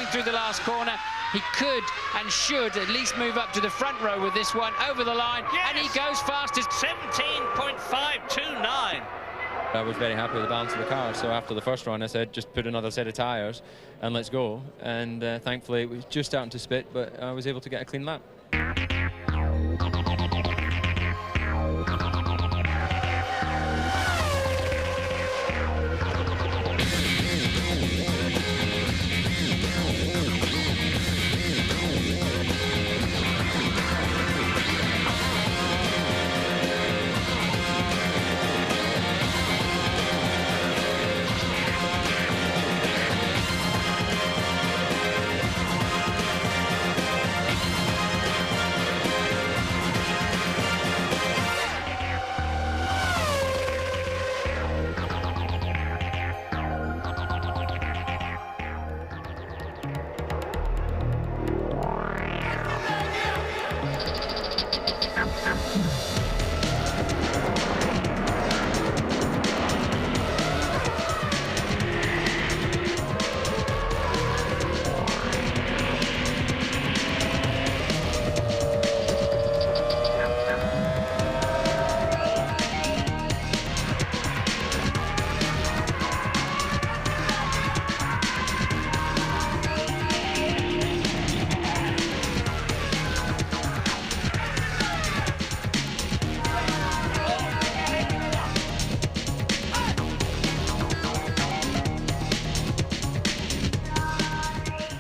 coming through the last corner. He could and should at least move up to the front row with this one, over the line, yes! And he goes fastest. 17.529. I was very happy with the balance of the car, so after the first run I said just put another set of tyres and let's go, and thankfully it was just starting to spit, but I was able to get a clean lap.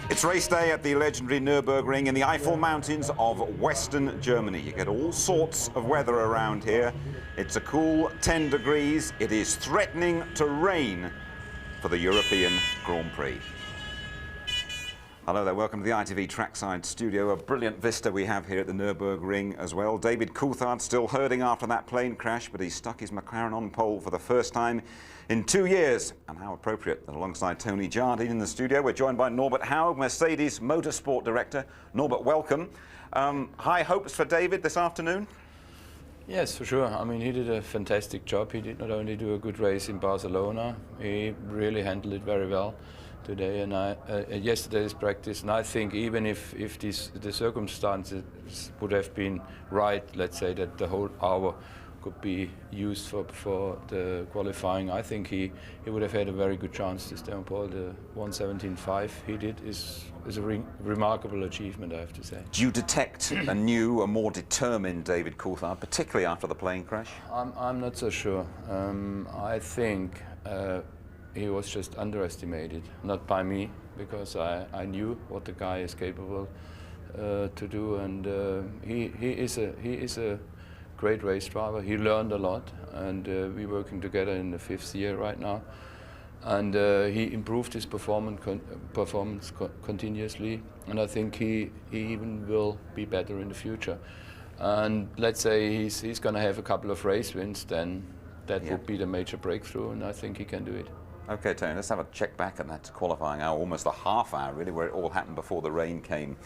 It's race day at the legendary Nürburgring in the Eifel Mountains of Western Germany. You get all sorts of weather around here. It's a cool 10 degrees. It is threatening to rain for the European Grand Prix. Hello there, welcome to the ITV Trackside Studio. A brilliant vista we have here at the Nürburgring as well. David Coulthard still herding after that plane crash, but he stuck his McLaren on pole for the first time in 2 years. And how appropriate that alongside Tony Jardine in the studio, we're joined by Norbert Hauer, Mercedes Motorsport Director. Norbert, welcome. High hopes for David this afternoon? Yes, for sure. I mean, he did a fantastic job. He did not only do a good race in Barcelona, he really handled it very well today and yesterday's practice. And I think even if the circumstances would have been right, let's say that the whole hour could be used for the qualifying, I think he would have had a very good chance to stay on pole. The 1:17.5 he did is a remarkable achievement, I have to say. Do you detect a new, a more determined David Coulthard, particularly after the plane crash? I'm not so sure. I think he was just underestimated, not by me, because I knew what the guy is capable to do, and he is a great race driver. He learned a lot, and we're working together in the 5th year right now. And he improved his performance continuously, and I think he even will be better in the future. And let's say he's going to have a couple of race wins, then that would be the major breakthrough, and I think he can do it. Okay, Tony, let's have a check back at that qualifying hour, almost a half hour really, where it all happened before the rain came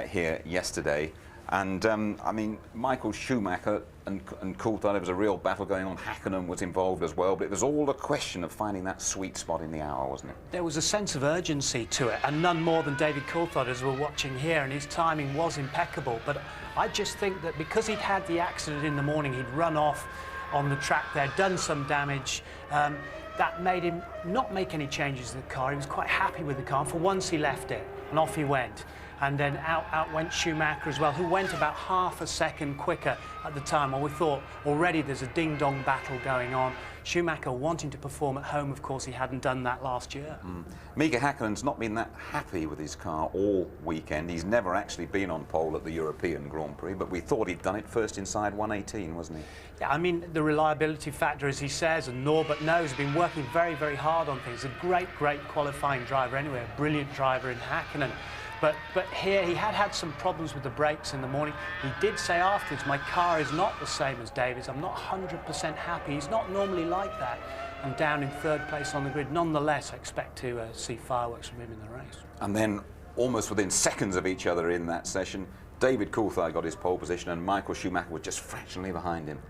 here yesterday. And I mean, Michael Schumacher and Coulthard, there was a real battle going on. Hakkinen was involved as well, but it was all a question of finding that sweet spot in the hour, wasn't it? There was a sense of urgency to it, and none more than David Coulthard, as we're watching here, and his timing was impeccable. But I just think that because he'd had the accident in the morning, he'd run off on the track there, done some damage, that made him not make any changes to the car. He was quite happy with the car. For once, he left it, and off he went. And then out went Schumacher as well, who went about half a second quicker at the time. Well, we thought already there's a ding-dong battle going on. Schumacher wanting to perform at home, of course, he hadn't done that last year. Mika Häkkinen's not been that happy with his car all weekend. He's never actually been on pole at the European Grand Prix, but we thought he'd done it first inside 1:18, wasn't he? Yeah, I mean, the reliability factor, as he says, and Norbert knows, has been working very, very hard on things. A great qualifying driver anyway, a brilliant driver in Häkkinen. But here he had some problems with the brakes in the morning. He did say afterwards, my car is not the same as David's. I'm not 100% happy. He's not normally like that. I'm down in 3rd place on the grid. Nonetheless, I expect to see fireworks from him in the race. And then, almost within seconds of each other in that session, David Coulthard got his pole position and Michael Schumacher was just fractionally behind him.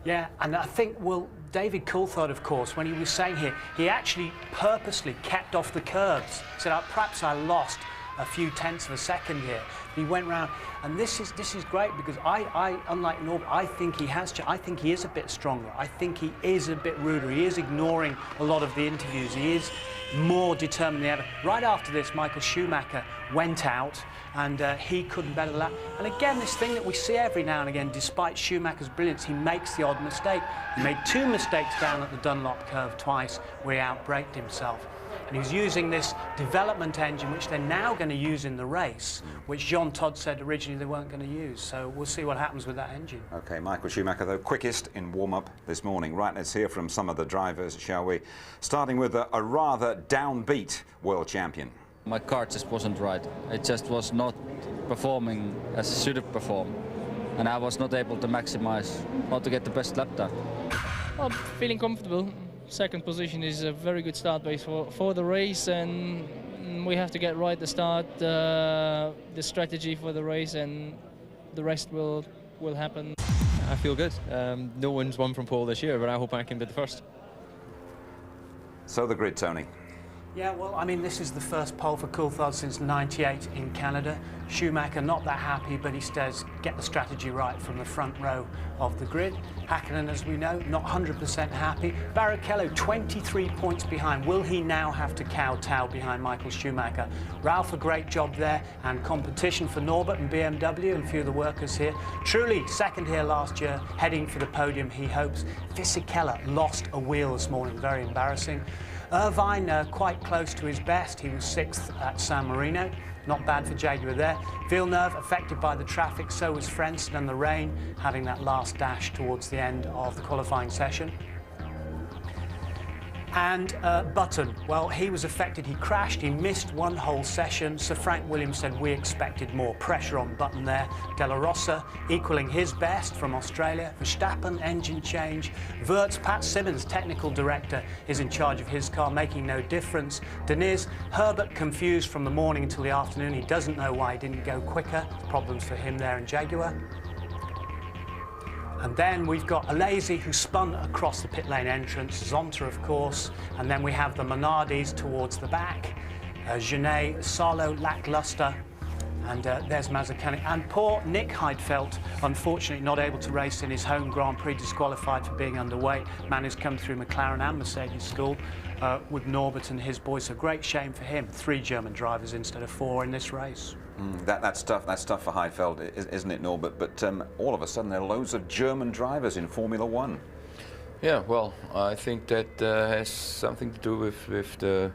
Yeah, and I think, well, David Coulthard, of course, when he was saying here, he actually purposely kept off the curbs. He said, perhaps I lost a few tenths of a second here. He went round, and this is great because I unlike Norbert, I think he has. I think he is a bit stronger. I think he is a bit ruder. He is ignoring a lot of the interviews. He is more determined than ever. Right after this, Michael Schumacher went out, and he couldn't better the lap. And again, this thing that we see every now and again, despite Schumacher's brilliance, he makes the odd mistake. He made 2 mistakes down at the Dunlop curve twice, where he outbraked himself. And he's using this development engine, which they're now going to use in the race, which Jean Todt said originally they weren't going to use. So we'll see what happens with that engine. OK, Michael Schumacher, though, quickest in warm-up this morning. Right, let's hear from some of the drivers, shall we? Starting with a rather downbeat world champion. My car just wasn't right. It just was not performing as it should have performed. And I was not able to maximize how to get the best lap time. Well, feeling comfortable. Second position is a very good start base for the race, and we have to get right the start, the strategy for the race, and the rest will happen. I feel good. No one's won from pole this year, but I hope I can be the first. So the grid, Tony. Yeah, well, I mean, this is the first pole for Coulthard since '98 in Canada. Schumacher not that happy, but he says get the strategy right from the front row of the grid. Hakkinen, as we know, not 100% happy. Barrichello 23 points behind. Will he now have to kowtow behind Michael Schumacher? Ralph, a great job there, and competition for Norbert and BMW and a few of the workers here. Truly, second here last year, heading for the podium, he hopes. Fisichella lost a wheel this morning, very embarrassing. Irvine quite close to his best. He was 6th at San Marino. Not bad for Jaguar there. Villeneuve affected by the traffic, so was Frentzen and the rain, having that last dash towards the end of the qualifying session. And Button, well, he was affected. He crashed. He missed one whole session. Sir Frank Williams said we expected more pressure on Button there. De La Rosa equaling his best from Australia. Verstappen, engine change. Wirtz, Pat Simmons, technical director, is in charge of his car, making no difference. Deniz, Herbert confused from the morning until the afternoon. He doesn't know why he didn't go quicker. Problems for him there in Jaguar. And then we've got Alesi, who spun across the pit lane entrance, Zonta, of course, and then we have the Minardis towards the back, Genet, Salo, lackluster, and there's Mazzacane. And poor Nick Heidfeld, unfortunately not able to race in his home Grand Prix, disqualified for being underweight. Man who's come through McLaren and Mercedes school with Norbert and his boys. A great shame for him. 3 German drivers instead of 4 in this race. That's tough for Heidfeld, isn't it, Norbert? But all of a sudden there are loads of German drivers in Formula One. Yeah, well, I think that has something to do with the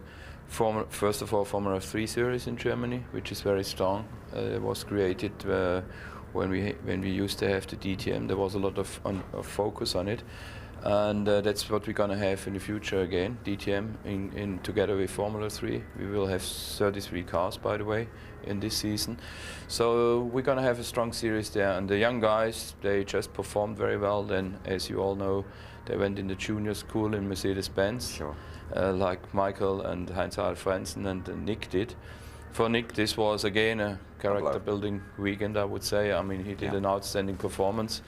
first of all Formula 3 series in Germany, which is very strong. It was created when we used to have the DTM. There was a lot of focus on it. And that's what we're going to have in the future again, DTM, together with Formula 3. We will have 33 cars, by the way, in this season. So we're going to have a strong series there. And the young guys, they just performed very well. Then, as you all know, they went in the junior school in Mercedes-Benz, sure. Like Michael and Heinz-Harald Frentzen and Nick did. For Nick, this was, again, a character-building weekend, I would say. I mean, he did an outstanding performance.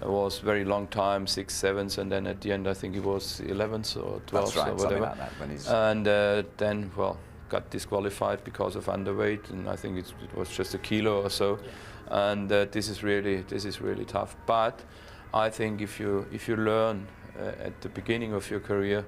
It was very long time, 6th, 7th, and then at the end I think he was 11th or 12th, that's right, or whatever. something like that, when he's... And then, well, got disqualified because of underweight, and I think it was just a kilo or so. Yeah. And this is really tough. But I think if you learn at the beginning of your career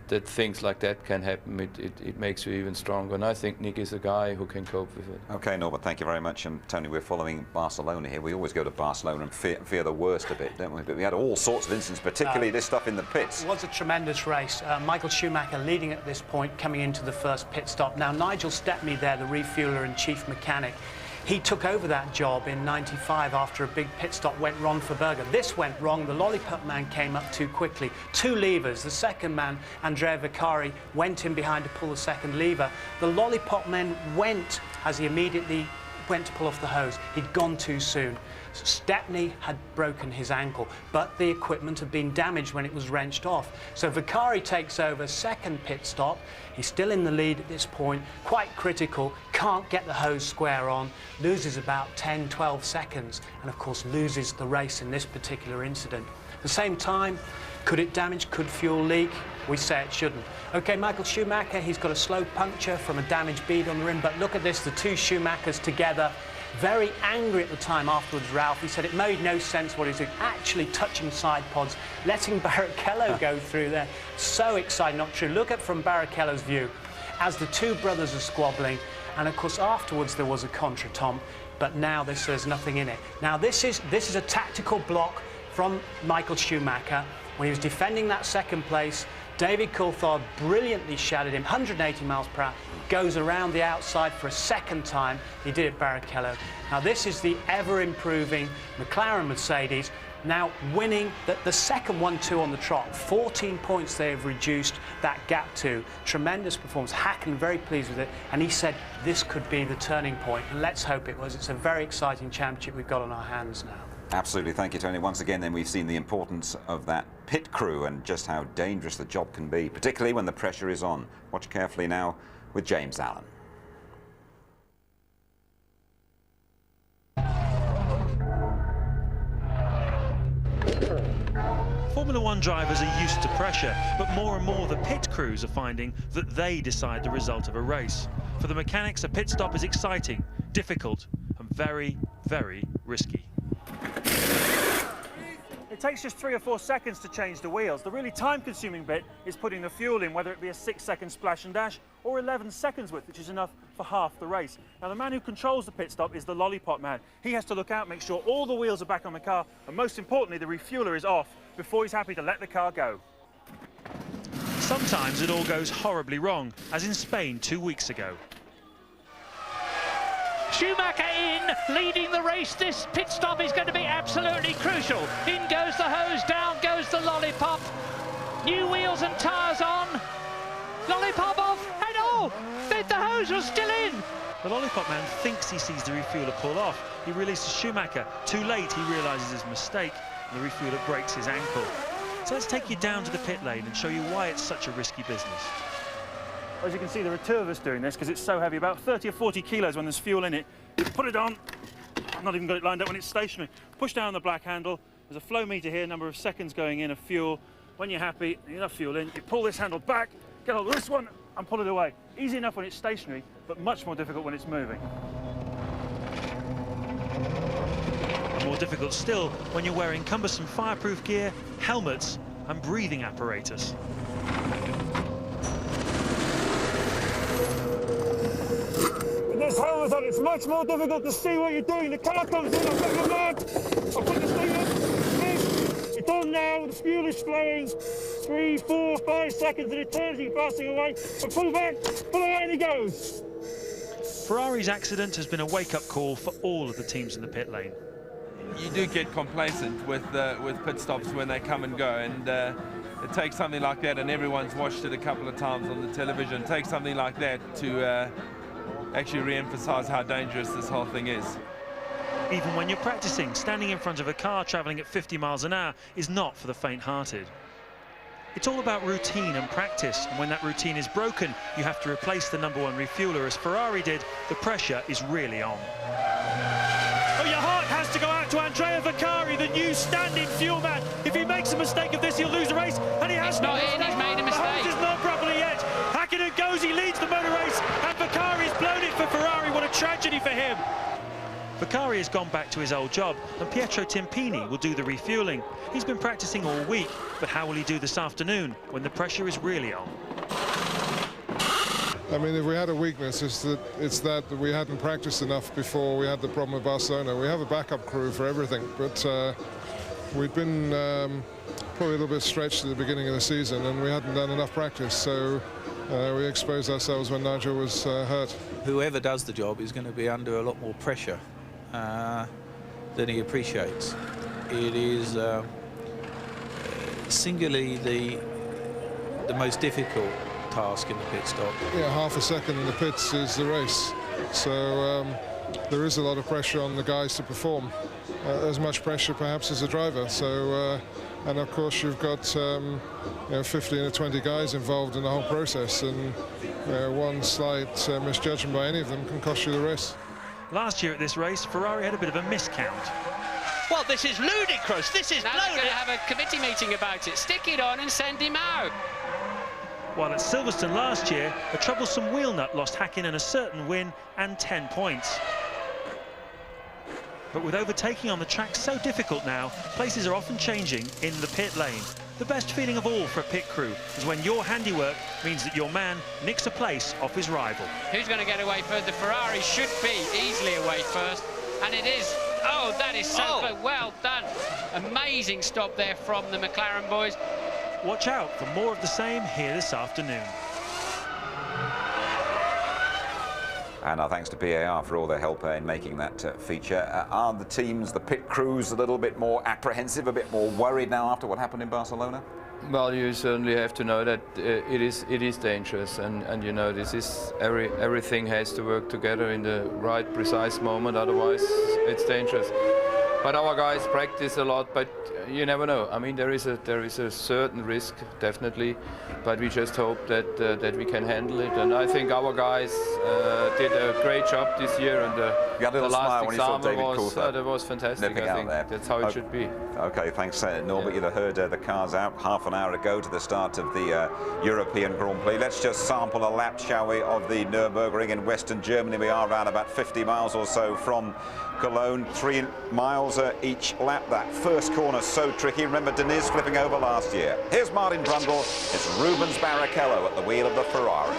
that things like that can happen, it makes you even stronger. And I think Nick is a guy who can cope with it. OK, Norbert, thank you very much. And Tony, we're following Barcelona here. We always go to Barcelona and fear the worst a bit, don't we? But we had all sorts of incidents, particularly this stuff in the pits. It was a tremendous race. Michael Schumacher leading at this point, coming into the first pit stop. Now, Nigel Stepney there, the refueler and chief mechanic, he took over that job in '95 after a big pit stop went wrong for Berger. This went wrong. The lollipop man came up too quickly. 2 levers. The second man, Andrea Vicari, went in behind to pull the second lever. The lollipop man went as he immediately went to pull off the hose. He'd gone too soon. So Stepney had broken his ankle, but the equipment had been damaged when it was wrenched off. So Vicari takes over, second pit stop. He's still in the lead at this point, quite critical, can't get the hose square on, loses about 10, 12 seconds, and of course loses the race in this particular incident. At the same time, could it damage? Could fuel leak? We say it shouldn't. OK, Michael Schumacher, he's got a slow puncture from a damaged bead on the rim, but look at this, the two Schumachers together. Very angry at the time afterwards, Ralph. He said it made no sense what he's doing, actually touching side pods, letting Barrichello go through there. So exciting, not true. Look at from Barrichello's view as the two brothers are squabbling. And of course, afterwards there was a contra, Tom, but now there's nothing in it. Now this is a tactical block from Michael Schumacher when he was defending that second place. David Coulthard brilliantly shadowed him, 180 miles per hour, goes around the outside for a second time. He did it Barrichello. Now this is the ever-improving McLaren Mercedes, now winning the second 1-2 on the trot. 14 points they have reduced that gap to. Tremendous performance. Hackney very pleased with it, and he said this could be the turning point, and let's hope it was. It's a very exciting championship we've got on our hands now. Absolutely, thank you, Tony. Once again, then, we've seen the importance of that pit crew and just how dangerous the job can be, particularly when the pressure is on. Watch carefully now with James Allen. Formula One drivers are used to pressure, but more and more the pit crews are finding that they decide the result of a race. For the mechanics, a pit stop is exciting, difficult, and very, very risky. It takes just 3 or 4 seconds to change the wheels. The really time-consuming bit is putting the fuel in, whether it be a 6-second splash and dash or 11 seconds width, which is enough for half the race. Now, the man who controls the pit stop is the lollipop man. He has to look out, make sure all the wheels are back on the car, and most importantly, the refueler is off before he's happy to let the car go. Sometimes it all goes horribly wrong, as in Spain 2 weeks ago. Schumacher in, leading the race. This pit stop is going to be absolutely crucial. In goes the hose, down goes the lollipop. New wheels and tyres on. Lollipop off, and oh, the hose was still in. The lollipop man thinks he sees the refueler pull off. He releases Schumacher. Too late, he realises his mistake, and the refueler breaks his ankle. So let's take you down to the pit lane and show you why it's such a risky business. As you can see, there are 2 of us doing this because it's so heavy, about 30 or 40 kilos when there's fuel in it. You put it on, I've not even got it lined up when it's stationary. Push down the black handle, there's a flow meter here, number of seconds going in of fuel. When you're happy, enough fuel in, you pull this handle back, get hold of this one and pull it away. Easy enough when it's stationary, but much more difficult when it's moving. And more difficult still when you're wearing cumbersome fireproof gear, helmets and breathing apparatus. This helmet on, it's much more difficult to see what you're doing. The car comes in, I've got my mark, I'll put this thing up, it's on now, the fuel is flowing, 3, 4, 5 seconds and eternity passing away, but pull back, pull away and he goes. Ferrari's accident has been a wake-up call for all of the teams in the pit lane. You do get complacent with pit stops when they come and go, and it takes something like that, and everyone's watched it a couple of times on the television, it takes something like that to actually re-emphasize how dangerous this whole thing is. Even when you're practicing, standing in front of a car traveling at 50 miles an hour is not for the faint-hearted. It's all about routine and practice, and when that routine is broken, you have to replace the #1 refueler. As Ferrari did, the pressure is really on. Oh, your heart has to go out to Andrea Vaccari, the new stand-in fuel man. If he makes a mistake of this, he'll lose the race, and he has not in, he's made a mistake. The hose is not properly yet. Hakkinen goes, he leads the motor race, and Vaccari's blown it for Ferrari. What a tragedy for him. Vaccari has gone back to his old job, and Pietro Timpini will do the refueling. He's been practicing all week, but how will he do this afternoon when the pressure is really on? I mean, if we had a weakness, it's that we hadn't practiced enough before we had the problem with Barcelona. We have a backup crew for everything, but we'd been probably a little bit stretched at the beginning of the season, and we hadn't done enough practice, so we exposed ourselves when Nigel was hurt. Whoever does the job is going to be under a lot more pressure than he appreciates. It is singularly the most difficult task in the pit stop. Yeah, half a second in the pits is the race, so there is a lot of pressure on the guys to perform, as much pressure perhaps as the driver. So and of course you've got 15 or 20 guys involved in the whole process, and one slight misjudgment by any of them can cost you the race. Last year at this race, Ferrari had a bit of a miscount. Well, this is ludicrous. This is now they're going to have a committee meeting about it. Stick it on and send him out. While at Silverstone last year, a troublesome wheel nut lost Häkkinen a certain win and 10 points. But with overtaking on the track so difficult now, places are often changing in the pit lane. The best feeling of all for a pit crew is when your handiwork means that your man nicks a place off his rival. Who's going to get away first? The Ferrari should be easily away first, and it is. Oh, that is so close. Well done. Amazing stop there from the McLaren boys. Watch out for more of the same here this afternoon. And our thanks to PAR for all their help in making that feature. Are the teams, the pit crews, a little bit more apprehensive, a bit more worried now after what happened in Barcelona? Well, you certainly have to know that it is dangerous, and you know this is everything has to work together in the right, precise moment. Otherwise, it's dangerous. But our guys practice a lot, but you never know. I mean, there is a certain risk, definitely, but we just hope that that we can handle it. And I think our guys did a great job this year. And the last example was fantastic. I think that's how it should be. Okay, thanks, Norbert. You heard the cars out half an hour ago to the start of the European Grand Prix. Let's just sample a lap, shall we, of the Nürburgring in Western Germany. We are around about 50 miles or so from Cologne, 3 miles each lap. That first corner so tricky. Remember Deniz flipping over last year. Here's Martin Brundle. It's Rubens Barrichello at the wheel of the Ferrari.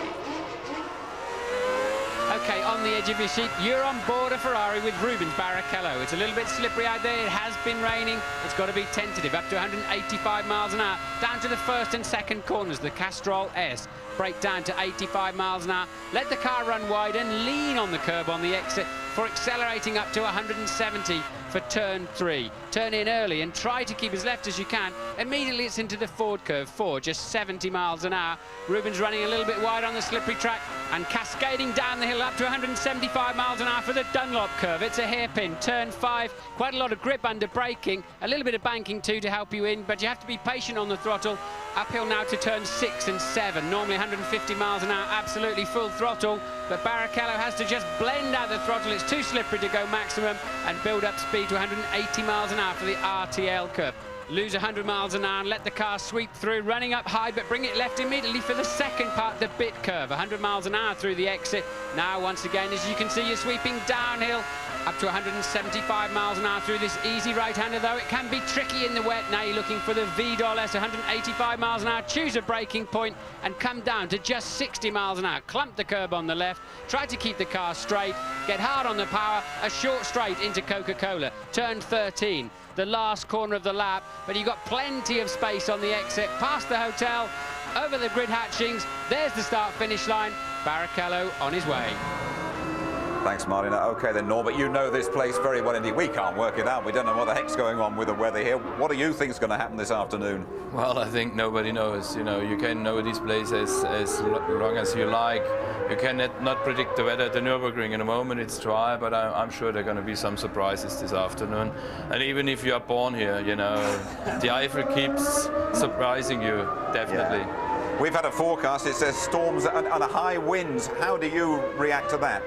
Okay, on the edge of your seat, you're on board a Ferrari with Rubens Barrichello. It's a little bit slippery out there. It has been raining. It's got to be tentative, up to 185 miles an hour. Down to the first and second corners, the Castrol S. Brake down to 85 miles an hour. Let the car run wide and lean on the curb on the exit for accelerating up to 170 for turn 3. Turn in early and try to keep as left as you can. Immediately it's into the Ford curve 4, just 70 miles an hour. Rubens running a little bit wide on the slippery track and cascading down the hill up to 175 miles an hour for the Dunlop curve. It's a hairpin. Turn 5, quite a lot of grip under braking, a little bit of banking too to help you in, but you have to be patient on the throttle. Uphill now to turn 6 and 7, normally 150 miles an hour, absolutely full throttle, but Barrichello has to just blend out the throttle. It's too slippery to go maximum and build up speed to 180 miles an hour for the RTL curve. Lose 100 miles an hour and let the car sweep through, running up high, but bring it left immediately for the second part, the bit curve. 100 miles an hour through the exit. Now, once again, as you can see, you're sweeping downhill up to 175 miles an hour through this easy right-hander, though it can be tricky in the wet. Now you're looking for the Vidal S, 185 miles an hour. Choose a braking point and come down to just 60 miles an hour. Clump the curb on the left. Try to keep the car straight. Get hard on the power. A short straight into Coca-Cola. Turn 13. The last corner of the lap, but you've got plenty of space on the exit. Past the hotel, over the grid hatchings. There's the start-finish line. Barrichello on his way. Thanks, Martin. OK, then, Norbert, you know this place very well indeed. We can't work it out. We don't know what the heck's going on with the weather here. What do you think is going to happen this afternoon? Well, I think nobody knows. You know, you can know this place as long as you like. You cannot predict the weather at the Nürburgring. In a moment it's dry, but I'm sure there are going to be some surprises this afternoon. And even if you are born here, you know, the Eifel keeps surprising you, definitely. Yeah. We've had a forecast. It says storms and high winds. How do you react to that?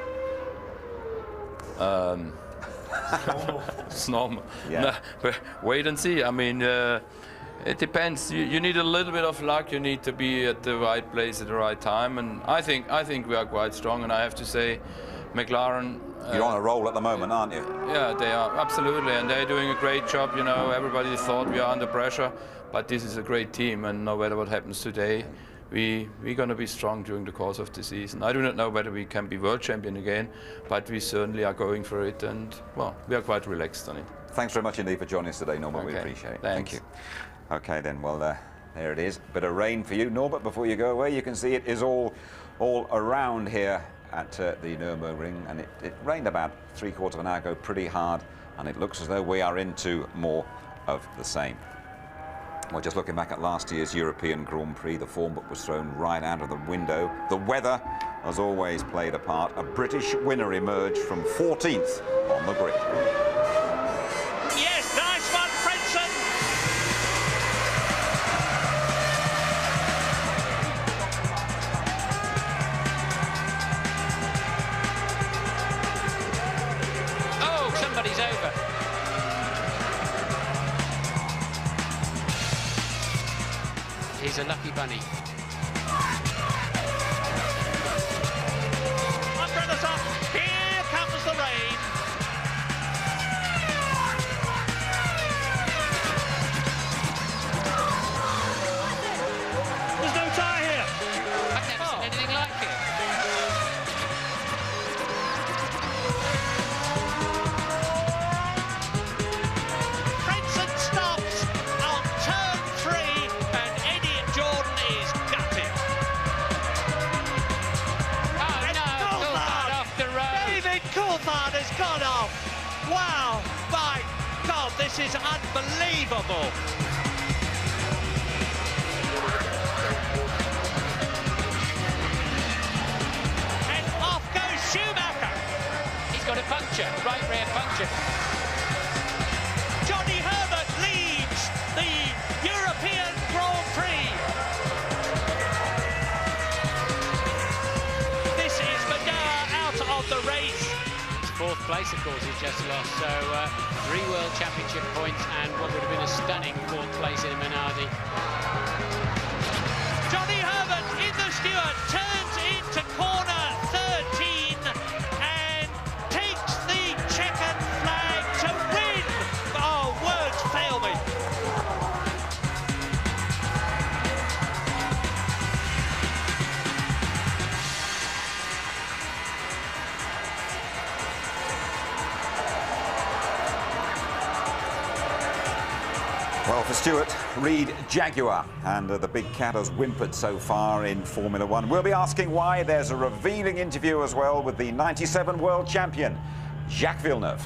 It's normal. Yeah. No, wait and see. I mean, it depends. You need a little bit of luck. You need to be at the right place at the right time. And I think we are quite strong. And I have to say, McLaren. You're on a roll at the moment, aren't you? Yeah, they are, absolutely. And they're doing a great job. You know, everybody thought we are under pressure, but this is a great team. And no matter what happens today, we're going to be strong during the course of the season. I do not know whether we can be world champion again, but we certainly are going for it, and, well, we are quite relaxed on it. Thanks very much indeed for joining us today, Norbert. Okay. We appreciate it. Thanks. Thank you. OK, then, well, there it is. Bit of rain for you, Norbert, before you go away. You can see it is all around here at the Nürburgring, and it rained about 3/4 of an hour ago pretty hard, and it looks as though we are into more of the same. Well, just looking back at last year's European Grand Prix, the form book was thrown right out of the window. The weather has always played a part. A British winner emerged from 14th on the grid. Yes, nice one, Frenson. Oh, somebody's over. He's a lucky bunny. Umbrellas up. Here comes the rain. There's no tyre here. I've never seen anything like it. Frenson stops on turn 3 and Eddie Jordan is gutted. Oh no, Coulthard off the road. David Coulthard has gone off. Wow, my God, this is unbelievable. And off goes Schumacher. He's got a puncture, right rear puncture. Johnny Herbert leads the European Grand Prix. This is Manoa out of the race. Fourth place, of course, he's just lost. So 3 World Championship points and what would have been a stunning 4th place in Minardi. Johnny Herbert in the Stewart turns into corner 13 and takes the checkered flag to win. Oh, words fail me. Well, for Stewart, Reed Jaguar, and the big cat has whimpered so far in Formula One. We'll be asking why. There's a revealing interview as well with the 97 world champion, Jacques Villeneuve.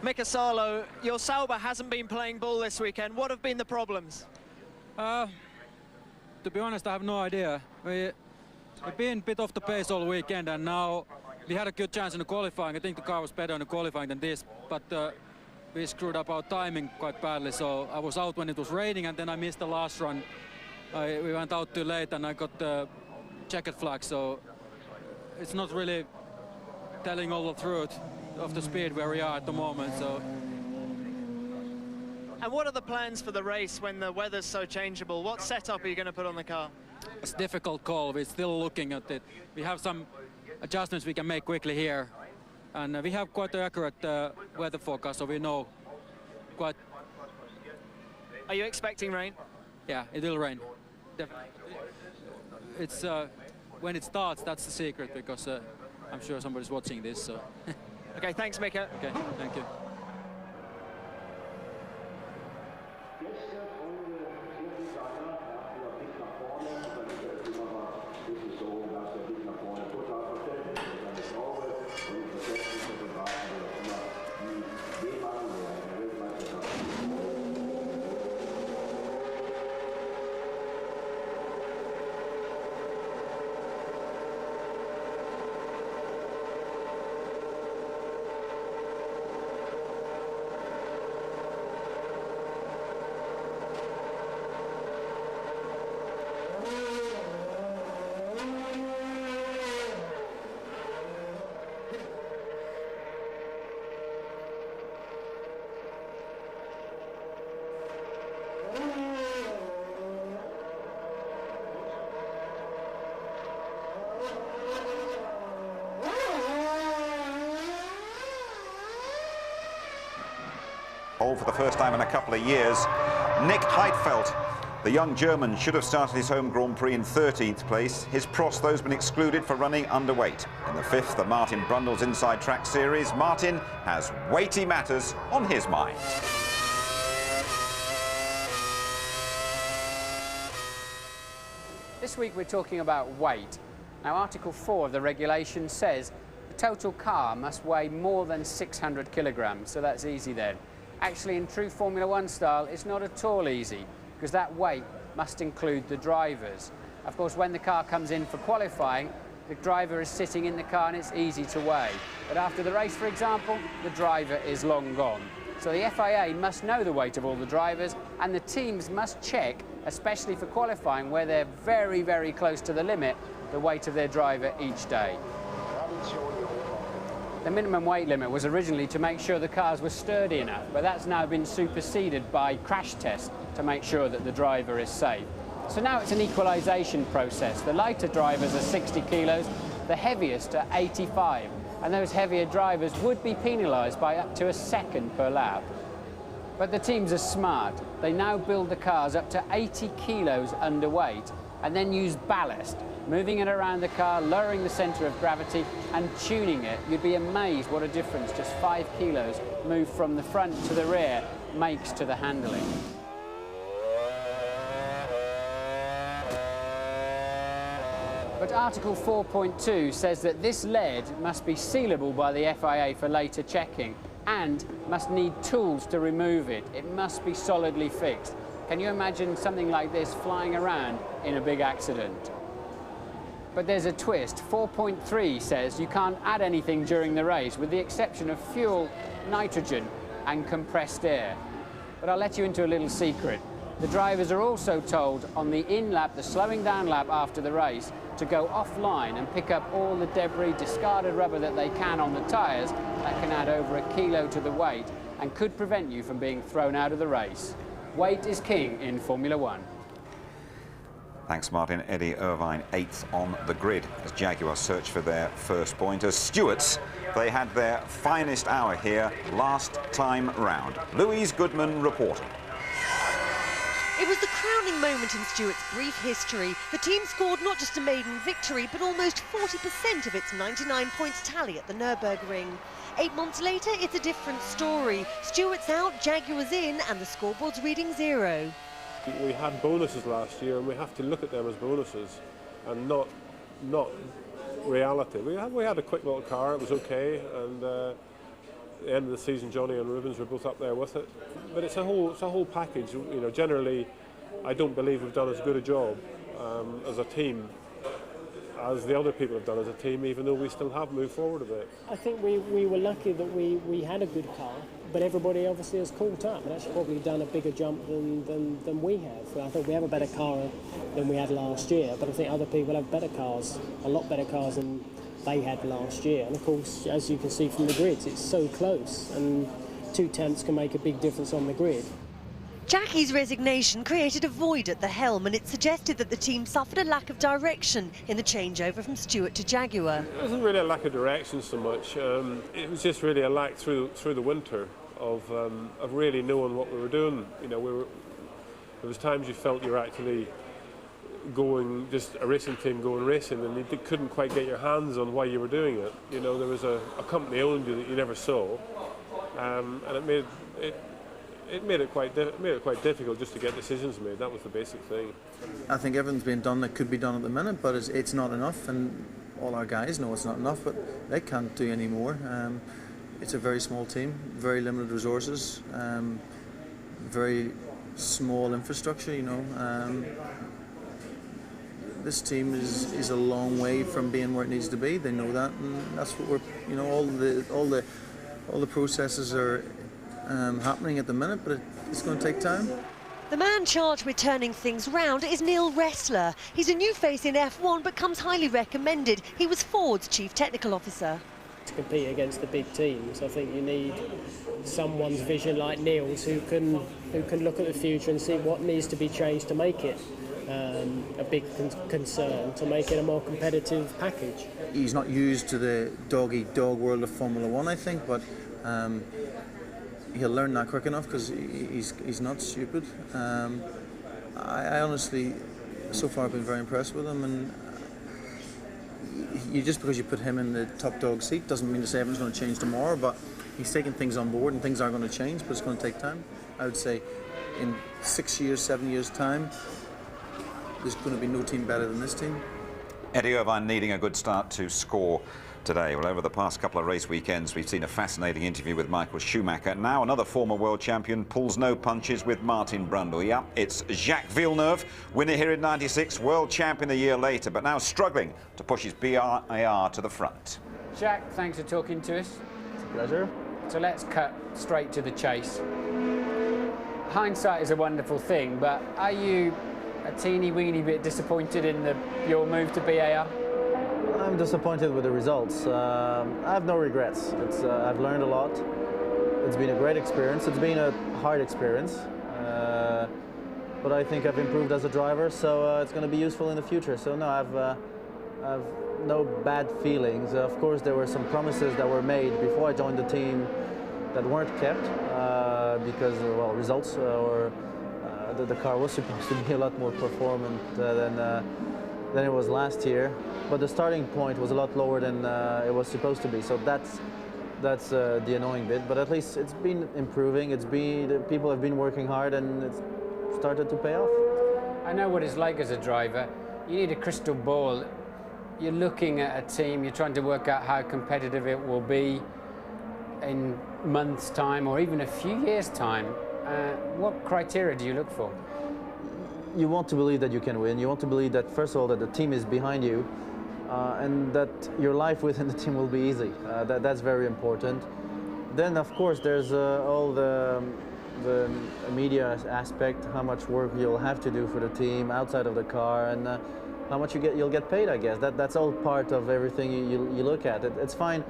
Mika Salo, your Sauber hasn't been playing ball this weekend. What have been the problems? To be honest, I have no idea. We've been a bit off the pace all weekend, and now we had a good chance in the qualifying. I think the car was better in the qualifying than this, but we screwed up our timing quite badly. So I was out when it was raining, and then I missed the last run. We went out too late, and I got the checkered flag. So it's not really telling all the truth of the speed where we are at the moment. So. And what are the plans for the race when the weather's so changeable? What setup are you going to put on the car? It's a difficult call. We're still looking at it. We have some adjustments we can make quickly here. And we have quite an accurate weather forecast, so we know quite... Are you expecting rain? Yeah, it will rain. Definitely. It's when it starts, that's the secret, because I'm sure somebody's watching this. So. Okay, thanks, Mika. Okay, thank you. pole for the first time in a couple of years. Nick Heidfeld, the young German, should have started his home Grand Prix in 13th place. His Prost, though, has been excluded for running underweight. In the 5th, the Martin Brundle's Inside Track Series, Martin has weighty matters on his mind. This week we're talking about weight. Now, Article 4 of the regulation says the total car must weigh more than 600 kilograms, so that's easy then. Actually, in true Formula One style, it's not at all easy, because that weight must include the drivers. Of course, when the car comes in for qualifying, the driver is sitting in the car and it's easy to weigh. But after the race, for example, the driver is long gone. So the FIA must know the weight of all the drivers, and the teams must check, especially for qualifying, where they're very, very close to the limit, the weight of their driver each day. The minimum weight limit was originally to make sure the cars were sturdy enough, but that's now been superseded by crash tests to make sure that the driver is safe. So now it's an equalisation process. The lighter drivers are 60 kilos, the heaviest are 85, and those heavier drivers would be penalised by up to a second per lap. But the teams are smart. They now build the cars up to 80 kilos underweight and then use ballast, moving it around the car, lowering the centre of gravity and tuning it. You'd be amazed what a difference just 5 kilos moved from the front to the rear makes to the handling. But Article 4.2 says that this lead must be sealable by the FIA for later checking and must need tools to remove it. It must be solidly fixed. Can you imagine something like this flying around in a big accident? But there's a twist. 4.3 says you can't add anything during the race with the exception of fuel, nitrogen and compressed air. But I'll let you into a little secret. The drivers are also told on the in-lap, the slowing down lap after the race, to go offline and pick up all the debris, discarded rubber that they can on the tyres. That can add over a kilo to the weight and could prevent you from being thrown out of the race. Weight is king in Formula One. Thanks, Martin. Eddie Irvine, 8th on the grid as Jaguar search for their first point. As Stewarts, they had their finest hour here last time round. Louise Goodman reporting. It was the crowning moment in Stewart's brief history. The team scored not just a maiden victory, but almost 40% of its 99 points tally at the Nürburgring. 8 months later, it's a different story. Stewart's out, Jaguar's in, and the scoreboard's reading 0. We had bonuses last year, and we have to look at them as bonuses and not reality. We had a quick little car, it was okay, and at the end of the season, Johnny and Rubens were both up there with it. But it's a whole package. You know, generally, I don't believe we've done as good a job as a team as the other people have done as a team, even though we still have moved forward a bit. I think we were lucky that we had a good car, but everybody obviously has caught up and actually probably done a bigger jump than we have. I think we have a better car than we had last year, but I think other people have better cars, a lot better cars than they had last year. And of course, as you can see from the grids, it's so close, and 2 tenths can make a big difference on the grid. Jackie's resignation created a void at the helm, and it suggested that the team suffered a lack of direction in the changeover from Stewart to Jaguar. It wasn't really a lack of direction so much. It was just really a lack through the winter of really knowing what we were doing. You know, there was times you felt you were actually going, just a racing team going racing, and you couldn't quite get your hands on why you were doing it. You know, there was a company owned you that you never saw, and it made it quite difficult just to get decisions made. That was the basic thing. I think everything's being done that could be done at the minute, but it's not enough, and all our guys know it's not enough, but they can't do any more. It's a very small team, very limited resources, very small infrastructure, you know. This team is a long way from being where it needs to be. They know that, and that's what we're, you know, all the processes are happening at the minute, but it's going to take time. The man charged with turning things round is Neil Ressler. He's a new face in F1, but comes highly recommended. He was Ford's chief technical officer. To compete against the big teams, I think you need someone's vision like Neil's who can look at the future and see what needs to be changed to make it a big concern, to make it a more competitive package. He's not used to the dog-eat-dog world of Formula One, I think, but he'll learn that quick enough because he's not stupid. I honestly, so far, I've been very impressed with him, and you just because you put him in the top dog seat doesn't mean to say everything's going to change tomorrow. But he's taking things on board, and things are going to change, but it's going to take time. I would say, in 6 years, 7 years' time, there's going to be no team better than this team. Eddie Irvine needing a good start to score today. Well, over the past couple of race weekends, we've seen a fascinating interview with Michael Schumacher. Now another former world champion pulls no punches with Martin Brundle. Yeah, it's Jacques Villeneuve, winner here in '96, world champion a year later, but now struggling to push his BIR to the front. Jacques, thanks for talking to us. It's a pleasure. So let's cut straight to the chase. Hindsight is a wonderful thing, but are you a teeny weeny bit disappointed in your move to BAR? I'm disappointed with the results. I have no regrets. I've learned a lot. It's been a great experience. It's been a hard experience, but I think I've improved as a driver, so it's going to be useful in the future. So no, I've no bad feelings. Of course, there were some promises that were made before I joined the team that weren't kept because, well, results or the car was supposed to be a lot more performant than it was last year, but the starting point was a lot lower than it was supposed to be. So that's the annoying bit. But at least it's been improving. People have been working hard, and it's started to pay off. I know what it's like as a driver. You need a crystal ball. You're looking at a team. You're trying to work out how competitive it will be in months' time, or even a few years' time. What criteria do you look for? You want to believe that you can win. You want to believe that, first of all, that the team is behind you, and that your life within the team will be easy. That's very important. Then, of course, there's all the media aspect, how much work you'll have to do for the team outside of the car, and how much you'll get paid, I guess. That's all part of everything you look at. It's fine.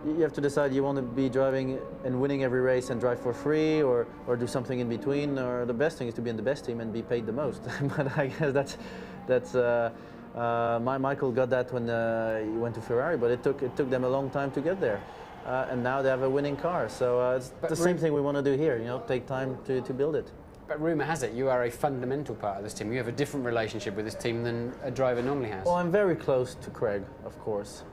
You have to decide you want to be driving and winning every race and drive for free, or do something in between, or the best thing is to be in the best team and be paid the most. But I guess Michael got that when he went to Ferrari, but it took them a long time to get there. And now they have a winning car, so it's the same thing we want to do here, you know, take time to build it. But rumour has it you are a fundamental part of this team. You have a different relationship with this team than a driver normally has. Well, I'm very close to Craig, of course.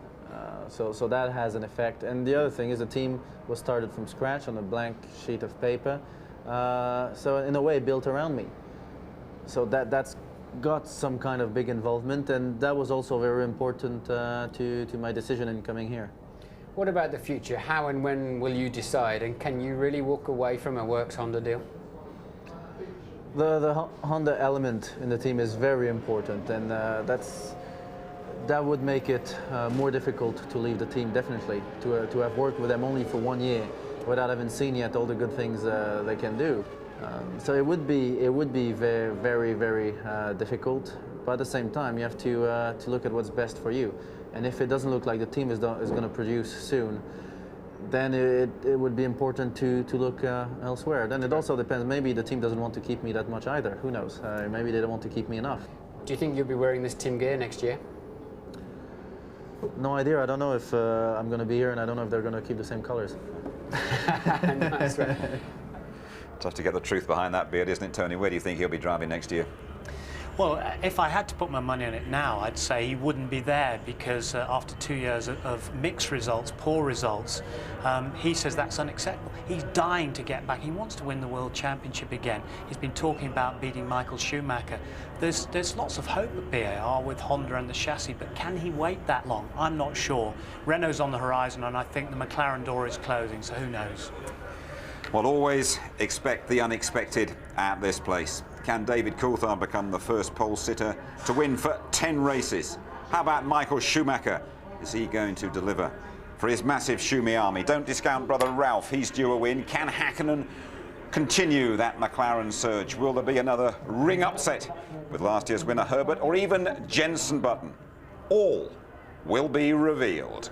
So that has an effect. And the other thing is the team was started from scratch on a blank sheet of paper. So in a way built around me. So that's got some kind of big involvement, and that was also very important to my decision in coming here. What about the future? How and when will you decide? And can you really walk away from a Works Honda deal? The Honda element in the team is very important, and that would make it more difficult to leave the team, definitely, to have worked with them only for 1 year without having seen yet all the good things they can do. So it would be very, very, very difficult, but at the same time you have to look at what's best for you. And if it doesn't look like the team is going to produce soon, then it would be important to look elsewhere. Then it also depends, maybe the team doesn't want to keep me that much either, who knows, maybe they don't want to keep me enough. Do you think you'll be wearing this team gear next year? No idea. I don't know if I'm going to be here, and I don't know if they're going to keep the same colors. Nice one. Tough to get the truth behind that beard, isn't it, Tony? Where do you think he'll be driving next year? Well, if I had to put my money on it now, I'd say he wouldn't be there, because after 2 years of mixed results, poor results, he says that's unacceptable. He's dying to get back. He wants to win the World Championship again. He's been talking about beating Michael Schumacher. There's lots of hope at BAR with Honda and the chassis, but can he wait that long? I'm not sure. Renault's on the horizon, and I think the McLaren door is closing, so who knows? Well, always expect the unexpected at this place. Can David Coulthard become the first pole sitter to win for 10 races? How about Michael Schumacher? Is he going to deliver for his massive Schumi army? Don't discount brother Ralph, he's due a win. Can Hakkinen continue that McLaren surge? Will there be another ring upset with last year's winner Herbert, or even Jenson Button? All will be revealed.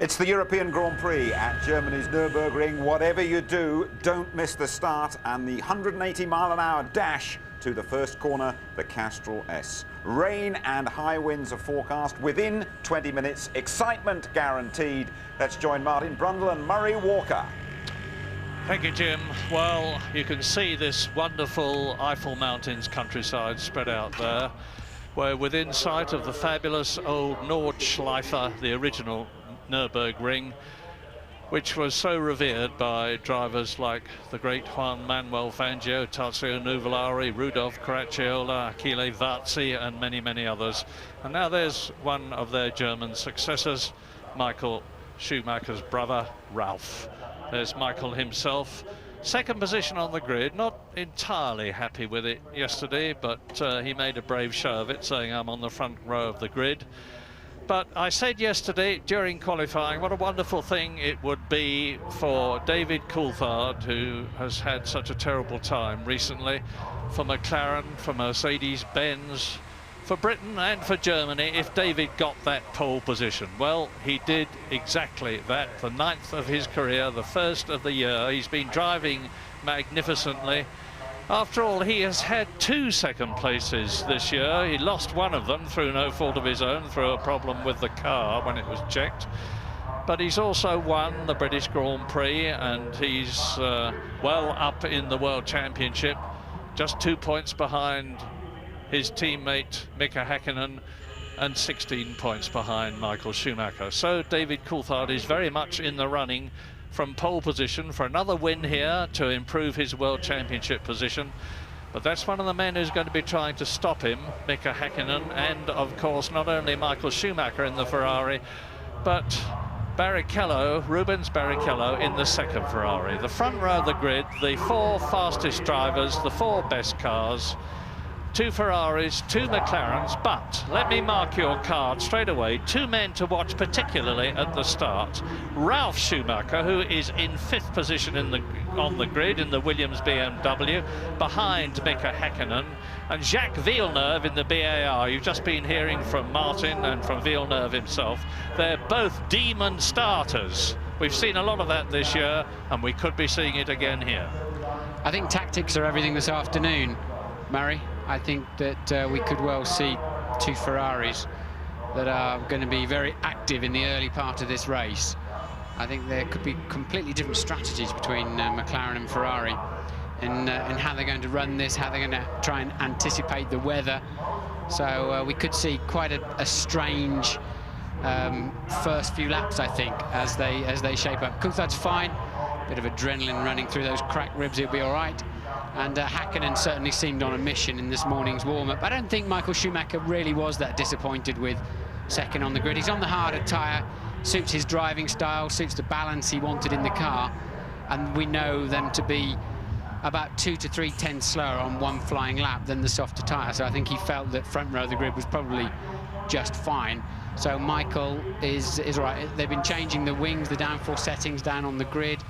It's the European Grand Prix at Germany's Nürburgring. Whatever you do, don't miss the start and the 180-mile-an-hour dash to the first corner, the Castrol S. Rain and high winds are forecast within 20 minutes. Excitement guaranteed. Let's join Martin Brundle and Murray Walker. Thank you, Jim. Well, you can see this wonderful Eiffel Mountains countryside spread out there. We're within sight of the fabulous old Nordschleife, the original Nürburgring, which was so revered by drivers like the great Juan Manuel Fangio, Tazio Nuvolari, Rudolf Caracciola, Achille Varzi, and many, many others. And now there's one of their German successors, Michael Schumacher's brother, Ralf. There's Michael himself. Second position on the grid, not entirely happy with it yesterday, but he made a brave show of it, saying I'm on the front row of the grid. But I said yesterday during qualifying what a wonderful thing it would be for David Coulthard, who has had such a terrible time recently, for McLaren, for Mercedes-Benz, for Britain and for Germany, if David got that pole position. Well, he did exactly that, the 9th of his career, the first of the year. He's been driving magnificently. After all, he has had 2 second places this year. He lost one of them through no fault of his own, through a problem with the car when it was checked. But he's also won the British Grand Prix, and he's well up in the World Championship, just 2 points behind his teammate Mika Häkkinen and 16 points behind Michael Schumacher. So David Coulthard is very much in the running from pole position for another win here to improve his World Championship position. But that's one of the men who's going to be trying to stop him, Mika Häkkinen, and of course not only Michael Schumacher in the Ferrari, but Barrichello, Rubens Barrichello in the second Ferrari. The front row of the grid, the 4 fastest drivers, the 4 best cars, 2 Ferraris, 2 McLarens, but let me mark your card straight away. 2 men to watch particularly at the start. Ralf Schumacher, who is in 5th position on the grid in the Williams BMW, behind Mika Häkkinen, and Jacques Villeneuve in the BAR. You've just been hearing from Martin and from Villeneuve himself. They're both demon starters. We've seen a lot of that this year, and we could be seeing it again here. I think tactics are everything this afternoon, Murray. I think that we could well see 2 Ferraris that are going to be very active in the early part of this race. I think there could be completely different strategies between McLaren and Ferrari and how they're going to run this, how they're going to try and anticipate the weather. So we could see quite a strange first few laps, I think, as they shape up. Coulthard's fine, bit of adrenaline running through those cracked ribs, he'll be all right. And Häkkinen certainly seemed on a mission in this morning's warm-up. I don't think Michael Schumacher really was that disappointed with second on the grid. He's on the harder tyre, suits his driving style, suits the balance he wanted in the car, and we know them to be about 2 to 3 tenths slower on one flying lap than the softer tyre. So I think he felt that front row of the grid was probably just fine. So Michael is right. They've been changing the wings, the downforce settings down on the grid.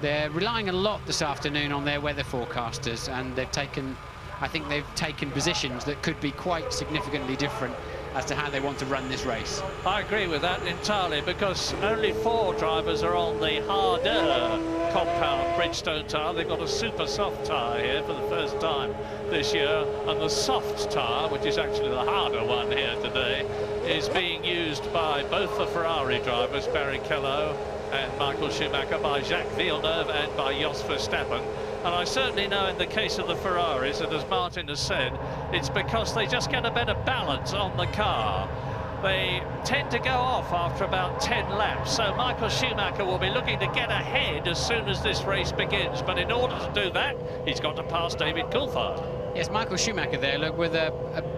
They're relying a lot this afternoon on their weather forecasters, and I think they've taken positions that could be quite significantly different as to how they want to run this race. I agree with that entirely, because only 4 drivers are on the harder compound Bridgestone tyre. They've got a super soft tyre here for the first time this year, and the soft tyre, which is actually the harder one here today, is being used by both the Ferrari drivers, Barrichello and Michael Schumacher, by Jacques Villeneuve and by Jos Verstappen. And I certainly know in the case of the Ferraris, and as Martin has said, it's because they just get a better balance on the car. They tend to go off after about 10 laps, so Michael Schumacher will be looking to get ahead as soon as this race begins. But in order to do that, he's got to pass David Coulthard. Yes, Michael Schumacher there, look, with a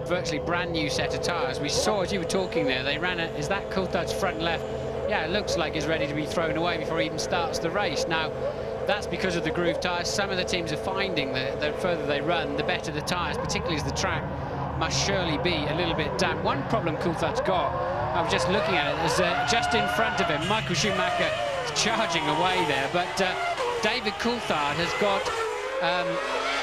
virtually brand new set of tyres. We saw, as you were talking there, they ran it. Is that Coulthard's front left? Yeah, it looks like it's ready to be thrown away before he even starts the race. Now, that's because of the groove tyres. Some of the teams are finding that the further they run, the better the tyres, particularly as the track must surely be a little bit damp. One problem Coulthard's got, I was just looking at it, is just in front of him, Michael Schumacher is charging away there, but David Coulthard has got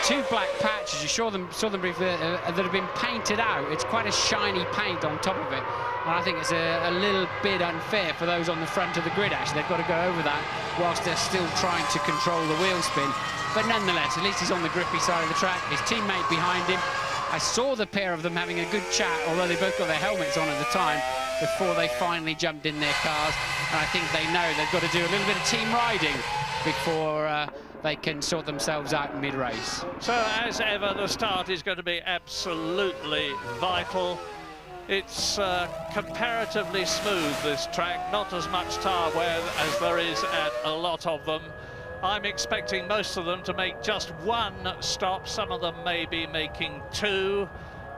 2 black patches. You saw them briefly that have been painted out. It's quite a shiny paint on top of it, and I think it's a little bit unfair for those on the front of the grid. Actually, they've got to go over that whilst they're still trying to control the wheel spin. But nonetheless, at least he's on the grippy side of the track. His teammate behind him. I saw the pair of them having a good chat, although they both got their helmets on at the time, before they finally jumped in their cars. And I think they know they've got to do a little bit of team riding before they can sort themselves out mid-race. So, as ever, the start is going to be absolutely vital. It's comparatively smooth, this track, not as much tyre wear as there is at a lot of them. I'm expecting most of them to make just 1 stop. Some of them may be making 2,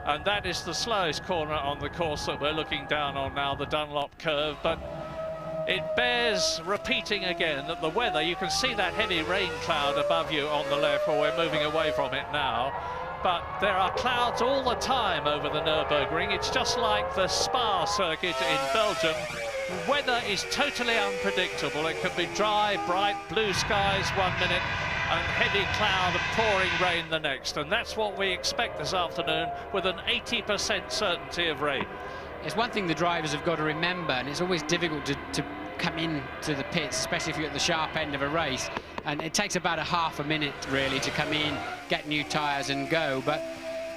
and that is the slowest corner on the course that we're looking down on now, the Dunlop curve. But it bears repeating again that the weather, you can see that heavy rain cloud above you on the left, or we're moving away from it now. But there are clouds all the time over the Nürburgring. It's just like the Spa circuit in Belgium. Weather is totally unpredictable. It can be dry, bright, blue skies 1 minute and heavy cloud and pouring rain the next. And that's what we expect this afternoon, with an 80% certainty of rain. It's one thing the drivers have got to remember, and it's always difficult to come into the pits, especially if you're at the sharp end of a race. And it takes about half a minute, really, to come in, get new tyres and go. But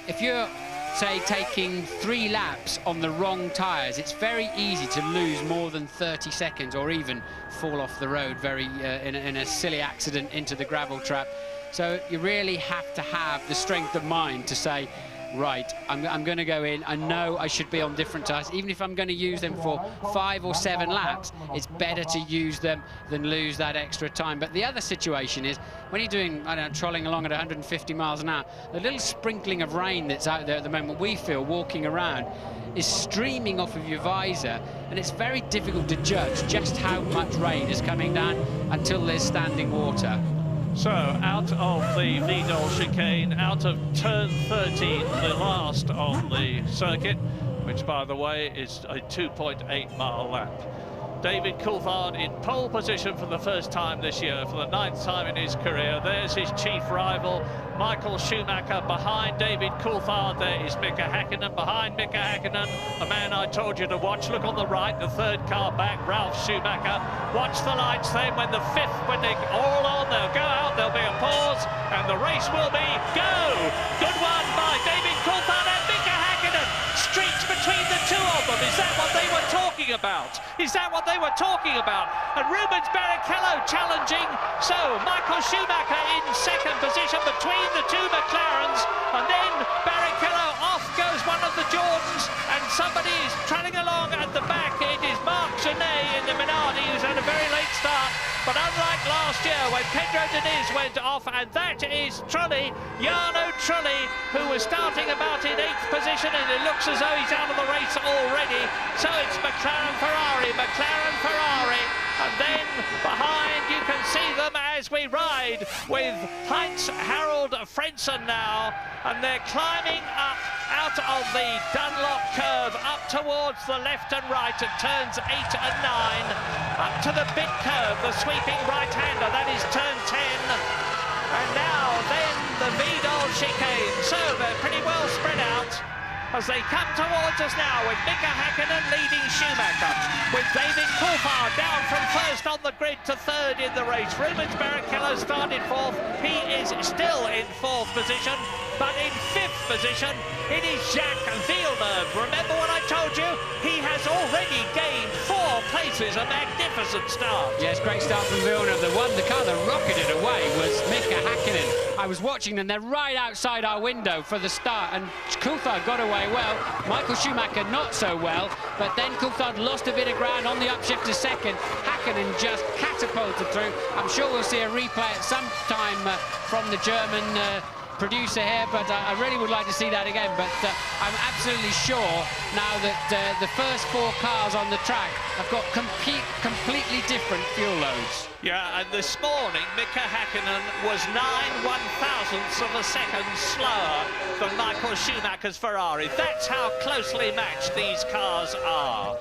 if you're, say, taking 3 laps on the wrong tyres, it's very easy to lose more than 30 seconds or even fall off the road in a silly accident into the gravel trap. So you really have to have the strength of mind to say, right, I'm going to go in. I know I should be on different tyres. Even if I'm going to use them for 5 or 7 laps, it's better to use them than lose that extra time. But the other situation is, when you're doing, I don't know, trolling along at 150 miles an hour, the little sprinkling of rain that's out there at the moment, we feel, walking around, is streaming off of your visor, and it's very difficult to judge just how much rain is coming down until there's standing water. So, out of the Vidal chicane, out of turn 13, the last on the circuit, which, by the way, is a 2.8-mile lap. David Coulthard in pole position for the first time this year, for the 9th time in his career. There's his chief rival, Michael Schumacher. Behind David Coulthard, there is Mika Häkkinen. Behind Mika Häkkinen, the man I told you to watch. Look on the right, the 3rd car back, Ralf Schumacher. Watch the lights then. When the 5th, when they're all on, they'll go out, there'll be a pause, and the race will be go! Good one by David Coulthard and Mika Häkkinen. Streaks between the 2 of them. Is that what they were talking about? Is that what they were talking about? And Rubens Barrichello challenging. So Michael Schumacher in 2nd position between the 2 McLarens, and then Barrichello off goes one of the Jordans, and somebody is trailing along at the back. It is Marc Genet in the Minardi, who's had a very late start. But unlike last year when Pedro Diniz went off, and that is Trulli, Jarno Trulli, who was starting about in 8th position, and it looks as though he's out of the race already. So it's McLaren Ferrari, and then behind you can see them as we ride with Heinz Harald Frentzen now, and they're climbing up out of the Dunlop curve, up towards the left and right at turns 8 and 9, up to the big curve, the sweeping right-hander, that is turn 10, and now then the Vidal chicane. So they're pretty well spread out. as they come towards us now with Mika Häkkinen leading Schumacher, with David Coulthard down from first on the grid to third in the race. Rubens Barrichello started fourth. He is still in fourth position, but in fifth position it is Jacques Villeneuve. Remember what I told you? He has already gained 4 places, a magnificent start. Yes, great start from Villeneuve. The car that rocketed away was Mika Häkkinen. I was watching them, they're right outside our window for the start, and Coulthard got away well. Michael Schumacher not so well, but then Coulthard lost a bit of ground on the upshift to second. Häkkinen just catapulted through. I'm sure we'll see a replay at some time from the German producer here, but I really would like to see that again. But I'm absolutely sure now that the first 4 cars on the track have got completely different fuel loads. Yeah, and this morning Mika Häkkinen was 9/1000ths of a second slower than Michael Schumacher's Ferrari. That's how closely matched these cars are.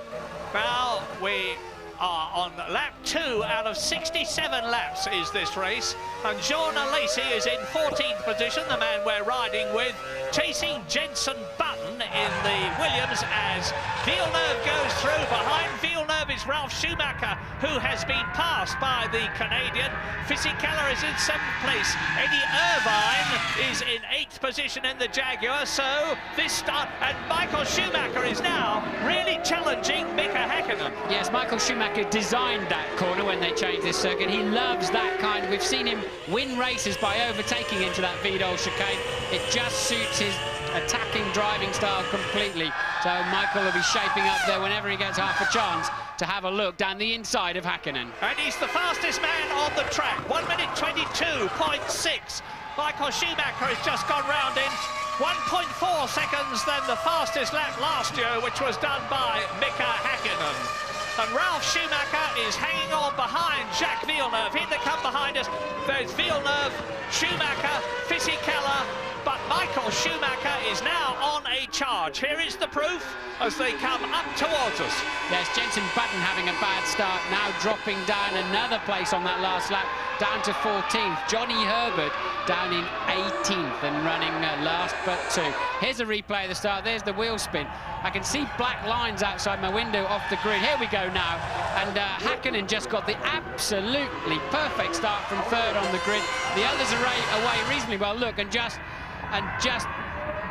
Now we are on lap 2 out of 67 laps is this race, and Jean Alesi is in 14th position, the man we're riding with, chasing Jenson Button in the Williams as Villeneuve goes through. Behind Villeneuve is Ralf Schumacher, who has been passed by the Canadian. Fisichella is in 7th place. Eddie Irvine is in 8th position in the Jaguar. So this start, and Michael Schumacher is now really challenging Mika Häkkinen. Yes, Michael Schumacher designed that corner when they changed this circuit. He loves that kind. We've seen him win races by overtaking into that Vidal chicane. It just suits his attacking driving style completely. So Michael will be shaping up there whenever he gets half a chance to have a look down the inside of Häkkinen. And he's the fastest man on the track, 1 minute 22.6. Michael Schumacher has just gone round in 1.4 seconds than the fastest lap last year, which was done by Mika Häkkinen. And Ralf Schumacher is hanging on behind Jacques Villeneuve. Here they come behind us. There's Villeneuve, Schumacher, Fisichella, but Michael Schumacher is now on a charge. Here is the proof as they come up towards us. Yes, Jenson Button having a bad start, now dropping down another place on that last lap, down to 14th. Johnny Herbert down in 18th and running last but 2. Here's a replay of the start. There's the wheel spin. I can see black lines outside my window off the grid. Here we go now. And Häkkinen just got the absolutely perfect start from third on the grid. The others are away reasonably well. Look, and just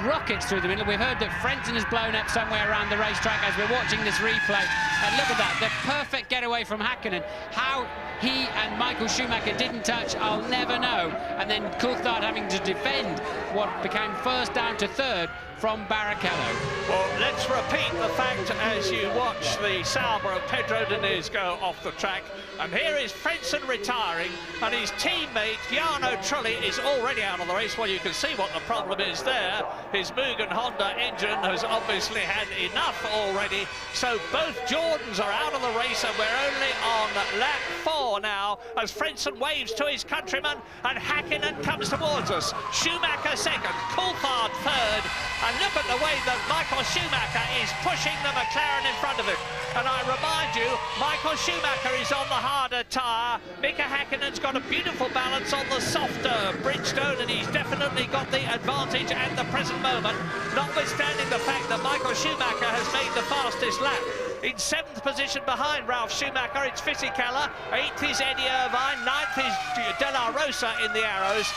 rockets through the middle. We've heard that Frentzen has blown up somewhere around the racetrack as we're watching this replay. And look at that, the perfect getaway from Häkkinen. How he and Michael Schumacher didn't touch, I'll never know. And then Coulthard having to defend what became first down to third from Barrichello. Well, let's repeat the fact as you watch the Sauber of Pedro Diniz go off the track. And here is Frentzen retiring, and his teammate Jarno Trulli is already out of the race. Well, you can see what the problem is there. His Mugen Honda engine has obviously had enough already. So both Jordans are out of the race, and we're only on lap 4 now as Frentzen waves to his countryman, and Häkkinen comes towards us. Schumacher second, Coulthard third. And look at the way that Michael Schumacher is pushing the McLaren in front of him. And I remind you, Michael Schumacher is on the harder tyre. Mika Häkkinen's got a beautiful balance on the softer Bridgestone, and he's definitely got the advantage at the present moment, notwithstanding the fact that Michael Schumacher has made the fastest lap. In 7th position behind Ralf Schumacher, it's Fisichella. 8th is Eddie Irvine. 9th is De La Rosa in the arrows.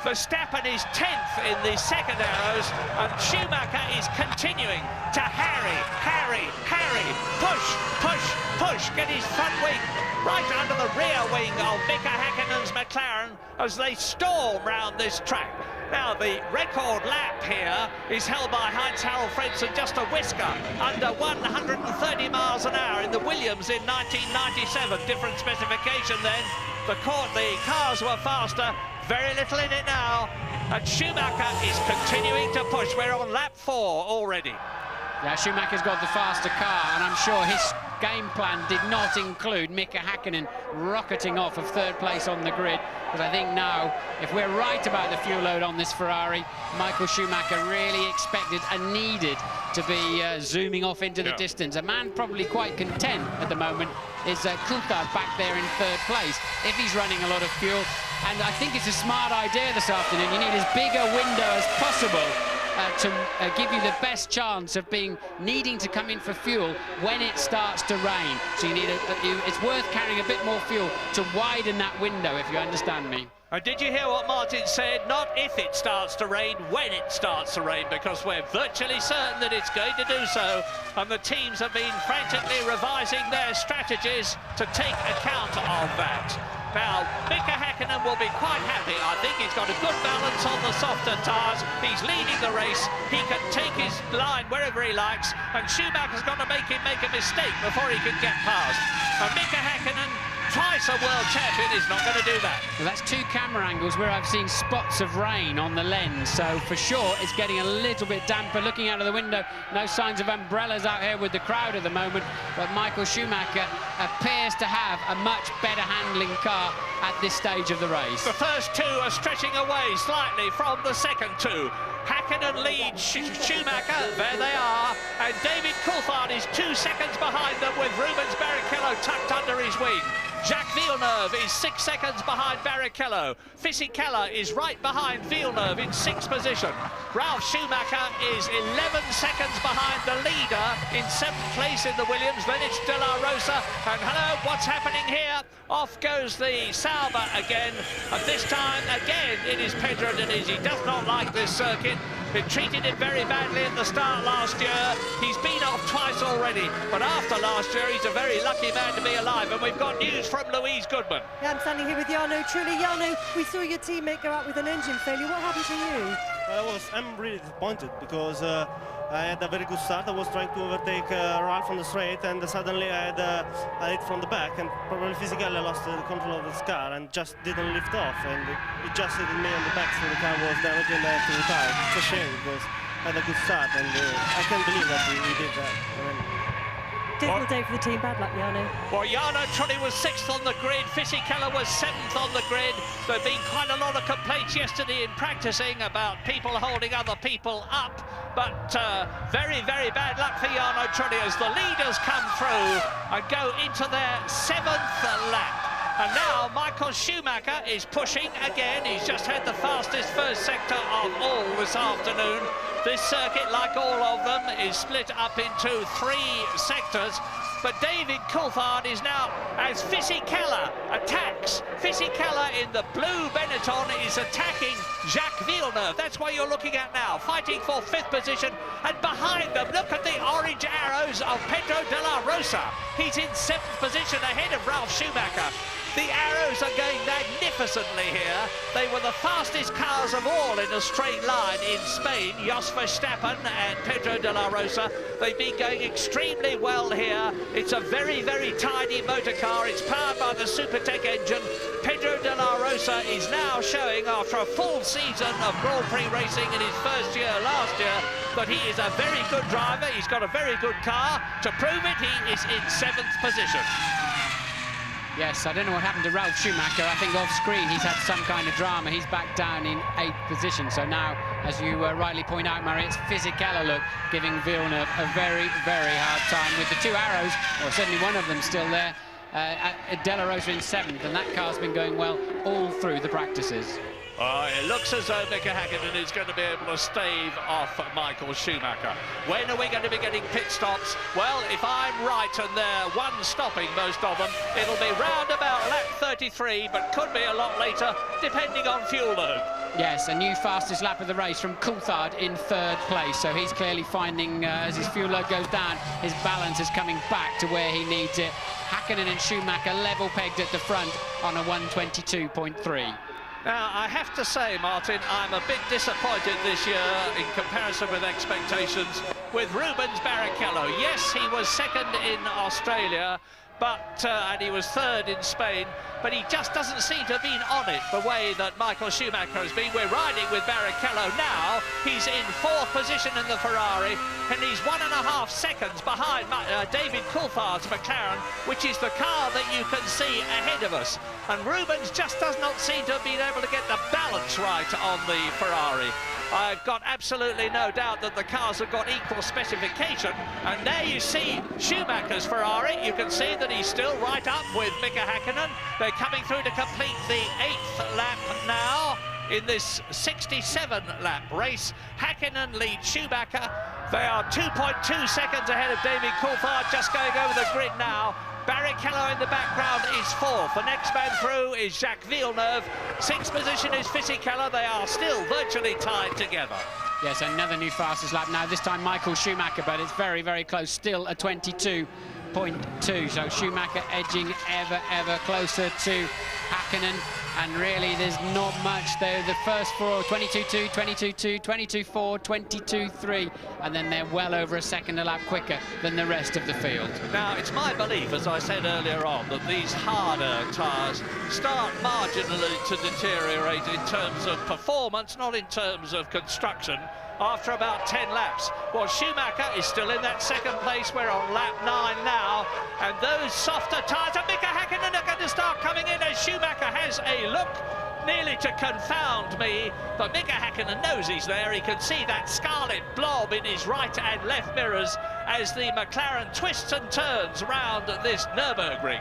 Verstappen is 10th in the second arrows, and Schumacher is continuing to harry, push, get his front wing right under the rear wing of Mika Häkkinen's McLaren as they storm round this track. Now, the record lap here is held by Heinz-Harald Frentzen, just a whisker under 130 miles an hour in the Williams in 1997. Different specification then. The cars were faster. Very little in it now, and Schumacher is continuing to push. We're on lap 4 already. Yeah, Schumacher's got the faster car, and I'm sure his game plan did not include Mika Häkkinen rocketing off of third place on the grid, because I think now, if we're right about the fuel load on this Ferrari, Michael Schumacher really expected and needed to be zooming off into the distance. A man probably quite content at the moment is Coulthard back there in third place, if he's running a lot of fuel. And I think it's a smart idea this afternoon. You need as big a window as possible give you the best chance of needing to come in for fuel when it starts to rain. So you need it's worth carrying a bit more fuel to widen that window, if you understand me. And did you hear what Martin said? Not if it starts to rain, when it starts to rain, because we're virtually certain that it's going to do so. And the teams have been frantically revising their strategies to take account of that. Now, Mika Häkkinen will be quite happy. I think he's got a good balance on the softer tyres. He's leading the race. He can take his line wherever he likes. And Schumacher's got to make him make a mistake before he can get past. And Mika Häkkinen, twice a world champion, is not going to do that. Well, that's two camera angles where I've seen spots of rain on the lens, so for sure it's getting a little bit damper. Looking out of the window, no signs of umbrellas out here with the crowd at the moment, but Michael Schumacher appears to have a much better handling car at this stage of the race. The first two are stretching away slightly from the second two. Häkkinen leads Schumacher, there they are, and David Coulthard is 2 seconds behind them with Rubens Barrichello tucked under his wing. Jacques Villeneuve is 6 seconds behind Barrichello. Fisichella is right behind Villeneuve in 6th position. Ralf Schumacher is 11 seconds behind the leader in 7th place in the Williams. Then it's De La Rosa. And hello, what's happening here? Off goes the Sauber again. And this time, again, it is Pedro Diniz. He does not like this circuit. It treated him very badly at the start last year. He's been off twice already, but after last year, he's a very lucky man to be alive. And we've got news from Louise Goodman. Yeah, I'm standing here with Jarno Trulli. Jarno, we saw your teammate go out with an engine failure. What happened to you? I'm really disappointed because I had a very good start. I was trying to overtake Ralph on the straight, and suddenly I had a hit from the back, and probably physically I lost the control of this car and just didn't lift off, and it just hit me on the back, so the car was damaged and I had to retire. It's a shame because I had a good start, and I can't believe that we did that. Difficult day for the team. Bad luck, Jarno. Well, Jarno Trulli was 6th on the grid. Fisichella was 7th on the grid. There have been quite a lot of complaints yesterday in practicing about people holding other people up. But very, very bad luck for Jarno Trulli as the leaders come through and go into their 7th lap. And now Michael Schumacher is pushing again. He's just had the fastest first sector of all this afternoon. This circuit, like all of them, is split up into 3 sectors. But David Coulthard is now, as Fisichella attacks, Fisichella in the blue Benetton is attacking Jacques Villeneuve. That's what you're looking at now, fighting for 5th position. And behind them, look at the orange arrows of Pedro de la Rosa. He's in 7th position ahead of Ralf Schumacher. The arrows are going magnificently here. They were the fastest cars of all in a straight line in Spain, Jos Verstappen and Pedro de la Rosa. They've been going extremely well here. It's a very, very tidy motor car. It's powered by the Supertech engine. Pedro de la Rosa is now showing, after a full season of Grand Prix racing in his first year last year, that he is a very good driver. He's got a very good car. To prove it, he is in 7th position. Yes, I don't know what happened to Ralf Schumacher. I think off-screen he's had some kind of drama. He's back down in 8th position. So now, as you rightly point out, Murray, it's Fisichella, look, giving Villeneuve a very, very hard time with the 2 arrows, or certainly one of them still there. De La Rosa in 7th, and that car's been going well all through the practices. It looks as though Mika Häkkinen is going to be able to stave off Michael Schumacher. When are we going to be getting pit stops? Well, if I'm right and they're one stopping, most of them, it'll be round about lap 33, but could be a lot later, depending on fuel load. Yes, a new fastest lap of the race from Coulthard in 3rd place, so he's clearly finding, as his fuel load goes down, his balance is coming back to where he needs it. Häkkinen and Schumacher level pegged at the front on a 122.3. Now, I have to say, Martin, I'm a bit disappointed this year in comparison with expectations with Rubens Barrichello. Yes, he was 2nd in Australia, but and he was 3rd in Spain, but he just doesn't seem to have been on it the way that Michael Schumacher has been. We're riding with Barrichello now. He's in 4th position in the Ferrari, and he's 1.5 seconds behind David Coulthard's McLaren, which is the car that you can see ahead of us. And Rubens just does not seem to have been able to get the balance right on the Ferrari. I've got absolutely no doubt that the cars have got equal specification. And there you see Schumacher's Ferrari. You can see that he's still right up with Mika Häkkinen. They're coming through to complete the 8th lap now. in this 67-lap race. Hakkinen leads Schumacher. They are 2.2 seconds ahead of David Coulthard, just going over the grid now. Barrichello in the background is fourth. The next man through is Jacques Villeneuve. Sixth position is Fisichella. They are still virtually tied together. Yes, another new fastest lap now, this time Michael Schumacher, but it's very, very close, still a 22.2. So Schumacher edging ever closer to Hakkinen, and really there's not much though. The first four, 22.2, 22.2, 22.4, 22.3, and then they're well over a second a lap quicker than the rest of the field. Now, it's my belief, as I said earlier on, that these harder tyres start marginally to deteriorate in terms of performance, not in terms of construction, after about 10 laps. Well, Schumacher is still in that second place. We're on lap 9 now, and those softer tyres of Mika Hakkinen are going to start coming in as Schumacher has a look nearly to confound me, but Mika Hakkinen knows he's there. He can see that scarlet blob in his right and left mirrors as the McLaren twists and turns around this Nürburgring.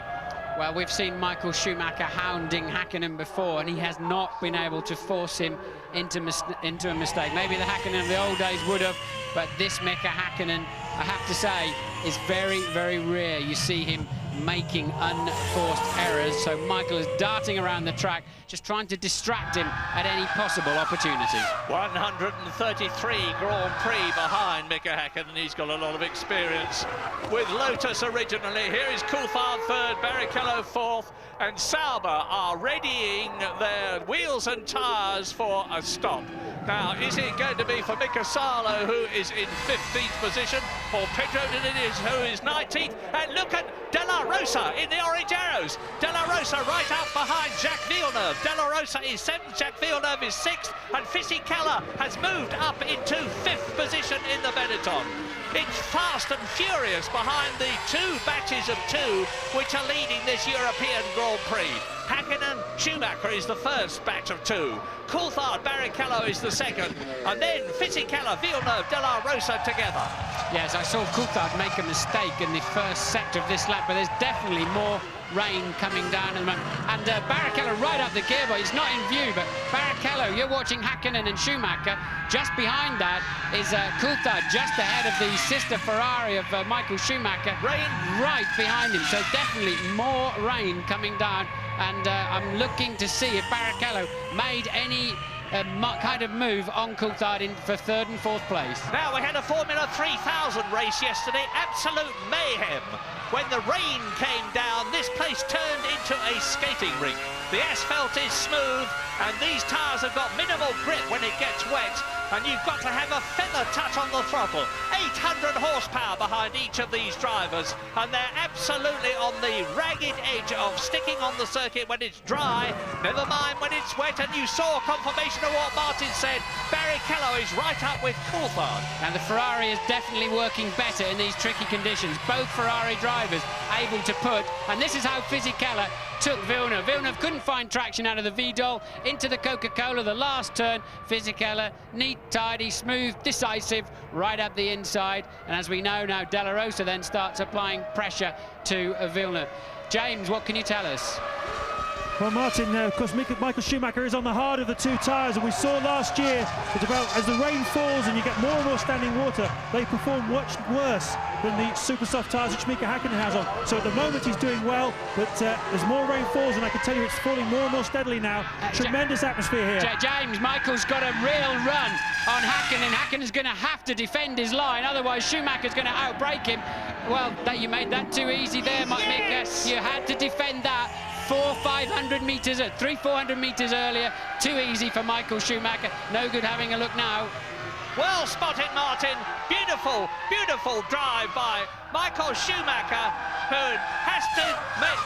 Well, we've seen Michael Schumacher hounding Hakkinen before, and he has not been able to force him into a mistake. Maybe the Hakkinen of the old days would have, but this Mika Hakkinen, I have to say, is very, very rare. You see him making unforced errors. So Michael is darting around the track, just trying to distract him at any possible opportunity. 133 Grand Prix behind Mika Hakkinen. He's got a lot of experience with Lotus originally. Here is Coulthard third, Barrichello fourth, and Sauber are readying their wheels and tyres for a stop. Now, is it going to be for Mika Salo, who is in 15th position, or Pedro Diniz, who is 19th? And look at De La Rosa in the orange arrows. De La Rosa right up behind Jacques Villeneuve. De La Rosa is 7th, Jacques Villeneuve is 6th, and Fisichella has moved up into 5th position in the Benetton. It's fast and furious behind the two batches of two which are leading this European Grand Prix. Hakkinen, Schumacher is the first batch of two. Coulthard, Barrichello is the second. And then Fisichella, Villeneuve, De La Rosa together. Yes, I saw Coulthard make a mistake in the first sector of this lap, but there's definitely more rain coming down at the moment. And Barrichello right up the gearbox. He's not in view, but Barrichello, you're watching Hakkinen and Schumacher. Just behind that is Coulthard, just ahead of the sister Ferrari of Michael Schumacher. Rain right behind him, so definitely more rain coming down. And I'm looking to see if Barrichello made any kind of move on Coulthard for third and fourth place. Now, we had a Formula 3000 race yesterday, absolute mayhem. When the rain came down, this place turned into a skating rink. The asphalt is smooth, and these tyres have got minimal grip when it gets wet, and you've got to have a feather touch on the throttle. 800 horsepower behind each of these drivers, and they're absolutely on the ragged edge of sticking on the circuit when it's dry, never mind when it's wet. And you saw confirmation of what Martin said. Barrichello is right up with Coulthard. And the Ferrari is definitely working better in these tricky conditions. Both Ferrari drivers able to put, and this is how Fisichella took Villeneuve. Villeneuve couldn't find traction out of the Vidal into the Coca-Cola, the last turn. Fisichella, neat, tidy, smooth, decisive, right up the inside. And as we know now, De La Rosa then starts applying pressure to Villeneuve. James, what can you tell us? Well, Martin, of course, Michael Schumacher is on the hard of the two tyres, and we saw last year that as the rain falls and you get more and more standing water, they perform much worse than the super soft tyres which Mika Hakkinen has on. So at the moment he's doing well, but as more rain falls, and I can tell you it's falling more and more steadily now. Tremendous atmosphere here. James, Michael's got a real run on Hakkinen. Hakkinen's going to have to defend his line, otherwise Schumacher's going to outbrake him. Well, you made that too easy there, Mika. Yes. You had to defend that. 400-500 metres, 300-400 metres earlier. Too easy for Michael Schumacher. No good having a look now. Well spotted, Martin. Beautiful, beautiful drive by Michael Schumacher, who has to make...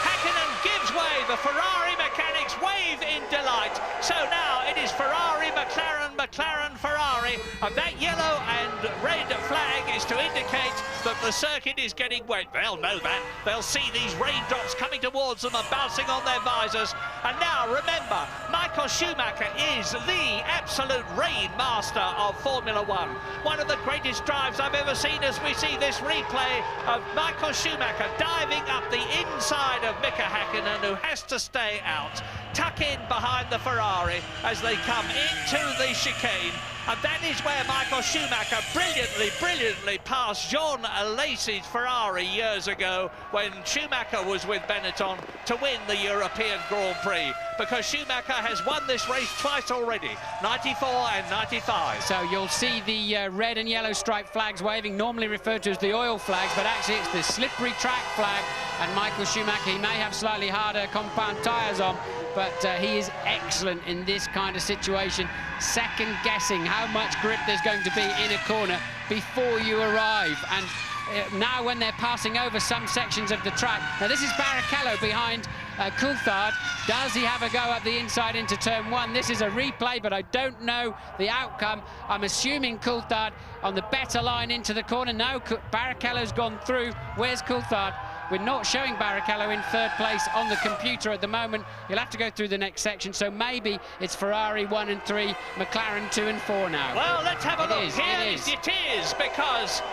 Hakkinen gives way. The Ferrari mechanics wave in delight. So now it is Ferrari, McLaren, McLaren, Ferrari, and that yellow and red flag is to indicate that the circuit is getting wet. They'll know that. They'll see these raindrops coming towards them and bouncing on their visors. And now, remember, Michael Michael Schumacher is the absolute rain master of Formula One. One of the greatest drives I've ever seen as we see this replay of Michael Schumacher diving up the inside of Mika Häkkinen, who has to stay out, tuck in behind the Ferrari as they come into the chicane. And that is where Michael Schumacher brilliantly passed Jean Alesi's Ferrari years ago when Schumacher was with Benetton to win the European Grand Prix, because Schumacher has won this race twice already, 94 and 95. So you'll see the red and yellow striped flags waving, normally referred to as the oil flags, but actually it's the slippery track flag. And Michael Schumacher, he may have slightly harder compound tyres on, but he is excellent in this kind of situation, second guessing how much grip there's going to be in a corner before you arrive. And now when they're passing over some sections of the track, now this is Barrichello behind Coulthard. Does he have a go up the inside into turn one? This is a replay, but I don't know the outcome. I'm assuming Coulthard on the better line into the corner. No, Barrichello's gone through. Where's Coulthard? We're not showing Barrichello in third place on the computer at the moment. He'll have to go through the next section, so maybe it's Ferrari 1 and 3, McLaren 2 and 4 now. Well, let's have a look. It is, because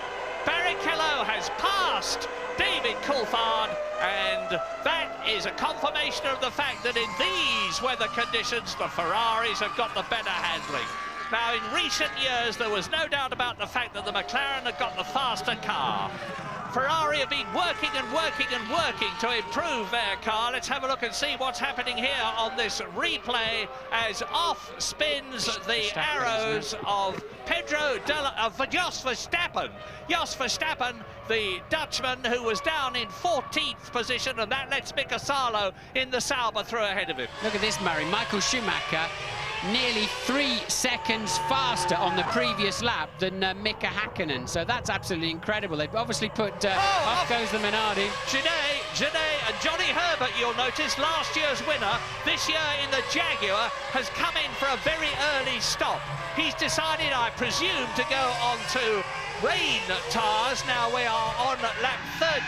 Barrichello has passed David Coulthard, and that is a confirmation of the fact that in these weather conditions, the Ferraris have got the better handling. Now, in recent years, there was no doubt about the fact that the McLaren had got the faster car. Ferrari have been working to improve their car. Let's have a look and see what's happening here on this replay as off spins the arrows of Jos Verstappen. Jos Verstappen, the Dutchman who was down in 14th position, and that lets Mika Salo in the Sauber through ahead of him. Look at this, Murray. Michael Schumacher nearly 3 seconds faster on the previous lap than Mika Häkkinen, so that's absolutely incredible. They've obviously put off goes the Minardi. Genet and Johnny Herbert, you'll notice, last year's winner, this year in the Jaguar, has come in for a very early stop. He's decided, I presume, to go on to rain tyres. Now we are on lap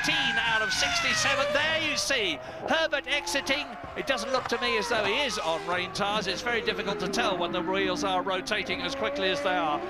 13 out of 67. There you see Herbert exiting. It doesn't look to me as though he is on rain tyres. It's very difficult to tell when the wheels are rotating as quickly as they are.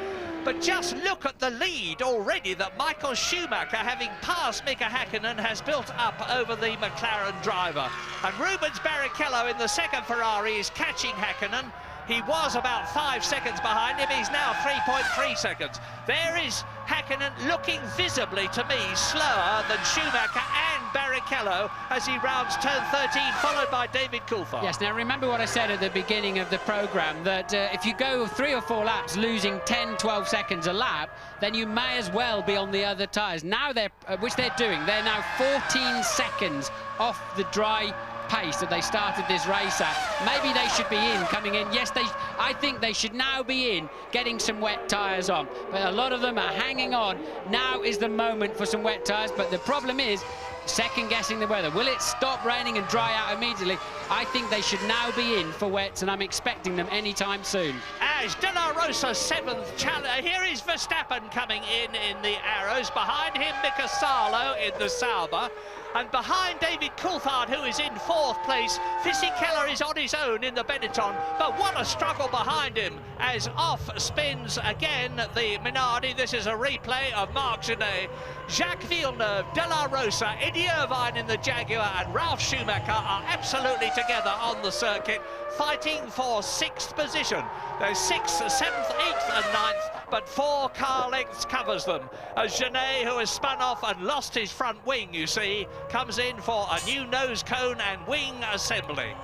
But just look at the lead already that Michael Schumacher, having passed Mika Häkkinen, has built up over the McLaren driver. And Rubens Barrichello in the second Ferrari is catching Häkkinen. He was about 5 seconds behind him. He's now 3.3 seconds. There is Häkkinen looking visibly, to me, slower than Schumacher and Barrichello as he rounds turn 13, followed by David Coulthard. Yes, now remember what I said at the beginning of the programme, that if you go 3 or 4 laps losing 10, 12 seconds a lap, then you may as well be on the other tyres. Now which they're doing, they're now 14 seconds off the dry pace that they started this race at. Maybe they should be coming in. Yes, I think they should now be in, getting some wet tyres on. But a lot of them are hanging on. Now is the moment for some wet tyres. But the problem is second-guessing the weather. Will it stop raining and dry out immediately? I think they should now be in for wets, and I'm expecting them anytime soon. As De La Rosa's 7th challenge, here is Verstappen coming in the arrows. Behind him, Mika Salo in the Sauber. And behind David Coulthard, who is in 4th place, Fisichella is on his own in the Benetton. But what a struggle behind him as off spins again the Minardi. This is a replay of Marc Genet. Jacques Villeneuve, De La Rosa, Eddie Irvine in the Jaguar and Ralf Schumacher are absolutely together on the circuit, fighting for 6th position. There's 6th, 7th, 8th and 9th, but 4 car lengths covers them. As Genet, who has spun off and lost his front wing, you see, comes in for a new nose cone and wing assembly.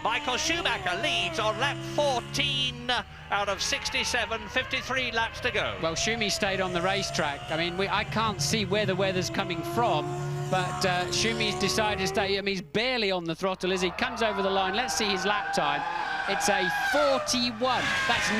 Michael Schumacher leads on lap 14 out of 67, 53 laps to go. Well, Schumi stayed on the racetrack. I mean, I can't see where the weather's coming from, but Schumi's decided to stay. I mean, he's barely on the throttle as he comes over the line. Let's see his lap time. It's a 41. That's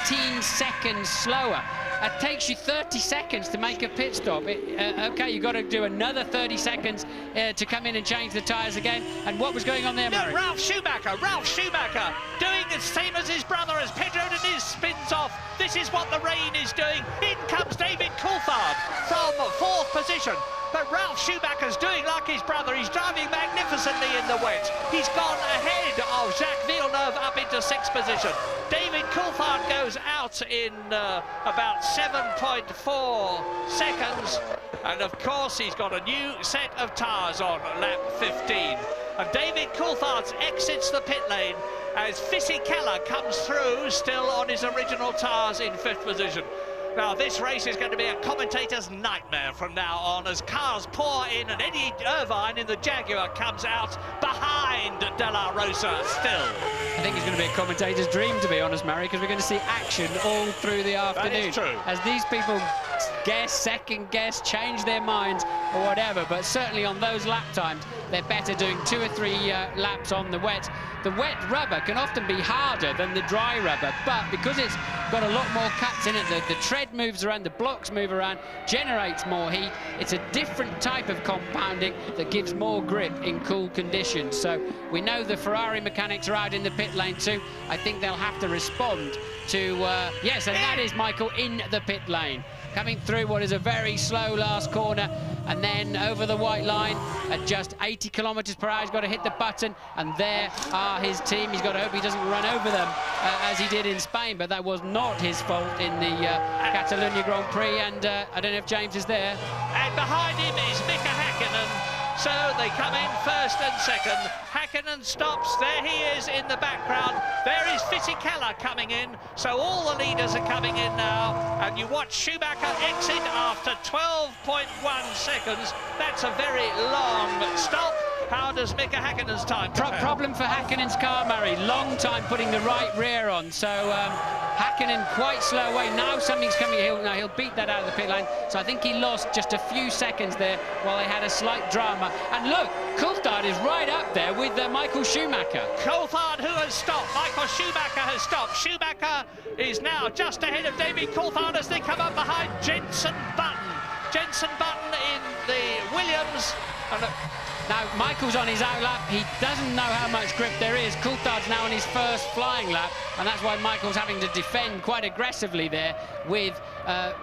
19 seconds slower. It takes you 30 seconds to make a pit stop. Okay, you've got to do another 30 seconds to come in and change the tyres again. And what was going on there, Murray? No, Ralf Schumacher doing the same as his brother as Pedro Diniz spins off. This is what the rain is doing. In comes David Coulthard from 4th position. But Ralph Schumacher's doing like his brother. He's driving magnificently in the wet. He's gone ahead of Jacques Villeneuve up into 6th position. David Coulthard goes out in about 7.4 seconds. And of course, he's got a new set of tyres on lap 15. And David Coulthard exits the pit lane as Fisichella comes through, still on his original tyres in 5th position. Now, this race is going to be a commentator's nightmare from now on as cars pour in, and Eddie Irvine in the Jaguar comes out behind De La Rosa still. I think it's going to be a commentator's dream, to be honest, Murray, because we're going to see action all through the afternoon. That is true. As these people guess, second guess, change their minds or whatever, but certainly on those lap times, they're better doing 2 or 3 laps on the wet. The wet rubber can often be harder than the dry rubber, but because it's got a lot more cuts in it, the tread moves around, the blocks move around, generates more heat. It's a different type of compounding that gives more grip in cool conditions. So we know the Ferrari mechanics are out in the pit lane too. I think they'll have to respond to, yes, and that is Michael in the pit lane. Coming through what is a very slow last corner, and then over the white line at just 80 kilometers per hour. He's got to hit the button, and there are his team. He's got to hope he doesn't run over them as he did in Spain, but that was not his fault in the Catalonia Grand Prix, and I don't know if James is there. And behind him is Mika Häkkinen. So they come in 1st and 2nd. Häkkinen stops. There he is in the background. There is Fisichella coming in. So all the leaders are coming in now. And you watch Schumacher exit after 12.1 seconds. That's a very long stop. How does Mika Häkkinen's time compare? Problem for Häkkinen's car, Murray. Long time putting the right rear on. So Häkkinen quite slow away. Now something's coming. He'll beat that out of the pit lane. So I think he lost just a few seconds there while they had a slight drama. And look, Coulthard is right up there with Michael Schumacher. Coulthard, who has stopped. Michael Schumacher has stopped. Schumacher is now just ahead of David Coulthard as they come up behind Jenson Button. Jenson Button in the Williams. And now, Michael's on his out lap. He doesn't know how much grip there is. Coulthard's now on his 1st flying lap, and that's why Michael's having to defend quite aggressively there with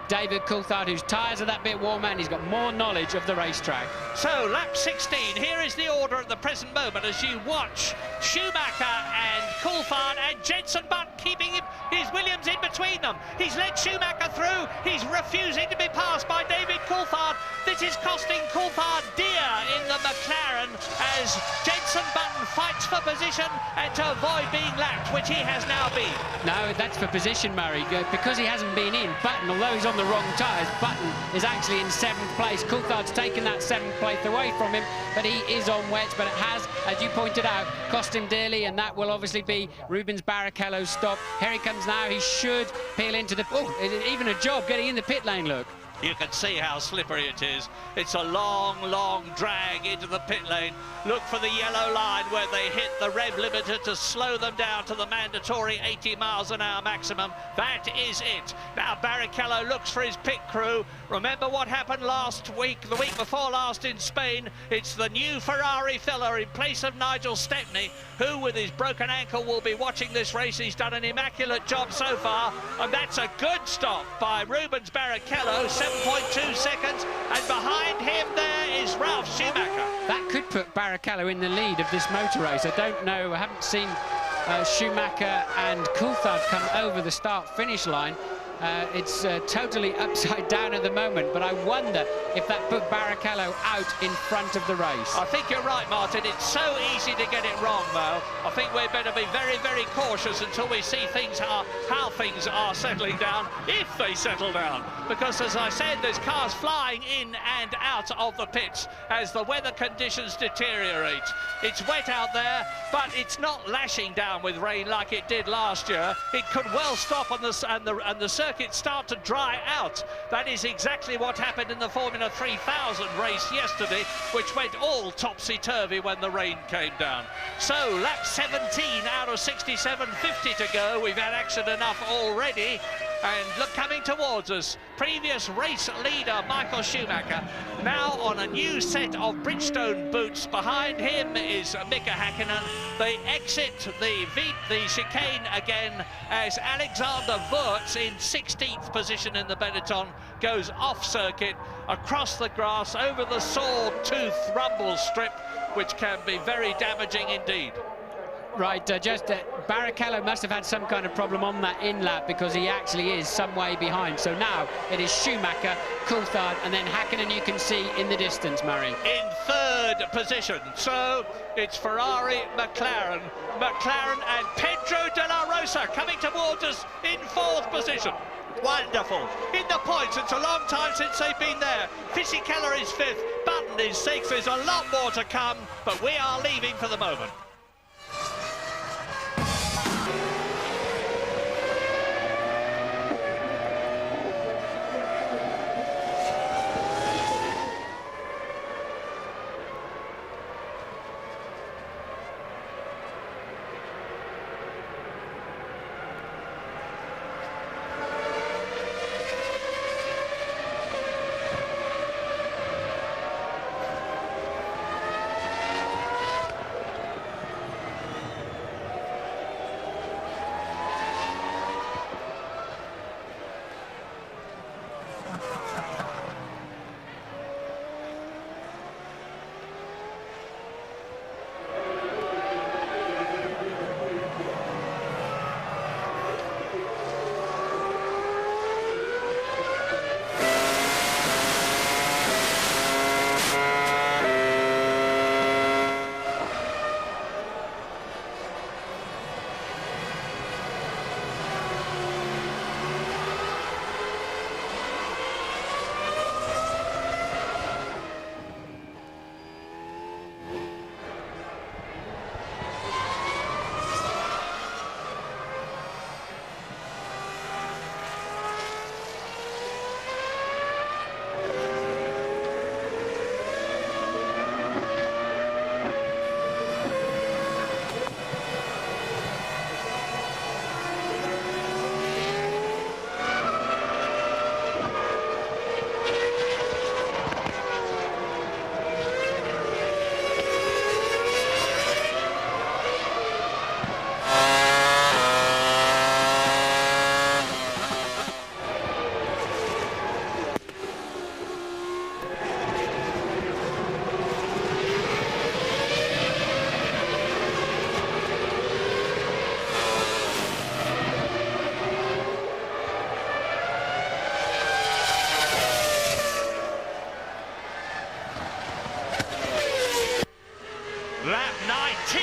David Coulthard, whose tyres are that bit warmer, and he's got more knowledge of the racetrack. So, lap 16, here is the order at the present moment as you watch Schumacher and Coulthard and Jenson Button keeping his Williams in between them. He's led Schumacher through. He's refusing to be passed by David Coulthard. This is costing Coulthard dear in the McLaren as Jenson Button fights for position and to avoid being lapped, which he has now been. No, that's for position, Murray, because he hasn't been in. Button, although he's on the wrong tyres, Button is actually in 7th place. Coulthard's taken that 7th place away from him, but he is on wets, but it has, as you pointed out, cost him dearly, and that will obviously be Rubens Barrichello's stop. Here he comes now. He should peel into the... Oh, even a job getting in the pit lane, look. You can see how slippery it is. It's a long, long drag into the pit lane. Look for the yellow line where they hit the rev limiter to slow them down to the mandatory 80 miles an hour maximum. That is it. Now Barrichello looks for his pit crew. Remember what happened last week, the week before last in Spain? It's the new Ferrari filler in place of Nigel Stepney, who with his broken ankle will be watching this race. He's done an immaculate job so far, and that's a good stop by Rubens Barrichello, 7.2 seconds, and behind him there is Ralf Schumacher. That could put Barrichello in the lead of this motor race. I don't know, I haven't seen Schumacher and Coulthard come over the start-finish line. It's totally upside down at the moment, but I wonder if that put Barrichello out in front of the race. I think you're right, Martin. It's so easy to get it wrong, though. I think we'd better be very, very cautious until we see how things are settling down, if they settle down. Because, as I said, there's cars flying in and out of the pits as the weather conditions deteriorate. It's wet out there, but it's not lashing down with rain like it did last year. It could well stop and the circuit start to dry out. That is exactly what happened in the Formula 3000 race yesterday, which went all topsy-turvy when the rain came down. So, lap 17 out of 67, 50 to go. We've had action enough already. And look, coming towards us, previous race leader Michael Schumacher, now on a new set of Bridgestone boots. Behind him is Mika Häkkinen. They exit the chicane again as Alexander Wurz in 16th position in the Benetton goes off circuit, across the grass, over the sawtooth rumble strip, which can be very damaging indeed. Right, Barrichello must have had some kind of problem on that in-lap because he actually is some way behind. So now it is Schumacher, Coulthard, and then Häkkinen you can see in the distance, Murray. In 3rd position, so it's Ferrari, McLaren, and Pedro de la Rosa coming towards us in 4th position. Wonderful. In the points, it's a long time since they've been there. Fisichella is 5th, Button is 6th. There's a lot more to come, but we are leaving for the moment. Lap 19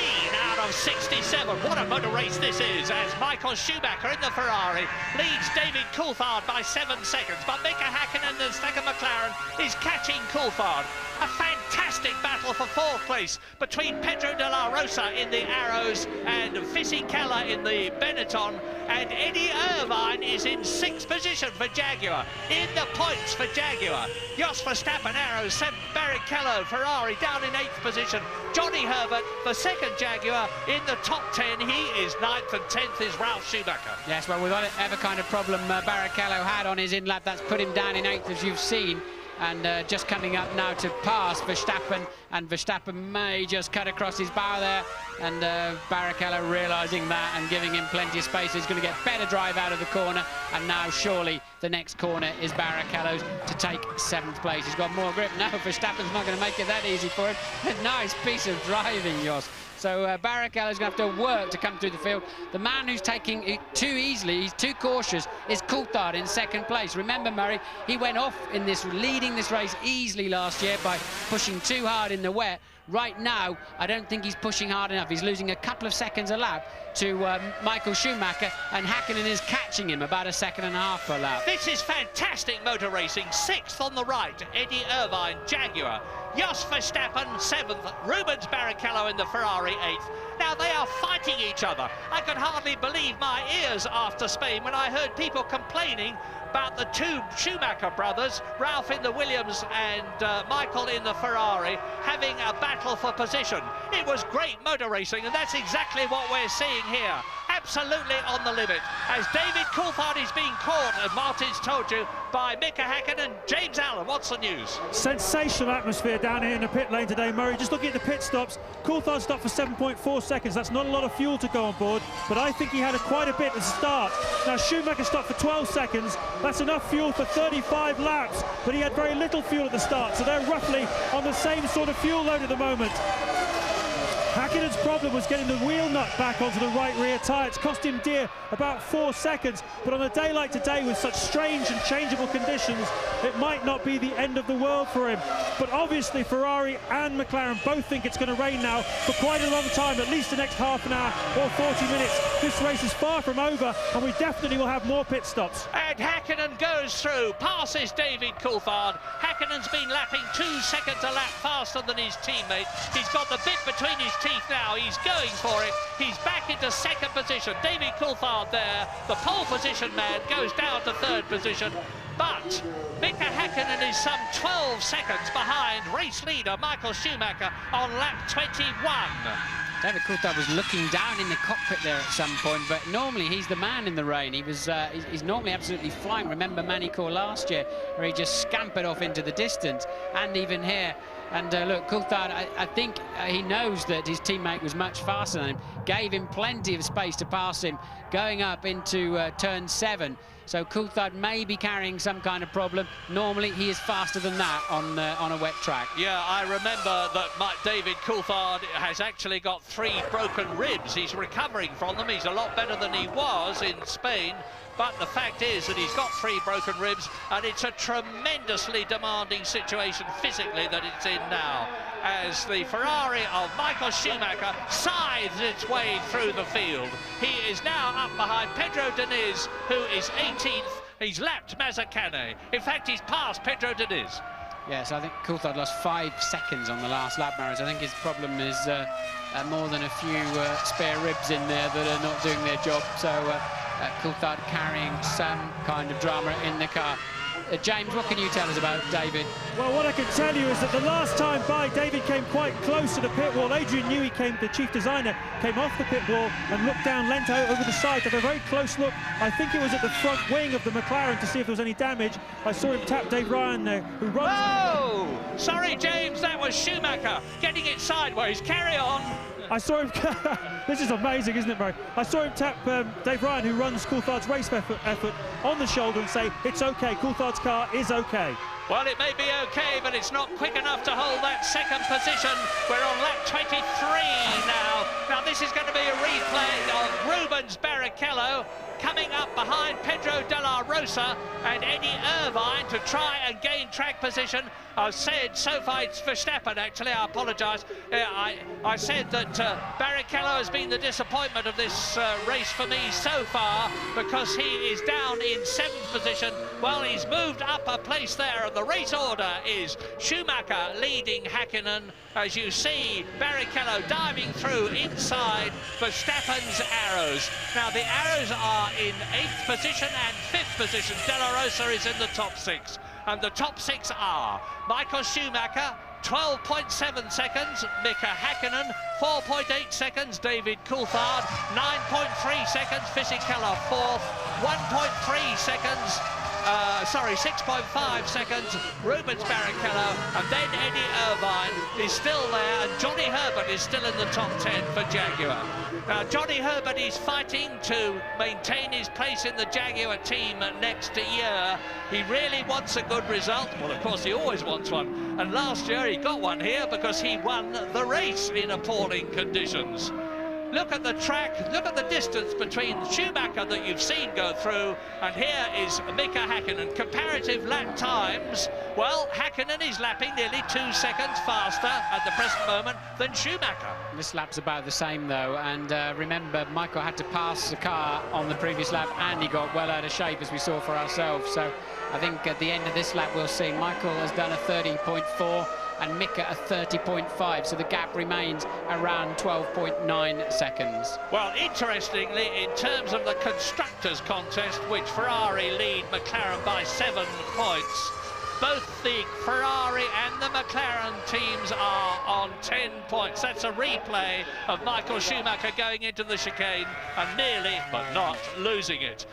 out of 67. What a motor race this is, as Michael Schumacher in the Ferrari leads David Coulthard by 7 seconds. But Mika Häkkinen, the second McLaren, is catching Coulthard. A fantastic battle for 4th place between Pedro de la Rosa in the Arrows and Fisichella in the Benetton. And Eddie Irvine is in 6th position for Jaguar. In the points for Jaguar, Jos Verstappen, Arrows, 7th, Barrichello, Ferrari down in 8th position. Johnny Herbert, the second Jaguar, in the top 10. He is 9th, and 10th is Ralf Schumacher. Yes, well, with whatever kind of problem Barrichello had on his in-lap, that's put him down in 8th, as you've seen. And just coming up now to pass Verstappen, and Verstappen may just cut across his bow there, and Barrichello realising that and giving him plenty of space. He's going to get better drive out of the corner, and now surely the next corner is Barrichello's to take 7th place. He's got more grip now. Verstappen's not going to make it that easy for him. A nice piece of driving, Jos. So Barrichello's going to have to work to come through the field. The man who's taking it too easily, he's too cautious, is Coulthard in 2nd place. Remember, Murray, he went off in this, leading this race easily last year by pushing too hard in the wet. Right now, I don't think he's pushing hard enough. He's losing a couple of seconds a lap to Michael Schumacher, and Häkkinen is catching him about 1.5 seconds per lap. This is fantastic motor racing. 6th on the right, Eddie Irvine, Jaguar. Jos Verstappen, 7th. Rubens Barrichello in the Ferrari, 8th. Now they are fighting each other. I could hardly believe my ears after Spain when I heard people complaining about the two Schumacher brothers, Ralph in the Williams and Michael in the Ferrari, having a battle for position. It was great motor racing, and that's exactly what we're seeing here. absolutely on the limit, as David Coulthard is being caught, as Martin's told you, by Mika Häkkinen. James Allen, what's the news? Sensational atmosphere down here in the pit lane today, Murray. Just looking at the pit stops, Coulthard stopped for 7.4 seconds. That's not a lot of fuel to go on board, but I think he had quite a bit to start. Now, Schumacher stopped for 12 seconds. That's enough fuel for 35 laps, but he had very little fuel at the start, so they're roughly on the same sort of fuel load at the moment. Häkkinen's problem was getting the wheel nut back onto the right rear tyre. It's cost him dear, about 4 seconds. But on a day like today, with such strange and changeable conditions, it might not be the end of the world for him. But obviously, Ferrari and McLaren both think it's going to rain now for quite a long time, at least the next half an hour or 40 minutes. This race is far from over, and we definitely will have more pit stops. And Häkkinen goes through, passes David Coulthard. Häkkinen's been lapping 2 seconds a lap faster than his teammate. He's got the bit between his teeth now. He's going for it. He's back into second position. David Coulthard there, the pole position man, goes down to third position. But Mika Häkkinen is some 12 seconds behind race leader Michael Schumacher on lap 21. David Coulthard was looking down in the cockpit there at some point, but normally he's the man in the rain. He's normally absolutely flying. Remember Manicourt last year, where he just scampered off into the distance, and even here. And look, Coulthard, I think he knows that his teammate was much faster than him, gave him plenty of space to pass him going up into turn 7. So Coulthard may be carrying some kind of problem. Normally he is faster than that on a wet track. Yeah, I remember that David Coulthard has actually got 3 broken ribs. He's recovering from them. He's a lot better than he was in Spain. But the fact is that he's got 3 broken ribs, and it's a tremendously demanding situation physically that it's in now, as the Ferrari of Michael Schumacher scythes its way through the field. He is now up behind Pedro Diniz, who is 18th. He's lapped Mazzacane. In fact, he's passed Pedro Diniz. Yes, I think Coulthard lost 5 seconds on the last lap, Maris. I think his problem is more than a few spare ribs in there that are not doing their job. So Coulthard carrying some kind of drama in the car. James, what can you tell us about David? Well, what I can tell you is that the last time by, David came quite close to the pit wall. Adrian Newey the chief designer, came off the pit wall and looked down, leant out over the side, took a very close look. I think it was at the front wing of the McLaren to see if there was any damage. I saw him tap Dave Ryan there, who runs... Oh! Sorry, James, that was Schumacher getting it sideways. Carry on. I saw him... This is amazing, isn't it, Murray? I saw him tap Dave Ryan, who runs Coulthard's race effort, on the shoulder and say, it's OK, Coulthard's car is OK. Well, it may be OK, but it's not quick enough to hold that second position. We're on lap 23 now. Now, this is going to be a replay of Rubens Barrichello coming up behind Pedro de la Rosa and Eddie Irvine to try and gain track position. I've said so far it's Verstappen, actually, I apologise. I said that Barrichello has been the disappointment of this race for me so far, because he is down in 7th position. Well, he's moved up a place there, and the race order is Schumacher leading Häkkinen. As you see, Barrichello diving through inside Verstappen's arrows. Now, the arrows are in 8th position and 5th position. De La Rosa is in the top 6. And the top 6 are Michael Schumacher, 12.7 seconds, Mika Häkkinen, 4.8 seconds, David Coulthard, 9.3 seconds, Fisichella 4th, 1.3 seconds, 6.5 seconds, Rubens Barrichello, and then Eddie Irvine is still there, and Johnny Herbert is still in the top 10 for Jaguar. Now, Johnny Herbert is fighting to maintain his place in the Jaguar team next year. He really wants a good result. Well, of course, he always wants one. And last year, he got one here because he won the race in appalling conditions. Look at the track, look at the distance between Schumacher that you've seen go through, and here is Mika Häkkinen. Comparative lap times, well, Häkkinen is lapping nearly 2 seconds faster at the present moment than Schumacher. This lap's about the same, though, and remember, Michael had to pass the car on the previous lap, and he got well out of shape, as we saw for ourselves. So I think at the end of this lap, we'll see Michael has done a 30.4, and Mika a 30.5, so the gap remains around 12.9 seconds. Well, interestingly, in terms of the Constructors' contest, which Ferrari lead McLaren by 7 points, Both the Ferrari and the McLaren teams are on 10 points. That's a replay of Michael Schumacher going into the chicane and nearly, but not, losing it.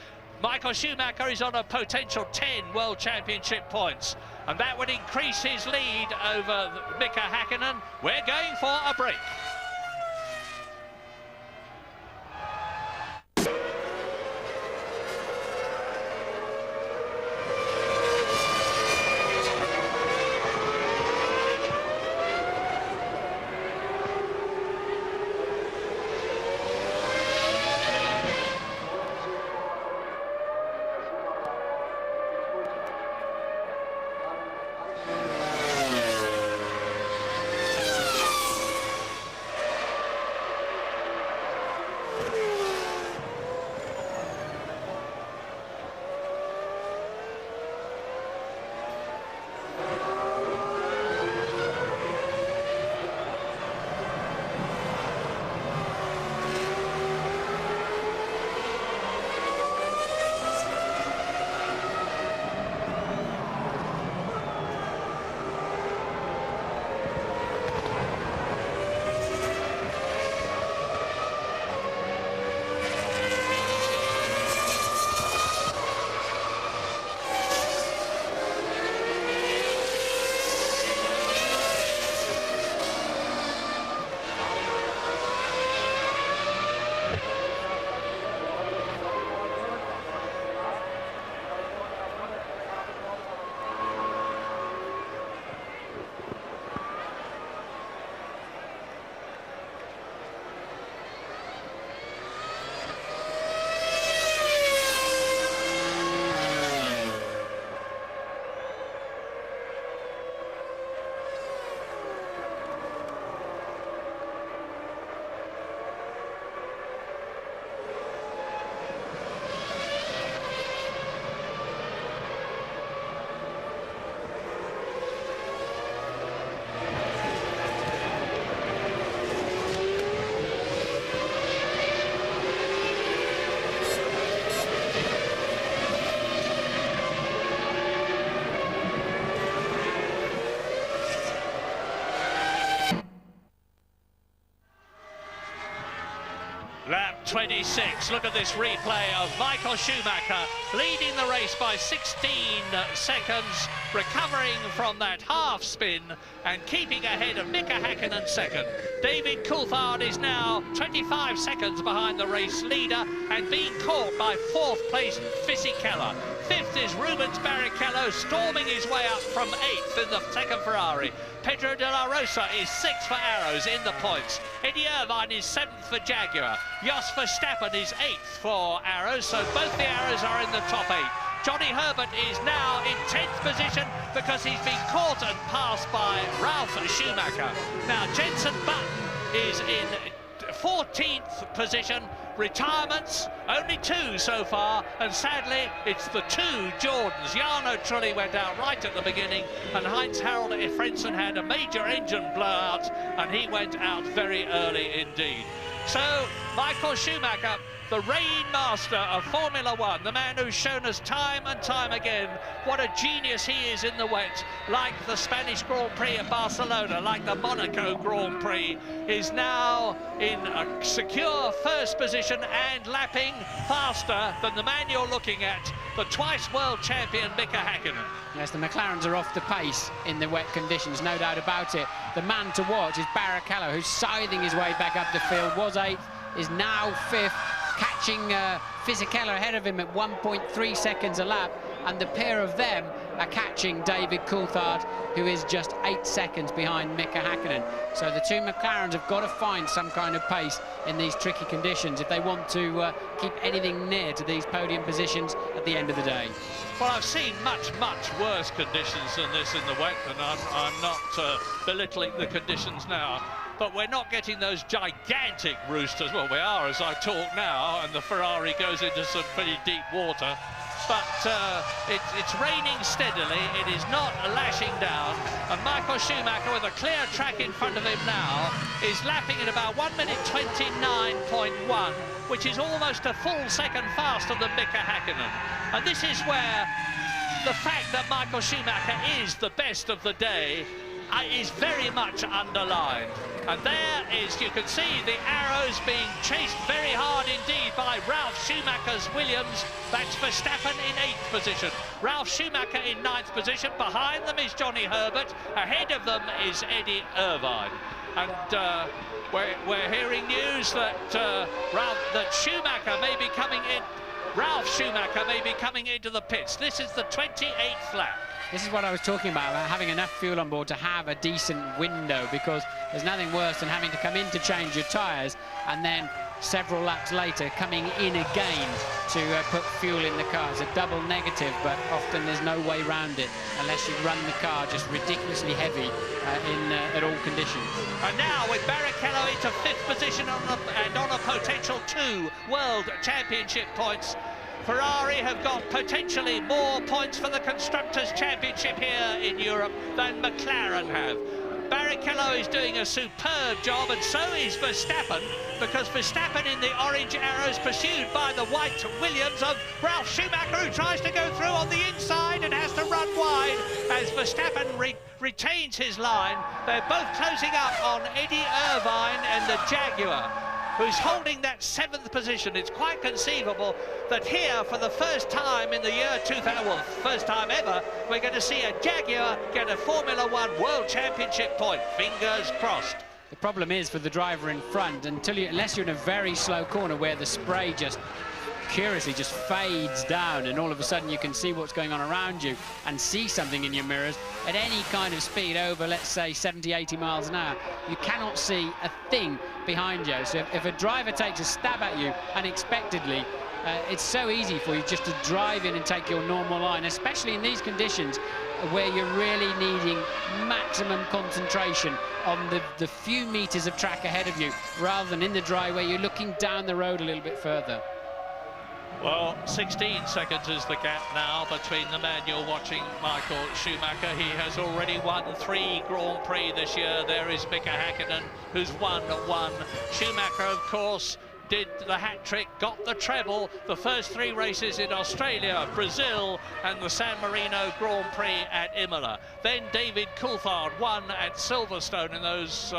Michael Schumacher is on a potential 10 World Championship points, and that would increase his lead over Mika Häkkinen. We're going for a break. Lap 26, look at this replay of Michael Schumacher leading the race by 16 seconds, recovering from that half spin and keeping ahead of Mika Häkkinen second. David Coulthard is now 25 seconds behind the race leader and being caught by fourth place Fisichella. Fifth is Rubens Barrichello, storming his way up from eighth in the second Ferrari. Pedro de la Rosa is sixth for Arrows in the points. Eddie Irvine is seventh for Jaguar. Jos Verstappen is eighth for Arrows, so both the Arrows are in the top eight. Johnny Herbert is now in 10th position because he's been caught and passed by Ralf Schumacher. Now Jenson Button is in 14th position. Retirements, only 2 so far, and sadly it's the 2 Jordans. Jarno Trulli went out right at the beginning, and Heinz-Harald Frentzen had a major engine blowout, and he went out very early indeed. So Michael Schumacher, the reign master of Formula One, the man who's shown us time and time again what a genius he is in the wet, like the Spanish Grand Prix at Barcelona, like the Monaco Grand Prix, is now in a secure first position and lapping faster than the man you're looking at, the twice world champion Mika Häkkinen. Yes, the McLarens are off the pace in the wet conditions, no doubt about it. The man to watch is Barrichello, who's scything his way back up the field, was 8th, is now 5th, catching Fisichella ahead of him at 1.3 seconds a lap, and the pair of them are catching David Coulthard, who is just 8 seconds behind Mika Häkkinen. So the 2 McLarens have got to find some kind of pace in these tricky conditions if they want to keep anything near to these podium positions at the end of the day. Well, I've seen much worse conditions than this in the wet, and I'm not belittling the conditions now. But we're not getting those gigantic roosters. Well, we are as I talk now, and the Ferrari goes into some pretty deep water. But it's raining steadily, it is not lashing down, and Michael Schumacher, with a clear track in front of him now, is lapping at about 1 minute 29.1, which is almost a full second faster than Mika Häkkinen. And this is where the fact that Michael Schumacher is the best of the day is very much underlined. And there is, you can see the arrows being chased very hard indeed by Ralf Schumacher's Williams. That's Verstappen in 8th position. Ralf Schumacher in 9th position. Behind them is Johnny Herbert. Ahead of them is Eddie Irvine. And we're hearing news that Schumacher may be coming in. Ralf Schumacher may be coming into the pits. This is the 28th lap. This is what I was talking about having enough fuel on board to have a decent window, because there's nothing worse than having to come in to change your tyres and then several laps later coming in again to put fuel in the car. It's a double negative, but often there's no way around it unless you run the car just ridiculously heavy at all conditions. And now with Barrichello into 5th position and on a potential 2 World Championship points, Ferrari have got potentially more points for the Constructors' Championship here in Europe than McLaren have. Barrichello is doing a superb job, and so is Verstappen, because Verstappen in the orange arrows pursued by the white Williams of Ralf Schumacher, who tries to go through on the inside and has to run wide as Verstappen retains his line. They're both closing up on Eddie Irvine and the Jaguar, who's holding that 7th position. It's quite conceivable that here, for the first time in the year 2000, well, first time ever, we're going to see a Jaguar get a Formula 1 World Championship point. Fingers crossed. The problem is for the driver in front, unless you're in a very slow corner where the spray just curiously just fades down and all of a sudden you can see what's going on around you and see something in your mirrors at any kind of speed over, let's say, 70, 80 miles an hour, you cannot see a thing behind you. So if a driver takes a stab at you unexpectedly, it's so easy for you just to drive in and take your normal line, especially in these conditions where you're really needing maximum concentration on the few meters of track ahead of you, rather than in the dry where you're looking down the road a little bit further. Well, 16 seconds is the gap now between the man you're watching, Michael Schumacher. He has already won 3 Grand Prix this year. There is Mika Häkkinen, who's won 1. Schumacher, of course, did the hat-trick, got the treble, the first 3 races in Australia, Brazil, and the San Marino Grand Prix at Imola. Then David Coulthard won at Silverstone in those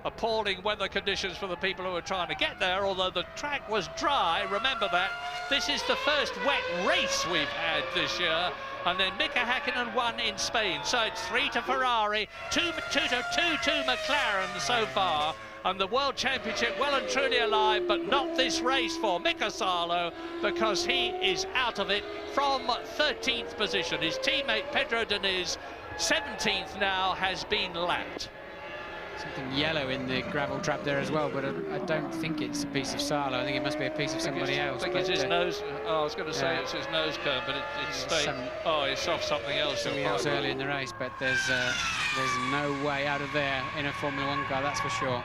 appalling weather conditions for the people who were trying to get there, although the track was dry. Remember that. This is the first wet race we've had this year. And then Mika Häkkinen won in Spain. So it's 3 to Ferrari, 2 to McLaren so far. And the World Championship well and truly alive, but not this race for Mika Salo, because he is out of it from 13th position. His teammate Pedro Diniz, 17th now, has been lapped. Something yellow in the gravel trap there as well, but I don't think it's a piece of Salo. I think it must be a piece of somebody else. I think it's his nose. Oh, I was going to say it's his nose cone, but it's stayed. Oh, it's off something else. Something else early in the race, but there's no way out of there in a Formula 1 car, that's for sure.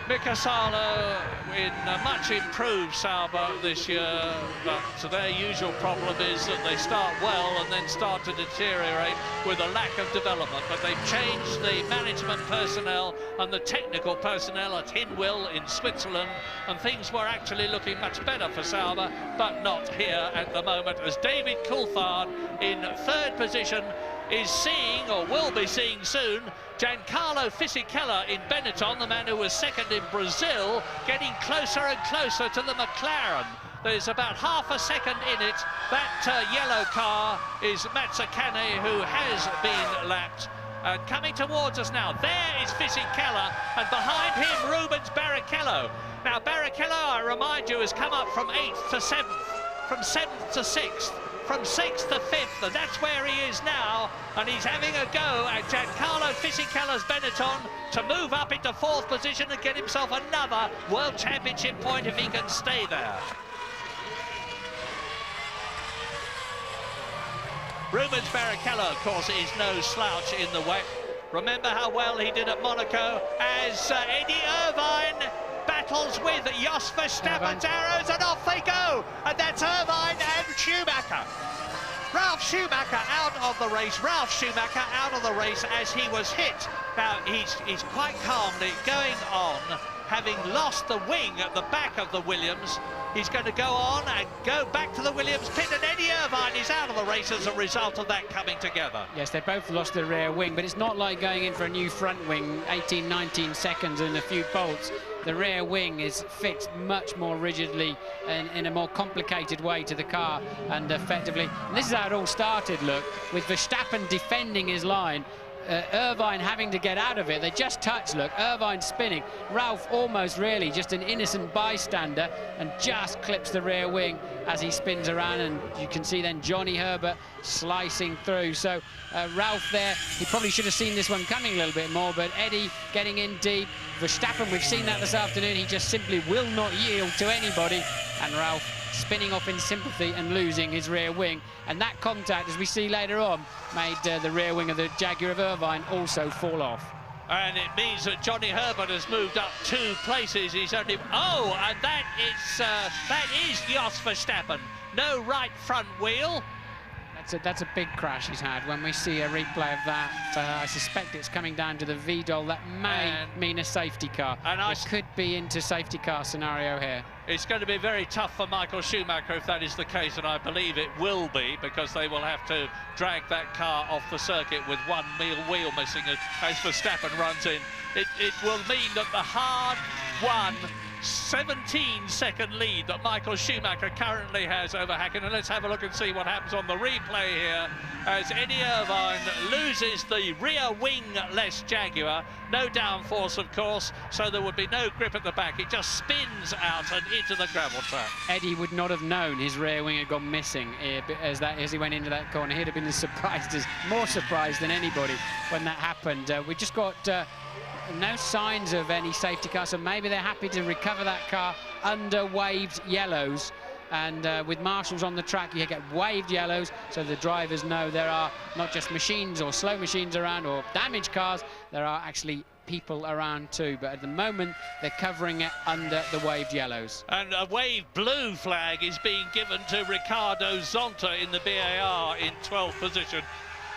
Mika Salo in a much improved Sauber this year, but their usual problem is that they start well and then start to deteriorate with a lack of development. But they've changed the management personnel and the technical personnel at Hinwil in Switzerland, and things were actually looking much better for Sauber, but not here at the moment, as David Coulthard in 3rd position is seeing, or will be seeing soon, Giancarlo Fisichella in Benetton, the man who was 2nd in Brazil, getting closer and closer to the McLaren. There's about half a second in it. That yellow car is Mazzacane, who has been lapped. And coming towards us now, there is Fisichella, and behind him Rubens Barrichello. Now Barrichello, I remind you, has come up from 8th to 7th, from 7th to 6th. From 6th to 5th, and that's where he is now, and he's having a go at Giancarlo Fisichella's Benetton to move up into 4th position and get himself another World Championship point if he can stay there. Rubens Barrichello, of course, is no slouch in the wet. Remember how well he did at Monaco as Eddie Irvine battles with Jos Verstappen's arrows, and off they go, and that's Irvine and Schumacher. Ralf Schumacher out of the race. Ralf Schumacher out of the race as he was hit. Now he's quite calmly going on, having lost the wing at the back of the Williams, He's going to go on and go back to the Williams pit, and Eddie Irvine is out of the race as a result of that coming together. Yes, they both lost the rear wing, but it's not like going in for a new front wing, 18, 19 seconds and a few bolts. The rear wing is fixed much more rigidly and in a more complicated way to the car, and effectively, and this is how it all started, look, with Verstappen defending his line, Irvine having to get out of it. They just touched, look, Irvine spinning, Ralph almost really just an innocent bystander and just clips the rear wing as he spins around, and you can see then Johnny Herbert slicing through. So Ralph there, he probably should have seen this one coming a little bit more, but Eddie getting in deep. Verstappen, we've seen that this afternoon, he just simply will not yield to anybody, and Ralph spinning off in sympathy and losing his rear wing. And that contact, as we see later on, made the rear wing of the Jaguar of Irvine also fall off. And it means that Johnny Herbert has moved up 2 places. He's only... Oh, and that is Jos Verstappen. No right front wheel. That's a big crash he's had. When we see a replay of that, I suspect it's coming down to the VDOL. That may mean a safety car. And it could be into safety car scenario here. It's going to be very tough for Michael Schumacher if that is the case, and I believe it will be, because they will have to drag that car off the circuit with one wheel missing as Verstappen runs in. It will mean that the hard-won 17-second lead that Michael Schumacher currently has over Hakkinen. Let's have a look and see what happens on the replay here as Eddie Irvine loses the rear wing-less Jaguar. No downforce, of course, so there would be no grip at the back. It just spins out and into the gravel trap. Eddie would not have known his rear wing had gone missing as he went into that corner. He'd have been more surprised than anybody when that happened. We just got no signs of any safety car, so maybe they're happy to recover that car under waved yellows. And with marshals on the track, you get waved yellows, so the drivers know there are not just machines or slow machines around or damaged cars, there are actually people around too. But at the moment, they're covering it under the waved yellows. And a waved blue flag is being given to Ricardo Zonta in the BAR in 12th position.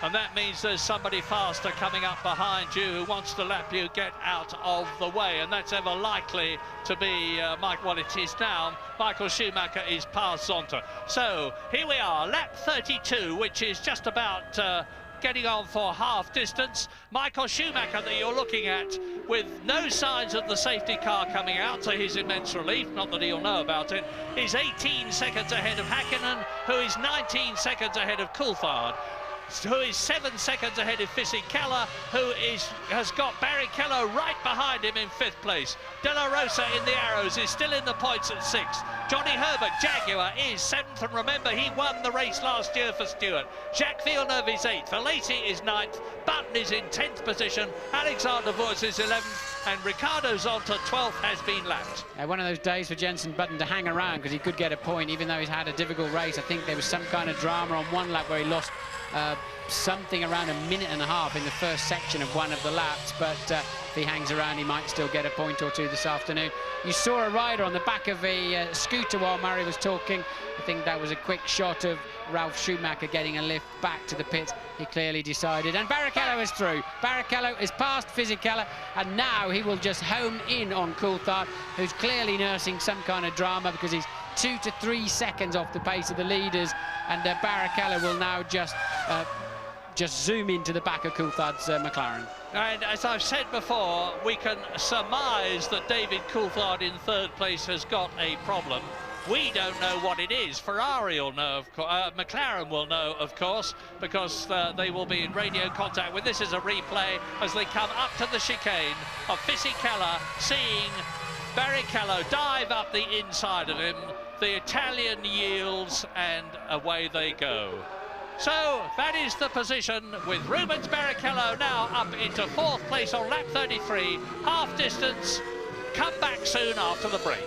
And that means there's somebody faster coming up behind you who wants to lap you. Get out of the way, and that's ever likely to be well, it is now. Michael Schumacher is past Zonta. So here we are, lap 32, which is just about getting on for half distance. Michael Schumacher that you're looking at with no signs of the safety car coming out, to his immense relief, not that he'll know about it, is 18 seconds ahead of Hakkinen, who is 19 seconds ahead of Coulthard, who is 7 seconds ahead of Fisichella, who has got Barrichello right behind him in 5th place. De La Rosa in the arrows is still in the points at 6th. Johnny Herbert, Jaguar, is 7th, and remember, he won the race last year for Stewart. Jacques Villeneuve is 8th, Alesi is 9th, Button is in 10th position, Alexander Wurz is 11th, and Ricardo Zonta 12th has been lapped. One of those days for Jenson Button to hang around, because he could get a point, even though he's had a difficult race. I think there was some kind of drama on one lap where he lost something around a minute and a half in the first section of one of the laps, but if he hangs around, he might still get a point or two this afternoon. You saw a rider on the back of a scooter while Murray was talking. I think that was a quick shot of Ralf Schumacher getting a lift back to the pits. He clearly decided, and Barrichello is through. Barrichello is past Fisichella, and now he will just home in on Coulthard, who's clearly nursing some kind of drama because he's 2 to 3 seconds off the pace of the leaders, and Barrichello will now just zoom into the back of Coulthard's McLaren. And as I've said before, we can surmise that David Coulthard in 3rd place has got a problem. We don't know what it is. Ferrari will know, of course. McLaren will know, of course, because they will be in radio contact with this as a replay as they come up to the chicane of Fisichella, seeing Barrichello dive up the inside of him. The Italian yields, and away they go. So that is the position, with Rubens Barrichello now up into 4th place on lap 33, half distance. Come back soon after the break.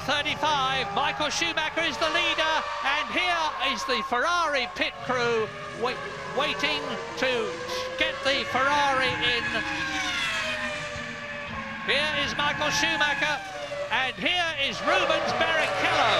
35. Michael Schumacher is the leader, and here is the Ferrari pit crew waiting to get the Ferrari in. Here is Michael Schumacher, and here is Rubens Barrichello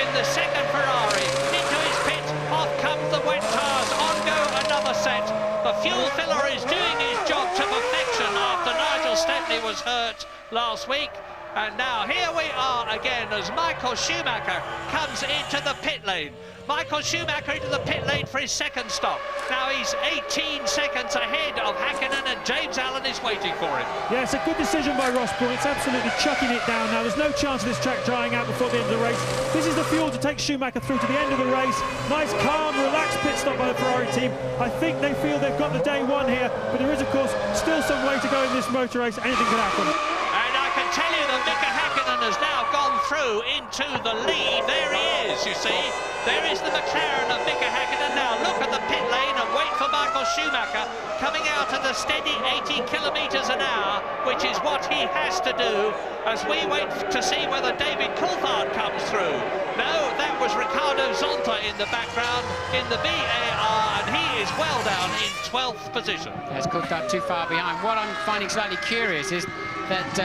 in the second Ferrari. Into his pit, off come the wet tyres, on go another set. The fuel filler is doing his job to perfection after Nigel Stepney was hurt last week. And now here we are again as Michael Schumacher comes into the pit lane. Michael Schumacher into the pit lane for his second stop. Now he's 18 seconds ahead of Hakkinen, and James Allen is waiting for him. Yeah, it's a good decision by Ross Brawn. It's absolutely chucking it down now. There's no chance of this track drying out before the end of the race. This is the fuel to take Schumacher through to the end of the race. Nice, calm, relaxed pit stop by the Ferrari team. I think they feel they've got the day one here, but there is, of course, still some way to go in this motor race. Anything could happen. And I can tell you that Mika Hakkinen has now gone through into the lead. There he is, you see. There is the McLaren of Mika Hakkinen. Now look at the pit lane and wait for Michael Schumacher coming out at a steady 80 kilometres an hour, which is what he has to do as we wait to see whether David Coulthard comes through. No, that was Ricardo Zonta in the background in the BAR, and he is well down in 12th position. There's Coulthard too far behind. What I'm finding slightly curious is that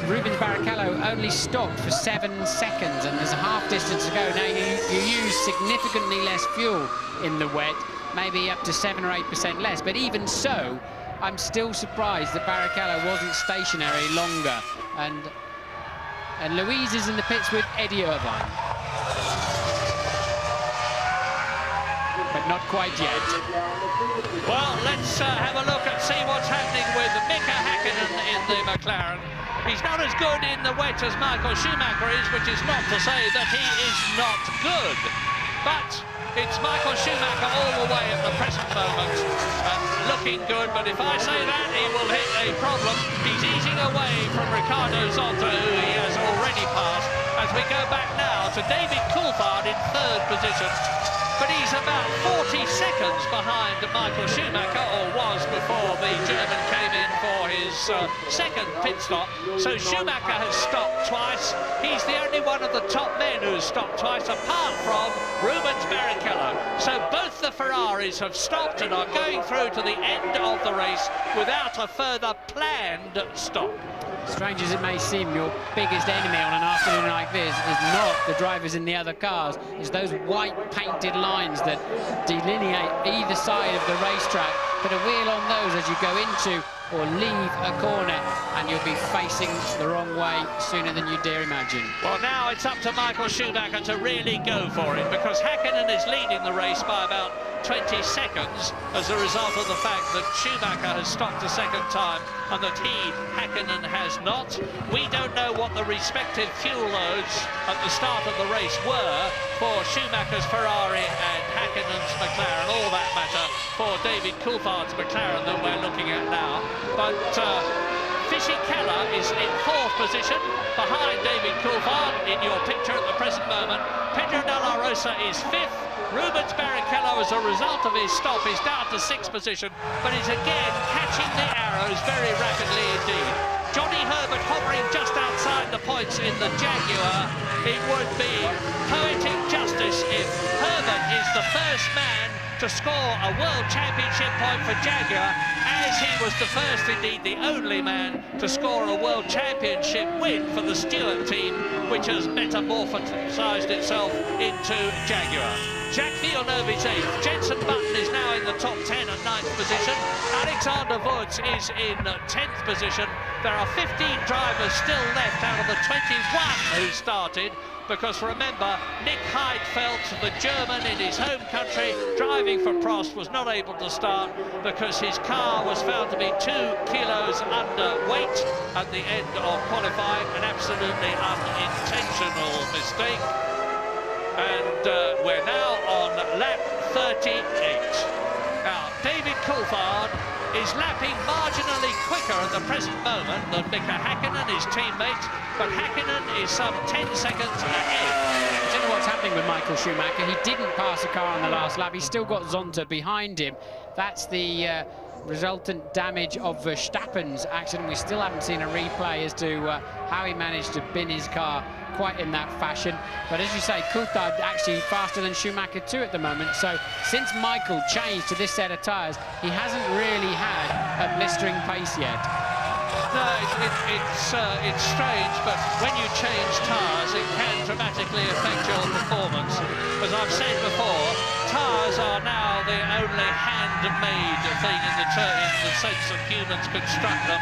Rubens Barrichello only stopped for 7 seconds, and there's a half distance to go. Now you use significantly less fuel in the wet, maybe up to 7 or 8% less, but even so, I'm still surprised that Barrichello wasn't stationary longer. And Louise is in the pits with Eddie Irvine. But not quite yet. Well, let's have a look and see what's happening with Mika Hakkinen in the McLaren. He's not as good in the wet as Michael Schumacher is, which is not to say that he is not good. But it's Michael Schumacher all the way at the present moment, looking good. But if I say that, he will hit a problem. He's easing away from Ricardo Zonta, who he has already passed, as we go back now to David Coulthard in 3rd position. But he's about 40 seconds behind Michael Schumacher, or was before the German came in for his second pit stop. So Schumacher has stopped twice. He's the only one of the top men who's stopped twice, apart from Rubens Barrichello. So both the Ferraris have stopped and are going through to the end of the race without a further planned stop. Strange as it may seem, your biggest enemy on an afternoon like this is not the drivers in the other cars. It's those white painted lines that delineate either side of the racetrack. Put a wheel on those as you go into or leave a corner, and you'll be facing the wrong way sooner than you dare imagine. Well, now it's up to Michael Schumacher to really go for it, because Hakkinen is leading the race by about 20 seconds as a result of the fact that Schumacher has stopped a second time and that Hakkinen has not. We don't know what the respective fuel loads at the start of the race were for Schumacher's Ferrari and Hakkinen's McLaren, all that matter for David Coulthard's McLaren that we're looking at now. But Fisichella is in 4th position behind David Coulthard in your picture at the present moment. Pedro de la Rosa is 5th. Rubens Barrichello, as a result of his stop, is down to 6th position, but is again catching the arrows very rapidly indeed. Johnny Herbert hovering just outside the points in the Jaguar. It would be poetic justice if Herbert is the first man to score a World Championship point for Jaguar, as he was the first, indeed the only man, to score a World Championship win for the Stewart team, which has metamorphosised itself into Jaguar. Jacques Villeneuve is 8th. Jenson Button is now in the top 10 and 9th position. Alexander Wurz is in 10th position. There are 15 drivers still left out of the 21 who started, because remember, Nick Heidfeld, the German in his home country, driving for Prost, was not able to start because his car was found to be 2 kilos underweight at the end of qualifying, an absolutely unintentional mistake. And we're now on lap 38. Now, David Coulthard is lapping marginally quicker at the present moment than Mika Hakkinen, his teammate, but Hakkinen is some 10 seconds ahead. I don't know what's happening with Michael Schumacher. He didn't pass a car on the last lap. He's still got Zonta behind him. That's the resultant damage of Verstappen's accident. We still haven't seen a replay as to how he managed to bin his car quite in that fashion. But as you say, Coulthard actually faster than Schumacher too at the moment. So since Michael changed to this set of tyres, he hasn't really had a blistering pace yet. No, it's strange, but when you change tyres, it can dramatically affect your performance. As I've said before, tyres are now the only handmade thing in the sense that humans construct them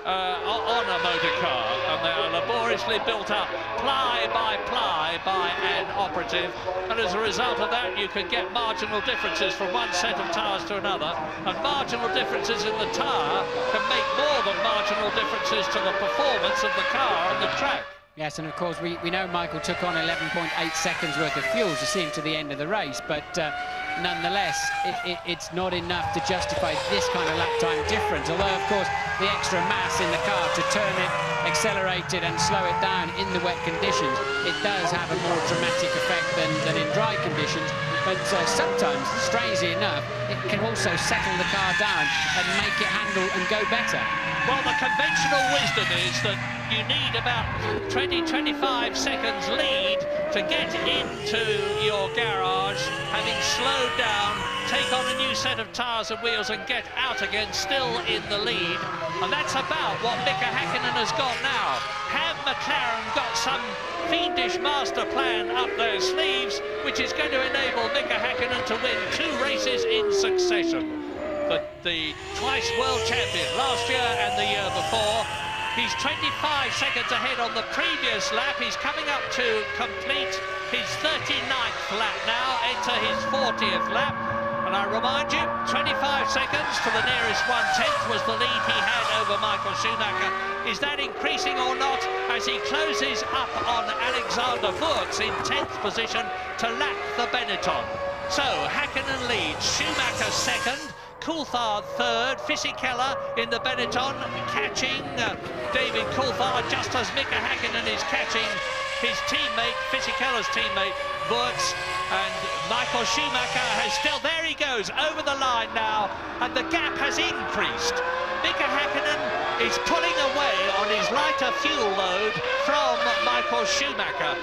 on a motor car, and they are laboriously built up ply by an operative, and as a result of that you can get marginal differences from one set of tyres to another, and marginal differences in the tyre can make more than marginal differences to the performance of the car on the track. Yes, and of course we know Michael took on 11.8 seconds worth of fuel to see him to the end of the race, but nonetheless it's not enough to justify this kind of lap time difference, although of course the extra mass in the car to turn it, accelerate it and slow it down in the wet conditions, it does have a more dramatic effect than in dry conditions. But sometimes, strangely enough, it can also settle the car down and make it handle and go better. Well, the conventional wisdom is that you need about 20-25 seconds lead to get into your garage, having slowed down, take on a new set of tyres and wheels and get out again still in the lead. And that's about what Mika Häkkinen has got now. Have McLaren got some fiendish master plan up their sleeves, which is going to enable Mika Häkkinen to win 2 races in succession? But the twice world champion last year and the year before, he's 25 seconds ahead on the previous lap. He's coming up to complete his 39th lap now, enter his 40th lap. And I remind you, 25 seconds to the nearest 1/10 was the lead he had over Michael Schumacher. Is that increasing or not as he closes up on Alexander Wurz in 10th position to lap the Benetton? So Häkkinen leads, Schumacher second, Coulthard third, Fisichella in the Benetton catching David Coulthard just as Mika Häkkinen is catching his teammate, Fisichella's teammate, Wurz, and Michael Schumacher has still, there he goes, over the line now, and the gap has increased. Mika Häkkinen is pulling away on his lighter fuel load from Michael Schumacher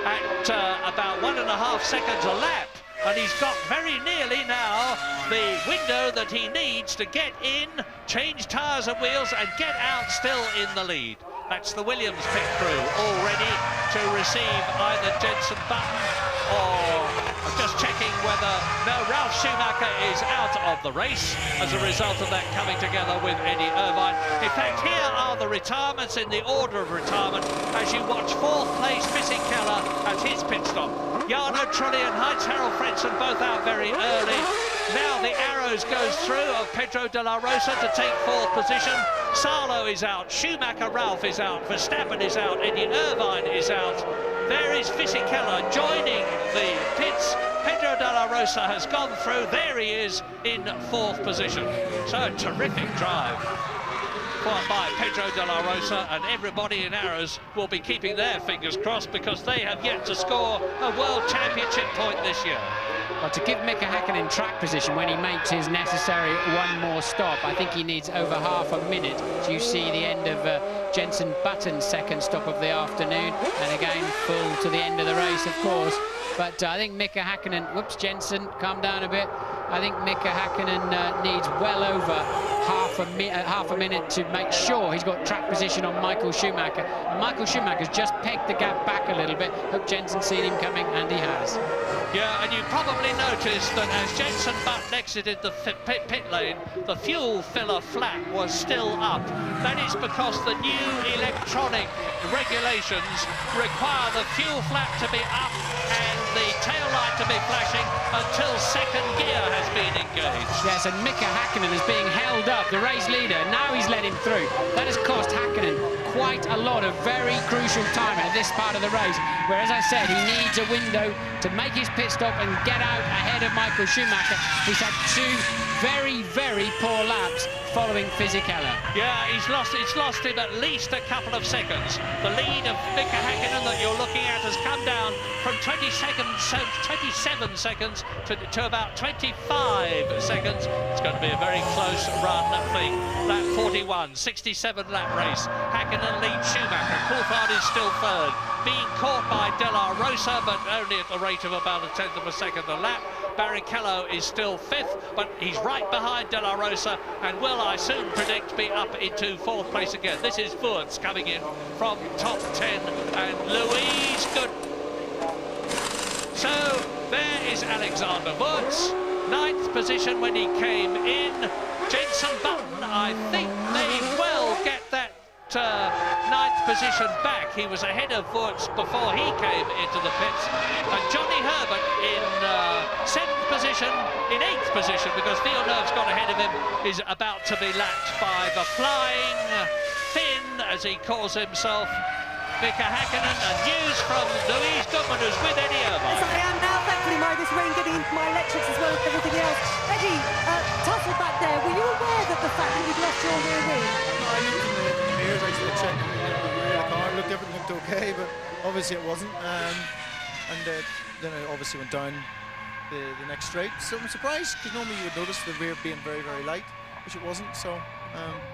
at about 1.5 seconds a lap. And he's got very nearly now the window that he needs to get in, change tyres and wheels and get out still in the lead. That's the Williams pit crew all ready to receive either Jenson Button or just checking whether, no, Ralf Schumacher is out of the race as a result of that coming together with Eddie Irvine. In fact, here are the retirements in the order of retirement as you watch 4th place Fisichella at his pit stop. Jarno Trulli and Heinz-Harald Frentzen both out very early. Now the arrows goes through of Pedro de la Rosa to take 4th position. Salo is out, Schumacher Ralf is out, Verstappen is out, Eddie Irvine is out. There is Fisichella joining the pits. Pedro de la Rosa has gone through. There he is in 4th position. So terrific drive by Pedro de la Rosa, and everybody in Arrows will be keeping their fingers crossed because they have yet to score a World Championship point this year. Well, to give Mika Häkkinen track position when he makes his necessary one more stop, I think he needs over half a minute. So you see the end of Jenson Button's second stop of the afternoon, and again full to the end of the race, of course. But I think Mika Häkkinen, whoops, Jenson, calm down a bit. I think Mika Häkkinen needs well over half a minute to make sure he's got track position on Michael Schumacher. And Michael Schumacher's just pegged the gap back a little bit. Hope Jenson's seen him coming, and he has. Yeah, and you probably noticed that as Jenson Button exited the pit lane, the fuel filler flap was still up. That is because the new electronic regulations require the fuel flap to be up and the tail light to be flashing until second gear has been engaged. Yes, and Mika Häkkinen is being held up, the race leader. Now he's let him through. That has cost Häkkinen quite a lot of very crucial time at this part of the race, where, as I said, he needs a window to make his pit stop and get out ahead of Michael Schumacher. He's had 2 very, very poor laps following Fisichella. Yeah, it's lost him at least a couple of seconds. The lead of Mika Häkkinen that you're looking at has come down from 27 seconds to about 25 seconds. It's going to be a very close run thing. Lap 41, 67 lap race. Häkkinen leads Schumacher. Coulthard is still third, being caught by De La Rosa, but only at the rate of about a tenth of a second a lap. Barrichello is still fifth, but he's right behind De La Rosa and will, I soon predict, be up into fourth place again. This is Wurz coming in from top 10 and Louise Good. So there is Alexander Wurz, 9th position when he came in. Jenson Button, I think, may well get that 9th position back. He was ahead of Wurz before he came into the pits. And Johnny Herbert in 7th position, in 8th position, because Villeneuve's got ahead of him, is about to be lapped by the Flying Finn, as he calls himself, Mika Häkkinen. And news from Louise Goodman, who's with Eddie Irvine. Yes, I am now. Thankfully, this rain getting into my electrics as well as everything else. Eddie, tussle back there. Were you aware that the fact that you'd lost your rear wing? No, I looked in the mirrors, actually checked the rear of the car. Everything looked okay, but obviously it wasn't. And then I obviously went down the next straight. So I'm surprised, because normally you would notice the rear being very, very light, which it wasn't, so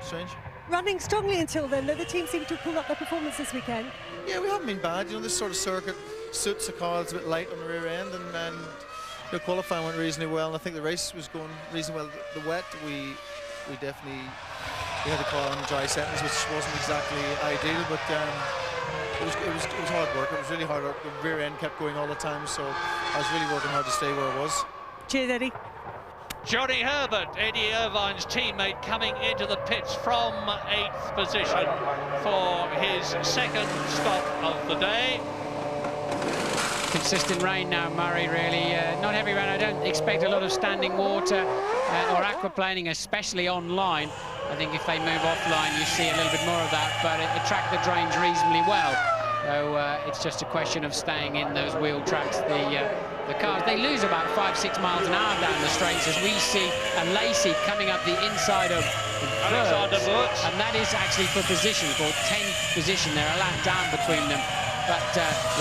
strange. Running strongly until then, though the team seemed to pull up their performance this weekend. Yeah, we haven't been bad. You know, this sort of circuit suits a car that's a bit light on the rear end, and the qualifying went reasonably well, and I think the race was going reasonably well. The wet, we definitely had the car on dry settings, which wasn't exactly ideal, but it was hard work. It was really hard work. The rear end kept going all the time, so I was really working hard to stay where I was. Cheers, Eddie. Johnny Herbert, Eddie Irvine's teammate, coming into the pits from 8th position for his second stop of the day. Consistent rain now, Murray, really. Not heavy rain. I don't expect a lot of standing water or aquaplaning, especially online. I think if they move offline, you see a little bit more of that, but it tracked the drains reasonably well. So it's just a question of staying in those wheel tracks. The cars, they lose about 5-6 miles an hour down the straights, as we see a Lacey coming up the inside of Wurz, and that is actually for position, for 10th position. They're a lap down between them. But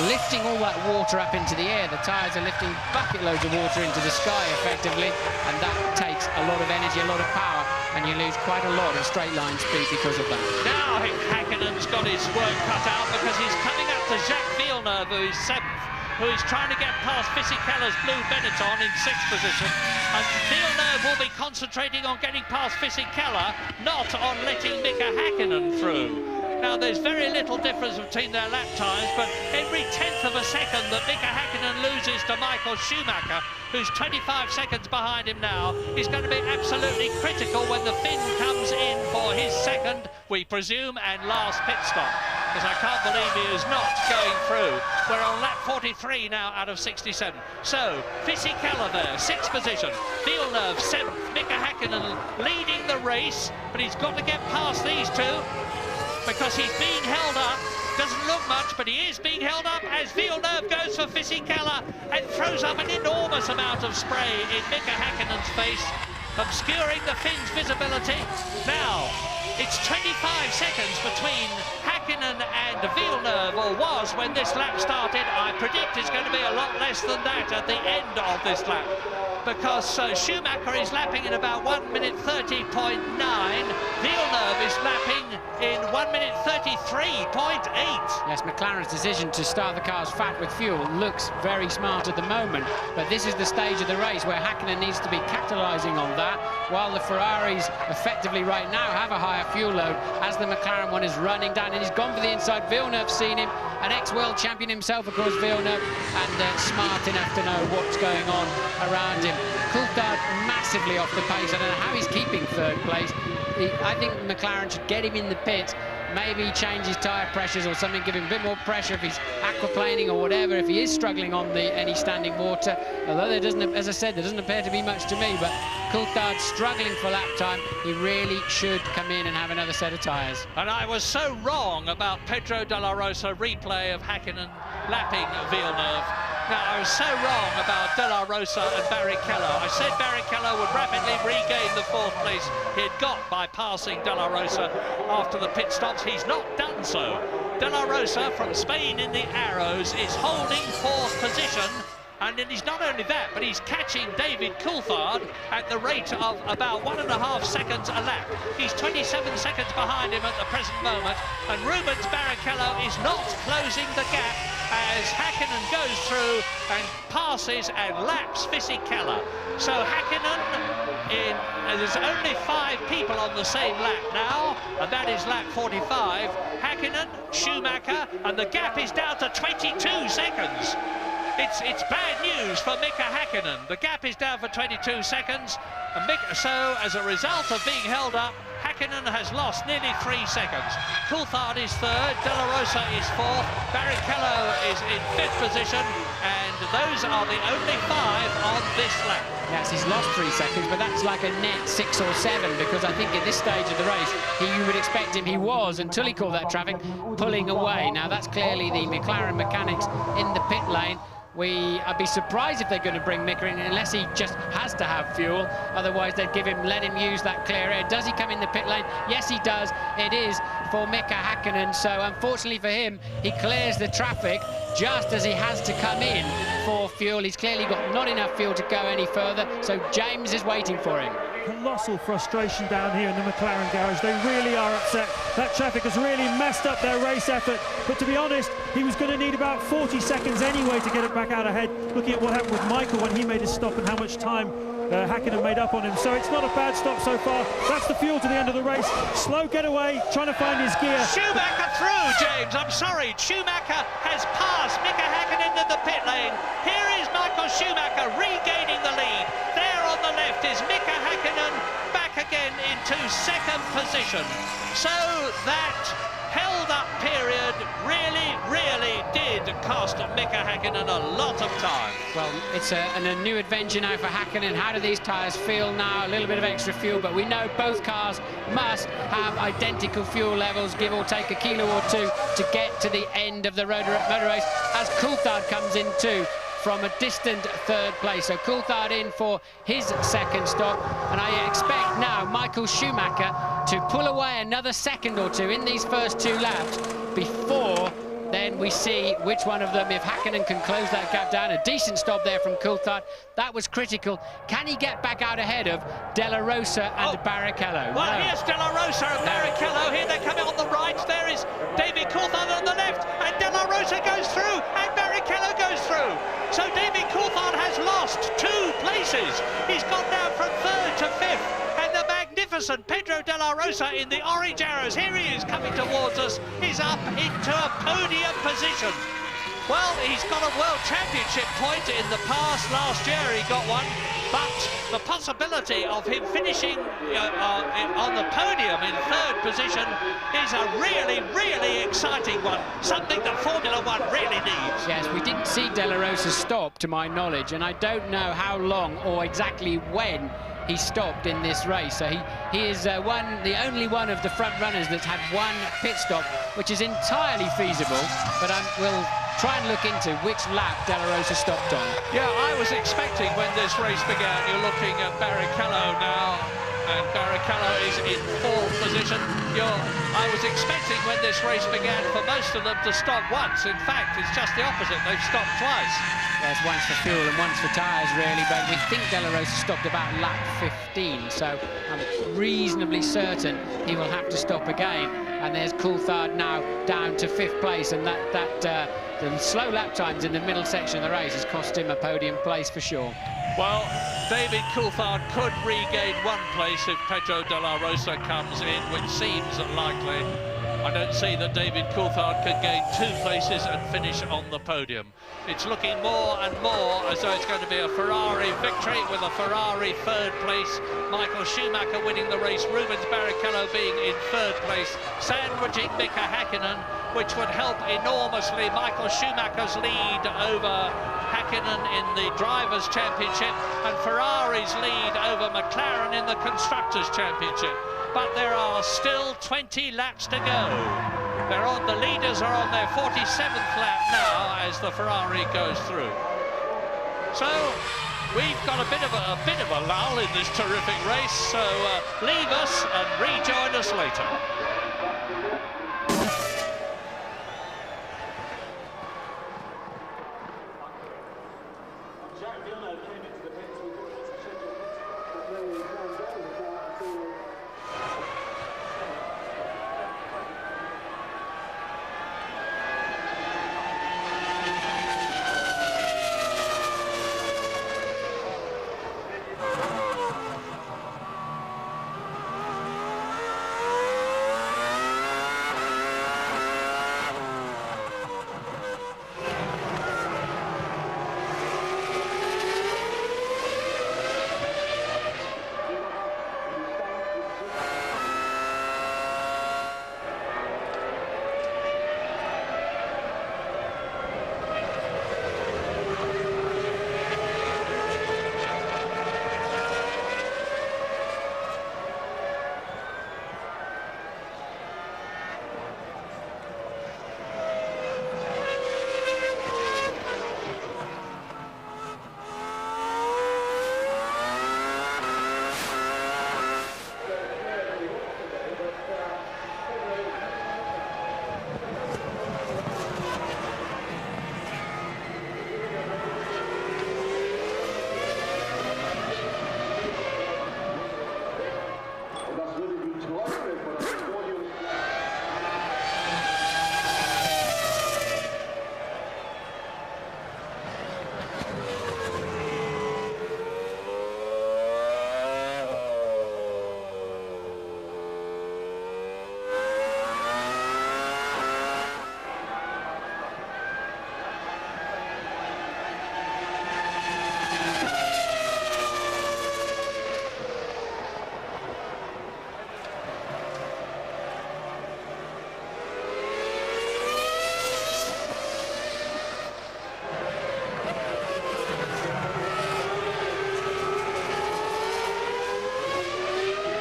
lifting all that water up into the air, the tyres are lifting bucket loads of water into the sky effectively, and that takes a lot of energy, a lot of power, and you lose quite a lot of straight line speed because of that. Now Häkkinen's got his work cut out, because he's coming up to Jacques Villeneuve, who is 7th, who is trying to get past Fisichella's blue Benetton in 6th position. And Villeneuve will be concentrating on getting past Fisichella, not on letting Mika Häkkinen through. Now, there's very little difference between their lap times, but every tenth of a second that Mika Häkkinen loses to Michael Schumacher, who's 25 seconds behind him now, is going to be absolutely critical when the Finn comes in for his second, we presume, and last pit stop. Because I can't believe he is not going through. We're on lap 43 now out of 67. So, Fisichella there, 6th position. Villeneuve, 7th. Mika Häkkinen leading the race, but he's got to get past these two, because he's being held up. Doesn't look much, but he is being held up as Villeneuve goes for Fisichella and throws up an enormous amount of spray in Mika Häkkinen's face, obscuring the Finn's visibility. Now, it's 25 seconds between Häkkinen and Villeneuve, or was when this lap started. I predict it's going to be a lot less than that at the end of this lap, because Schumacher is lapping in about 1 minute 30.9. Villeneuve is lapping in 1 minute 33.8. Yes, McLaren's decision to start the cars fat with fuel looks very smart at the moment, but this is the stage of the race where Häkkinen needs to be capitalising on that, while the Ferraris effectively right now have a higher fuel load, as the McLaren one is running down, and he's gone for the inside. Villeneuve's seen him, an ex-world champion himself, of course, Villeneuve, and smart enough to know what's going on around him. Coulthard massively off the pace. I don't know how he's keeping 3rd place. I think McLaren should get him in the pits, maybe change his tyre pressures or something, give him a bit more pressure if he's aquaplaning or whatever, if he is struggling on any standing water. Although there doesn't, as I said, there doesn't appear to be much to me, but Coulthard struggling for lap time. He really should come in and have another set of tyres. And I was so wrong about Pedro de la Rosa replay of Häkkinen lapping Villeneuve. Now, I was so wrong about De La Rosa and Barrichello. I said Barrichello would rapidly regain the 4th place he had got by passing De La Rosa after the pit stops. He's not done so. De La Rosa from Spain in the Arrows is holding 4th position. And then he's not only that, but he's catching David Coulthard at the rate of about 1.5 seconds a lap. He's 27 seconds behind him at the present moment, and Rubens Barrichello is not closing the gap as Häkkinen goes through and passes and laps Fisichella. So Häkkinen, there's only 5 people on the same lap now, and that is lap 45. Häkkinen, Schumacher, and the gap is down to 22 seconds. It's bad news for Mika Häkkinen. The gap is down for 22 seconds, and so as a result of being held up, Häkkinen has lost nearly 3 seconds. Coulthard is 3rd, De La Rosa is 4th, Barrichello is in 5th position, and those are the only 5 on this lap. Yes, he's lost 3 seconds, but that's like a net 6 or 7, because I think at this stage of the race, you would expect him, he was, until he called that traffic, pulling away. Now, that's clearly the McLaren mechanics in the pit lane. I'd be surprised if they're going to bring Mika in unless he just has to have fuel. Otherwise, they'd let him use that clear air. Does he come in the pit lane? Yes, he does. It is for Mika Häkkinen. So, unfortunately for him, he clears the traffic just as he has to come in for fuel. He's clearly got not enough fuel to go any further. So, James is waiting for him. Colossal frustration down here in the McLaren garage. They really are upset. That traffic has really messed up their race effort. But to be honest, he was going to need about 40 seconds anyway to get it back out ahead. Looking at what happened with Michael when he made his stop and how much time Häkkinen made up on him. So it's not a bad stop so far. That's the fuel to the end of the race. Slow getaway, trying to find his gear. Schumacher through, James. I'm sorry. Schumacher has passed Mika Häkkinen into the pit lane. Here is Michael Schumacher regaining the lead. There on the left is Mika Häkkinen back again into 2nd position. So that held-up period really did cost Mika Häkkinen a lot of time. Well, it's a new adventure now for Häkkinen. How do these tyres feel now? A little bit of extra fuel, but we know both cars must have identical fuel levels, give or take a kilo or 2, to get to the end of the motor race, as Coulthard comes in too from a distant 3rd place. So Coulthard in for his 2nd stop, and I expect now Michael Schumacher to pull away another second or 2 in these first 2 laps before then we see which one of them, if Häkkinen can close that gap down. A decent stop there from Coulthard. That was critical. Can he get back out ahead of De La Rosa and Barrichello? Well, here's De La Rosa and Barrichello. Here they come on the right. There is David Coulthard on the left, and De La Rosa goes through, and Barrichello goes through. So David Coulthard has lost 2 places. He's gone down from 3rd to 5th. And the magnificent Pedro De La Rosa in the orange arrows, here he is coming towards us, is up into a podium position. Well, he's got a World Championship point in the past. Last year he got one, but the possibility of him finishing on the podium in 3rd position is a really exciting one, something that Formula One really needs. Yes, we didn't see De La Rosa stop, to my knowledge, and I don't know how long or exactly when he stopped in this race. So he is the only one of the front runners that's had 1 pit stop, which is entirely feasible, but we'll try and look into which lap De La Rosa stopped on. Yeah, I was expecting when this race began, you're looking at Barrichello now, and Barrichello is in 4th position. I was expecting when this race began for most of them to stop once. In fact, it's just the opposite. They've stopped twice. Yes, once for fuel and once for tyres, really, but we think De La Rosa stopped about lap 15, so I'm reasonably certain he will have to stop again. And there's Coulthard now down to 5th place, and the slow lap times in the middle section of the race has cost him a podium place for sure. Well, David Coulthard could regain 1 place if Pedro De La Rosa comes in, which seems likely. I don't see that David Coulthard could gain 2 places and finish on the podium. It's looking more and more as though it's going to be a Ferrari victory with a Ferrari 3rd place. Michael Schumacher winning the race, Rubens Barrichello being in 3rd place, sandwiching Mika Häkkinen, which would help enormously Michael Schumacher's lead over Häkkinen in the Drivers' Championship and Ferrari's lead over McLaren in the Constructors' Championship. But there are still 20 laps to go. The leaders are on their 47th lap now as the Ferrari goes through. So we've got a bit of a lull in this terrific race. So leave us and rejoin us later.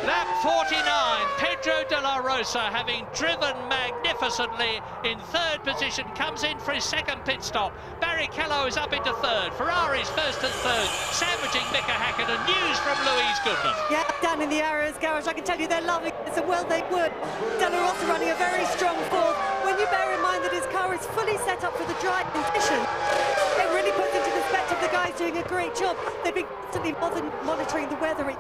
Lap 49, Pedro de la Rosa, having driven magnificently in third position, comes in for his second pit stop. Barrichello is up into third. Ferrari's first and third, sandwiching Mika Häkkinen. News from Louise Goodman. Yeah, down in the Arrows garage, I can tell you they're loving it, so well they would. De La Rosa running a very strong fourth. When you bear in mind that his car is fully set up for the dry condition, it really puts into perspective the guy's doing a great job. They've been constantly monitoring the weather. It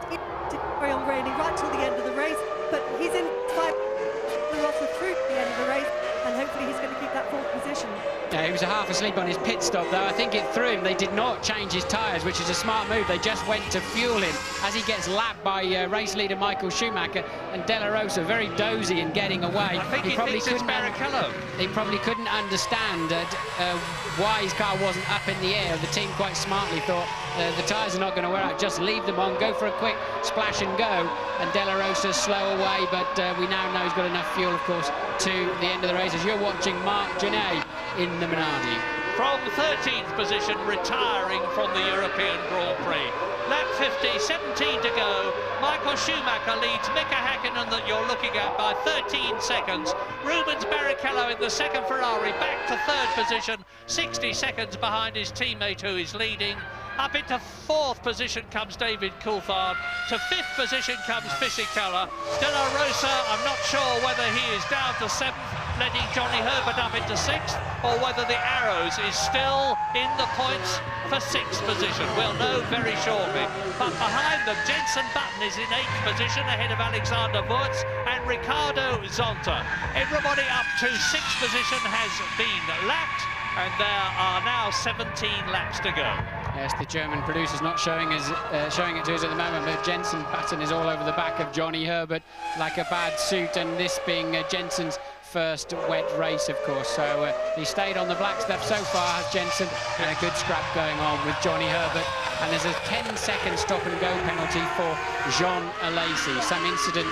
did carry on raining right till the end of the race, but he's in five De La Rosa through to the end of the race, and hopefully he's going to keep that fourth position. Yeah, he was half asleep on his pit stop, though. I think it threw him. They did not change his tyres, which is a smart move. They just went to fuel him as he gets lapped by race leader Michael Schumacher, and De La Rosa very dozy in getting away. I think he probably thinks it's Barrichello. He probably couldn't understand why his car wasn't up in the air. The team quite smartly thought the tyres are not going to wear out, just leave them on, go for a quick splash and go. And De La Rosa's slow away, but we now know he's got enough fuel, of course, to the end of the race. As you're watching Marc Genet in the Minardi. From 13th position, retiring from the European Grand Prix. Lap 50, 17 to go. Michael Schumacher leads Mika Häkkinen that you're looking at by 13 seconds. Rubens Barrichello in the second Ferrari, back to third position, 60 seconds behind his teammate who is leading. Up into fourth position comes David Coulthard. To fifth position comes Fisichella. De La Rosa, I'm not sure whether he is down to seventh, letting Johnny Herbert up into sixth, or whether the Arrows is still in the points for sixth position. We'll know very shortly. But behind them, Jenson Button is in eighth position, ahead of Alexander Wurz and Ricardo Zonta. Everybody up to sixth position has been lapped, and there are now 17 laps to go. Yes, the German producer's not showing it to us at the moment, but Jenson Button is all over the back of Johnny Herbert like a bad suit, and this being Jenson's first wet race, of course. So he stayed on the black stuff so far, has Jenson, and a good scrap going on with Johnny Herbert. And there's a 10-second stop-and-go penalty for Jean Alesi, some incident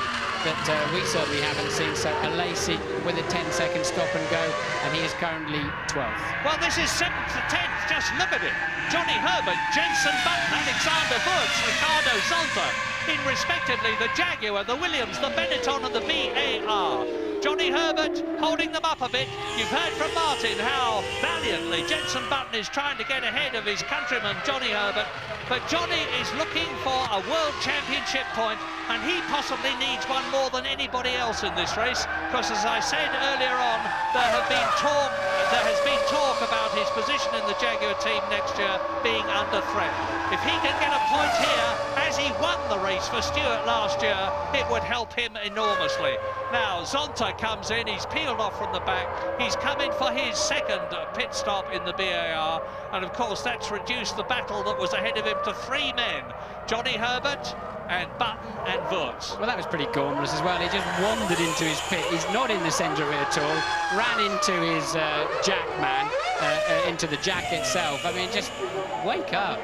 that we certainly haven't seen. So Alesi with a 10-second stop-and-go, and he is currently 12th. Well, this is 7th to 10th, just look at it. Johnny Herbert, Jenson Button, Alexander Wurz, Ricardo Zonta, in respectively the Jaguar, the Williams, the Benetton and the VAR. Johnny Herbert holding them up a bit. You've heard from Martin how valiantly Jenson Button is trying to get ahead of his countryman Johnny Herbert, but Johnny is looking for a World Championship point, and he possibly needs one more than anybody else in this race, because as I said earlier on, there has been talk about his position in the Jaguar team next year being under threat. If he can get a point here, as he won the race for Stewart last year, it would help him enormously. Now Zonta comes in, he's peeled off from the back, he's come in for his second pit stop in the BAR, and of course that's reduced the battle that was ahead of him to 3 men, Johnny Herbert and Button and Wurz. Well, that was pretty gormless as well. He just wandered into his pit. He's not in the centre of it at all. Ran into his jack man, into the jack itself. I mean, just wake up.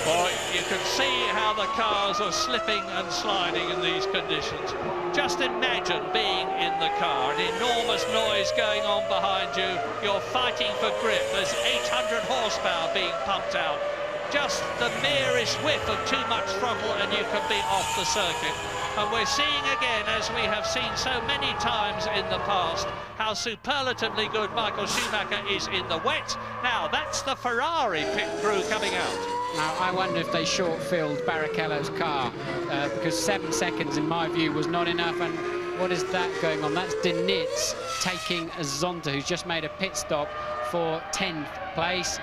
Well, you can see how the cars are slipping and sliding in these conditions. Just imagine being in the car, an enormous noise going on behind you. You're fighting for grip. There's 800 horsepower being pumped out. Just the merest whiff of too much throttle and you can be off the circuit. And we're seeing again, as we have seen so many times in the past, how superlatively good Michael Schumacher is in the wet. Now, that's the Ferrari pit crew coming out. Now, I wonder if they short-filled Barrichello's car, because 7 seconds, in my view, was not enough. And what is that going on? That's De Nitz taking Zonta, who's just made a pit stop for 10th place.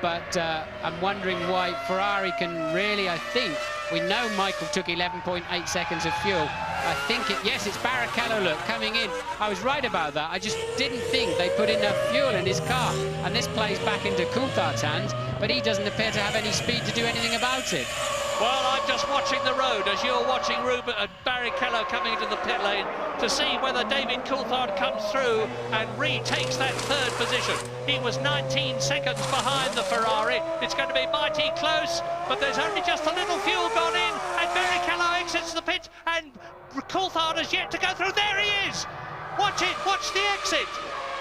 But I'm wondering why Ferrari can really, I think, we know Michael took 11.8 seconds of fuel. I think yes, it's Barrichello, look, coming in. I was right about that. I just didn't think they put enough fuel in his car. And this plays back into Coulthard's hands, but he doesn't appear to have any speed to do anything about it. Well, I'm just watching the road as you're watching Barrichello coming into the pit lane to see whether David Coulthard comes through and retakes that 3rd position. He was 19 seconds behind the Ferrari. It's going to be mighty close, but there's only just a little fuel gone in, and Barrichello exits the pit, and Coulthard has yet to go through. There he is! Watch it, watch the exit.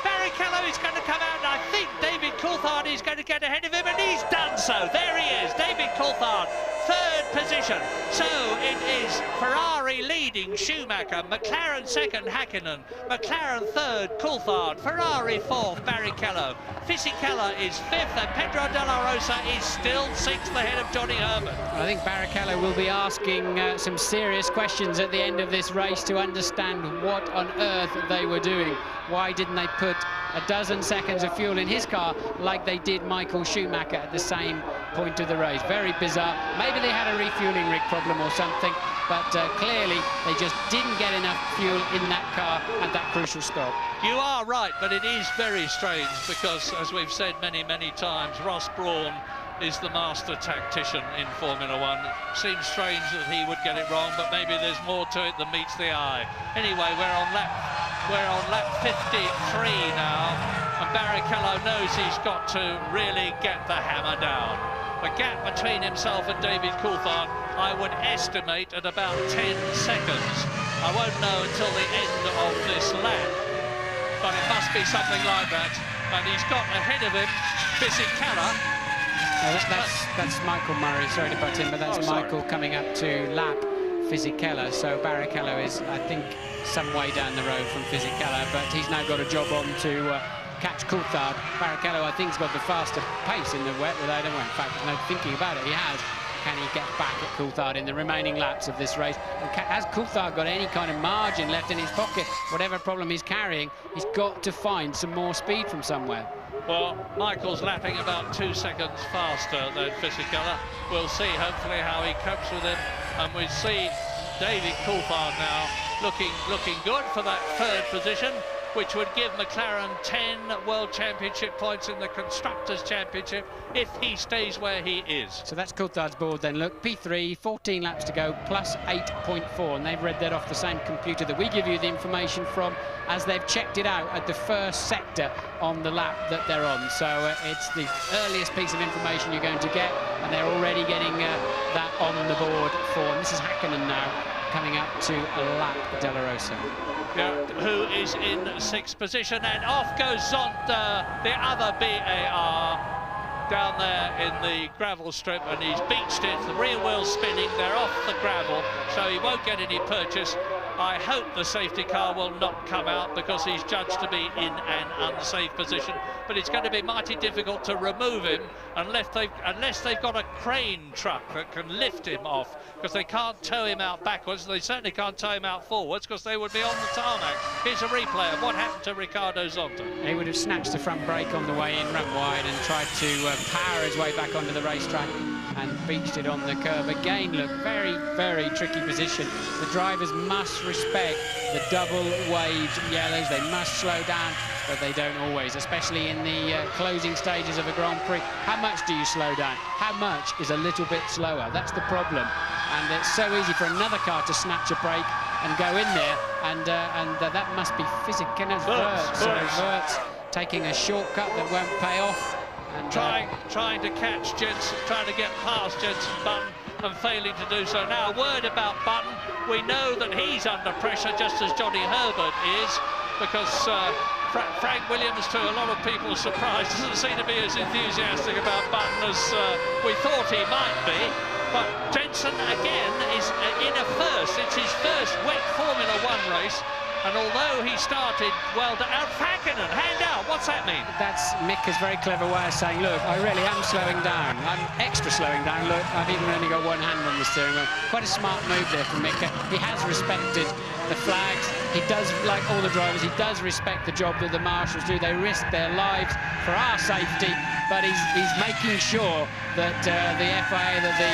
Barrichello is going to come out, and I think David Coulthard is going to get ahead of him, and he's done so. There he is, David Coulthard, 3rd position. So it is Ferrari leading Schumacher, McLaren 2nd, Häkkinen, McLaren 3rd, Coulthard, Ferrari 4th, Barrichello. Fisichella is 5th, and Pedro de la Rosa is still 6th ahead of Johnny Herbert. I think Barrichello will be asking some serious questions at the end of this race to understand what on earth they were doing. Why didn't they put a dozen seconds of fuel in his car like they did Michael Schumacher at the same point of the race? Very bizarre. Maybe they had a refueling rig problem or something, but clearly they just didn't get enough fuel in that car at that crucial stop. You are right, but it is very strange because, as we've said many, many times, Ross Brawn is the master tactician in Formula One. It seems strange that he would get it wrong, but maybe there's more to it than meets the eye. Anyway, we're on lap 53 now, and Barrichello knows he's got to really get the hammer down. The gap between himself and David Coulthard, I would estimate at about 10 seconds. I won't know until the end of this lap, but it must be something like that. And he's got ahead of him Fisichella. That's Michael Murray, sorry to butt in, but that's Michael coming up to lap Fisichella. So Barrichello is, I think, some way down the road from Fisichella, but he's now got a job on to catch Coulthard. Barrichello, I think, has got the faster pace in the wet without anyone. In fact, there's no thinking about it. He has. Can he get back at Coulthard in the remaining laps of this race? And has Coulthard got any kind of margin left in his pocket? Whatever problem he's carrying, he's got to find some more speed from somewhere. Well, Michael's lapping about 2 seconds faster than Fisichella. We'll see, hopefully, how he copes with him. And we see David Coulthard now looking good for that 3rd position, which would give McLaren 10 World Championship points in the Constructors' Championship if he stays where he is. So that's Coulthard's board then. Look, P3, 14 laps to go, plus 8.4, and they've read that off the same computer that we give you the information from as they've checked it out at the first sector on the lap that they're on. So it's the earliest piece of information you're going to get, and they're already getting that on the board for, and this is Häkkinen now, coming up to lap De La Rosa. Yeah, who is in 6th position, and off goes Zonta, the other BAR. down there in the gravel strip, and he's beached it. The rear wheel's spinning, they're off the gravel, so he won't get any purchase. I hope the safety car will not come out because he's judged to be in an unsafe position, but it's going to be mighty difficult to remove him unless they've got a crane truck that can lift him off, because they can't tow him out backwards. They certainly can't tow him out forwards because they would be on the tarmac. Here's a replay of what happened to Ricardo Zonta. He would have snatched the front brake on the way in, run wide, and tried to power his way back onto the racetrack and beached it on the curb. Again, look, very, very tricky position. The drivers must respect the double waved yellows. They must slow down, but they don't always, especially in the closing stages of a Grand Prix. How much do you slow down? How much is a little bit slower? That's the problem. And it's so easy for another car to snatch a brake and go in there, and that must be physical. Verts taking a shortcut that won't pay off. And trying to catch Jensen, trying to get past Jensen Button and failing to do so. Now, a word about Button. We know that he's under pressure, just as Johnny Herbert is, because Frank Williams, to a lot of people's surprise, doesn't seem to be as enthusiastic about Button as we thought he might be. But Jensen, again, is in a first. It's his first wet Formula 1 race. And although he started well down, Hakkinen, hand out, what's that mean? That's Mika's very clever way of saying, look, I really am slowing down. I'm extra slowing down. Look, I've even only got one hand on the steering wheel. Quite a smart move there from Mika. He has respected the flags. He does, like all the drivers, he does respect the job that the marshals do. They risk their lives for our safety, but he's making sure that the FIA, that the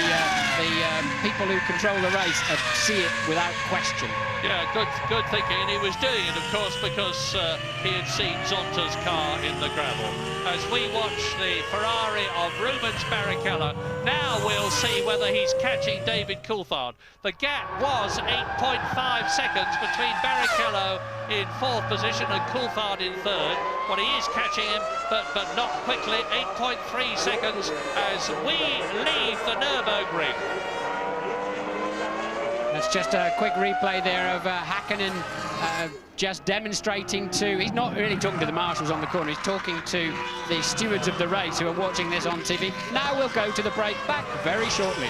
people who control the race see it without question. Yeah, good thinking, and he was doing it, of course, because he had seen Zonta's car in the gravel. As we watch the Ferrari of Rubens Barrichello, now we'll see whether he's catching David Coulthard. The gap was 8.5 seconds between Barrichello in 4th position and Coulthard in 3rd. But he is catching him, but not quickly. 8.3 seconds as we leave the Nürburgring. That's just a quick replay there of Hakkinen just demonstrating to... He's not really talking to the marshals on the corner, he's talking to the stewards of the race who are watching this on TV. Now we'll go to the break, back very shortly.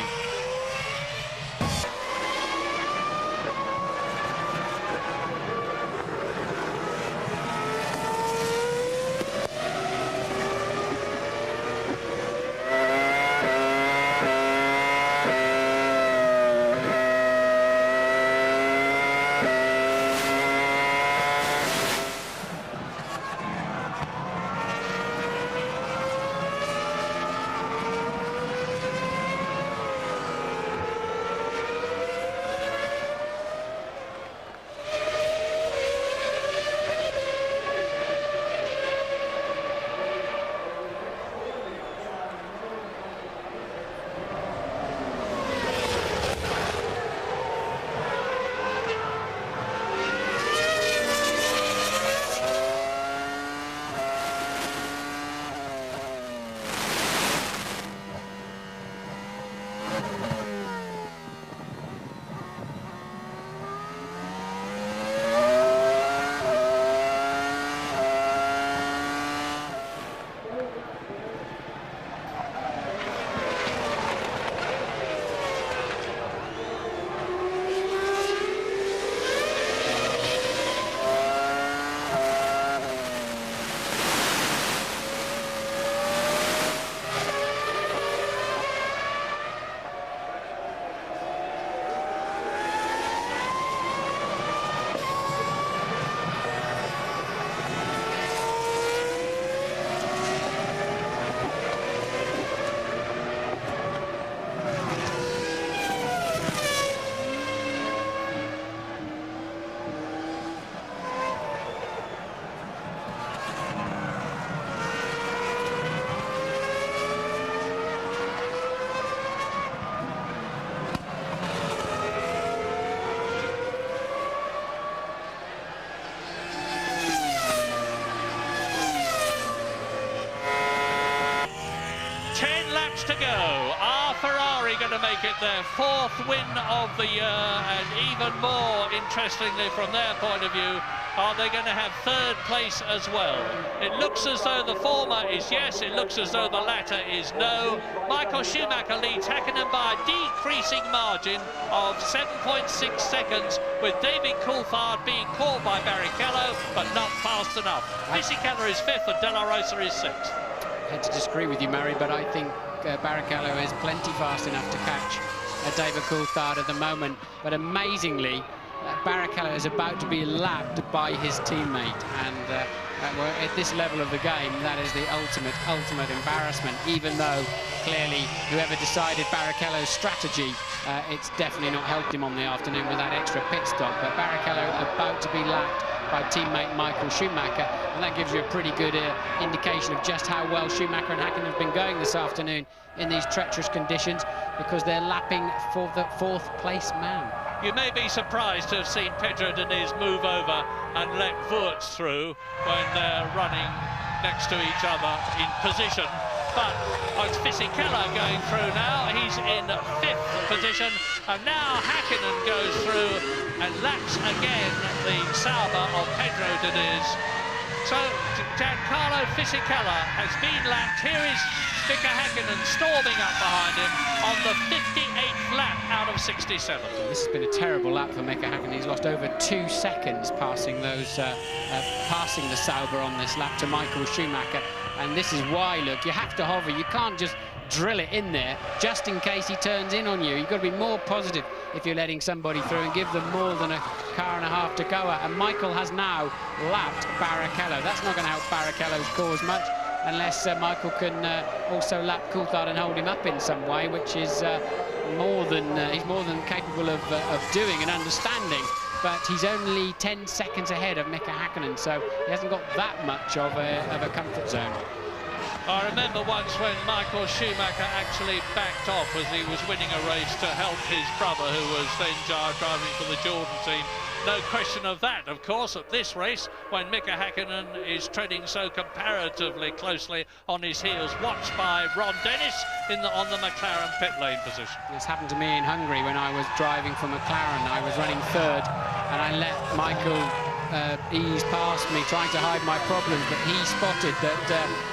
To go. Are Ferrari going to make it their 4th win of the year? And even more interestingly from their point of view, Are they going to have third place as well? It looks as though the former is yes, it looks as though the latter is no. Michael Schumacher leads Häkkinen by a decreasing margin of 7.6 seconds, with David Coulthard being caught by Barrichello, but not fast enough. Fisichella is fifth and De La Rosa is sixth. I had to disagree with you, Murray, but I think Barrichello is plenty fast enough to catch David Coulthard at the moment. But amazingly, Barrichello is about to be lapped by his teammate, and at this level of the game, that is the ultimate embarrassment, even though clearly whoever decided Barrichello's strategy, it's definitely not helped him on the afternoon with that extra pit stop. But Barrichello about to be lapped by teammate Michael Schumacher, and that gives you a pretty good indication of just how well Schumacher and Häkkinen have been going this afternoon in these treacherous conditions, because they're lapping for the fourth place man. You may be surprised to have seen Pedro Diniz move over and let Wurz through when they're running next to each other in position. But it's Fisichella going through now. He's in fifth position, and now Häkkinen goes through and laps again the Sauber of Pedro Diniz. So Giancarlo Fisichella has been lapped. Here is Mika Häkkinen storming up behind him on the 58th lap out of 67. This has been a terrible lap for Mika Häkkinen. He's lost over 2 seconds passing those, passing the Sauber on this lap to Michael Schumacher. And this is why, look, you have to hover. You can't just drill it in there just in case he turns in on you. You've got to be more positive if you're letting somebody through and give them more than a car and a half to go at. And Michael has now lapped Barrichello. That's not going to help Barrichello's cause much, unless Michael can also lap Coulthard and hold him up in some way, which is he's more than capable of doing and understanding. But he's only 10 seconds ahead of Mika Häkkinen, so he hasn't got that much of a comfort zone. I remember once when Michael Schumacher actually backed off as he was winning a race to help his brother, who was then driving for the Jordan team. No question of that, of course, at this race, when Mika Häkkinen is treading so comparatively closely on his heels, watched by Ron Dennis on the McLaren pit lane position. This happened to me in Hungary when I was driving for McLaren. I was running third, and I let Michael ease past me, trying to hide my problems, but he spotted that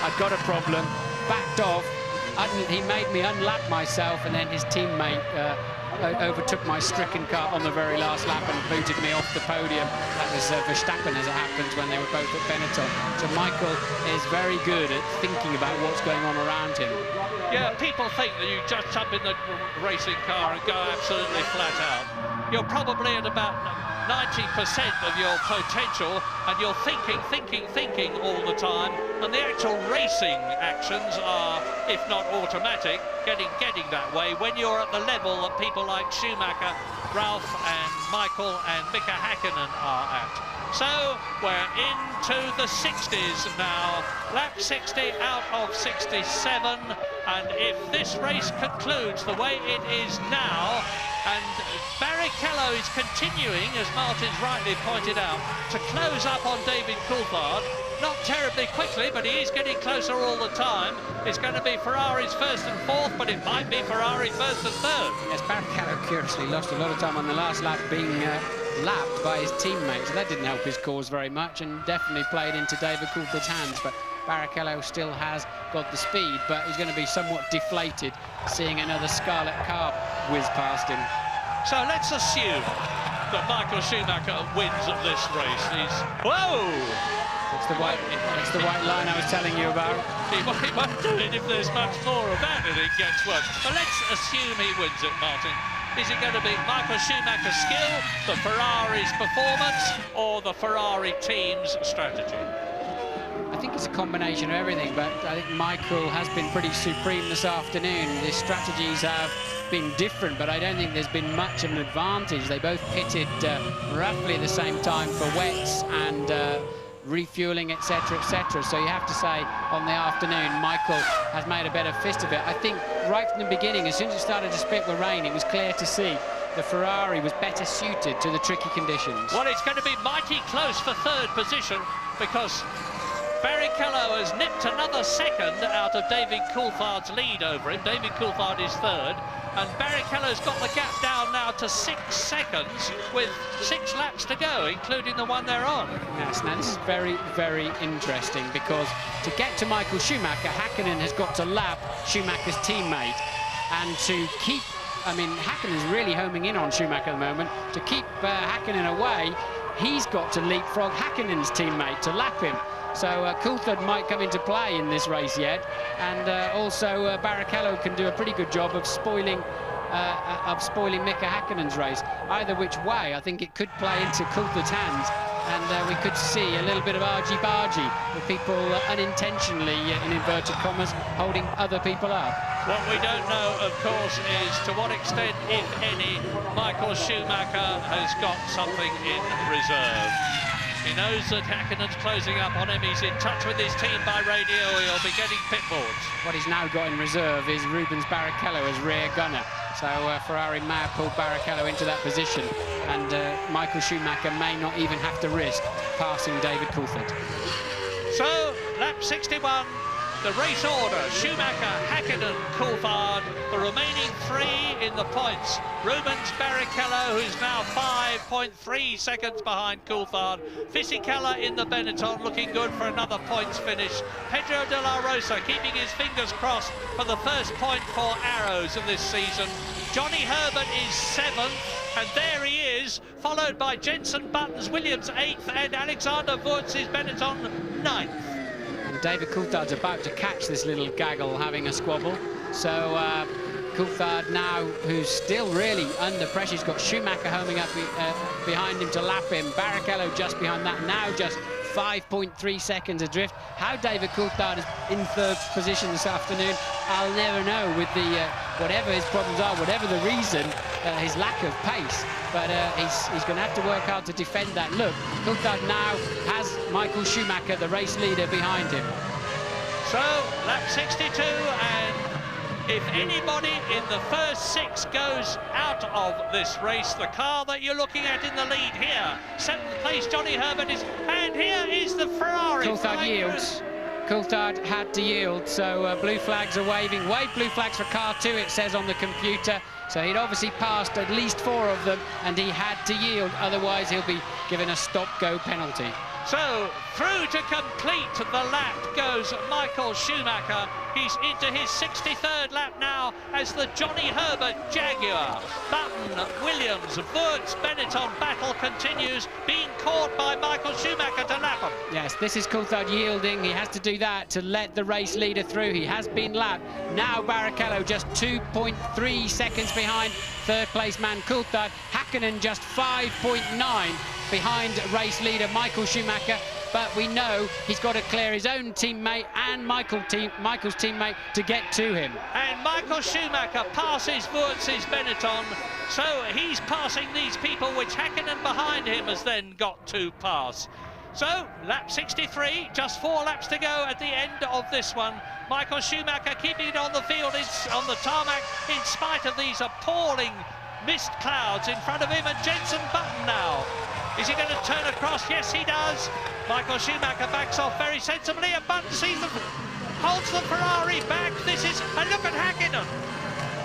I'd got a problem, backed off, he made me unlap myself, and then his teammate overtook my stricken car on the very last lap and booted me off the podium. That was Verstappen, as it happens, when they were both at Benetton. So Michael is very good at thinking about what's going on around him. Yeah, people think that you just jump in the racing car and go absolutely flat out. You're probably at about 90% of your potential, and you're thinking all the time, and the actual racing actions are, if not automatic, getting that way when you're at the level that people like Schumacher, Ralph and Michael and Mika Häkkinen are at. So we're into the 60s now, lap 60 out of 67, and if this race concludes the way it is now, and Barrichello is continuing, as Martin's rightly pointed out, to close up on David Coulthard. Not terribly quickly, but he is getting closer all the time. It's going to be Ferrari's first and fourth, but it might be Ferrari first and third. Yes, Barrichello curiously lost a lot of time on the last lap being lapped by his teammates. So that didn't help his cause very much, and definitely played into David Coulthard's hands. But Barrichello still has got the speed, but he's going to be somewhat deflated seeing another scarlet car whiz past him. So let's assume that Michael Schumacher wins at this race. He's... Whoa! It's the white line I was telling you about. He won't do it if there's much more of that and it gets worse. But let's assume he wins it, Martin. Is it going to be Michael Schumacher's skill, the Ferrari's performance, or the Ferrari team's strategy? I think it's a combination of everything, but I think Michael has been pretty supreme this afternoon. The strategies have been different, but I don't think there's been much of an advantage. They both pitted roughly at the same time for wets and refueling, etc., etc. So you have to say, on the afternoon, Michael has made a better fist of it. I think right from the beginning, as soon as it started to spit with rain, it was clear to see the Ferrari was better suited to the tricky conditions. Well, it's going to be mighty close for third position, because Barrichello has nipped another second out of David Coulthard's lead over him. David Coulthard is third. And Barrichello's got the gap down now to 6 seconds with 6 laps to go, including the one they're on. Yes, now this is very, very interesting because to get to Michael Schumacher, Häkkinen has got to lap Schumacher's teammate. And to keep, I mean, Häkkinen's really homing in on Schumacher at the moment. To keep Häkkinen away, he's got to leapfrog Häkkinen's teammate to lap him. So Coulthard might come into play in this race yet, and also Barrichello can do a pretty good job of spoiling Mika Häkkinen's race. Either which way, I think it could play into Coulthard's hands, and we could see a little bit of argy-bargy with people unintentionally, in inverted commas, holding other people up. What we don't know, of course, is to what extent, if any, Michael Schumacher has got something in reserve. He knows that Häkkinen's closing up on him. He's in touch with his team by radio. He'll be getting pit boards. What he's now got in reserve is Rubens Barrichello as rear gunner. So Ferrari may have pulled Barrichello into that position, and Michael Schumacher may not even have to risk passing David Coulthard. So, lap 61, the race order: Schumacher, Häkkinen, Coulthard. The remaining 3 in the points: Rubens Barrichello, who's now 5.3 seconds behind Coulthard. Fisichella in the Benetton, looking good for another points finish. Pedro de la Rosa keeping his fingers crossed for the first point for Arrows of this season. Johnny Herbert is 7th, and there he is, followed by Jenson Button's Williams 8th, and Alexander Wurtz's Benetton 9th. David Coulthard's about to catch this little gaggle having a squabble. So Coulthard now, who's still really under pressure, he's got Schumacher homing up behind him to lap him. Barrichello just behind that, now just 5.3 seconds adrift. How David Coulthard is in 3rd position this afternoon, I'll never know, with the whatever his problems are, whatever the reason, his lack of pace. But he's going to have to work hard to defend that. Look, Coulthard now has Michael Schumacher, the race leader, behind him. So, lap 62, and if anybody in the first 6 goes out of this race, the car that you're looking at in the lead here, 7th place Johnny Herbert is, and here is the Ferrari. Coulthard yields. Coulthard had to yield, so blue flags are waving. Wave blue flags for car 2, it says on the computer. So he'd obviously passed at least 4 of them, and he had to yield, otherwise he'll be given a stop-go penalty. So, through to complete the lap goes Michael Schumacher. He's into his 63rd lap now as the Johnny Herbert Jaguar. Button, Williams, Wurtz, Benetton battle continues, being caught by Michael Schumacher to lap him. Yes, this is Coulthard yielding. He has to do that to let the race leader through. He has been lapped. Now Barrichello just 2.3 seconds behind 3rd place man Coulthard. Häkkinen just 5.9 behind race leader Michael Schumacher, but we know he's got to clear his own teammate and Michael's teammate to get to him. And Michael Schumacher passes Wurtz's Benetton, so he's passing these people, which Häkkinen behind him has then got to pass. So, lap 63, just 4 laps to go at the end of this one. Michael Schumacher keeping it on the field, on the tarmac, in spite of these appalling mist clouds in front of him, and Jenson Button now. Is he going to turn across? Yes, he does. Michael Schumacher backs off very sensibly, and Button sees them, holds the Ferrari back. This is, and look at Häkkinen.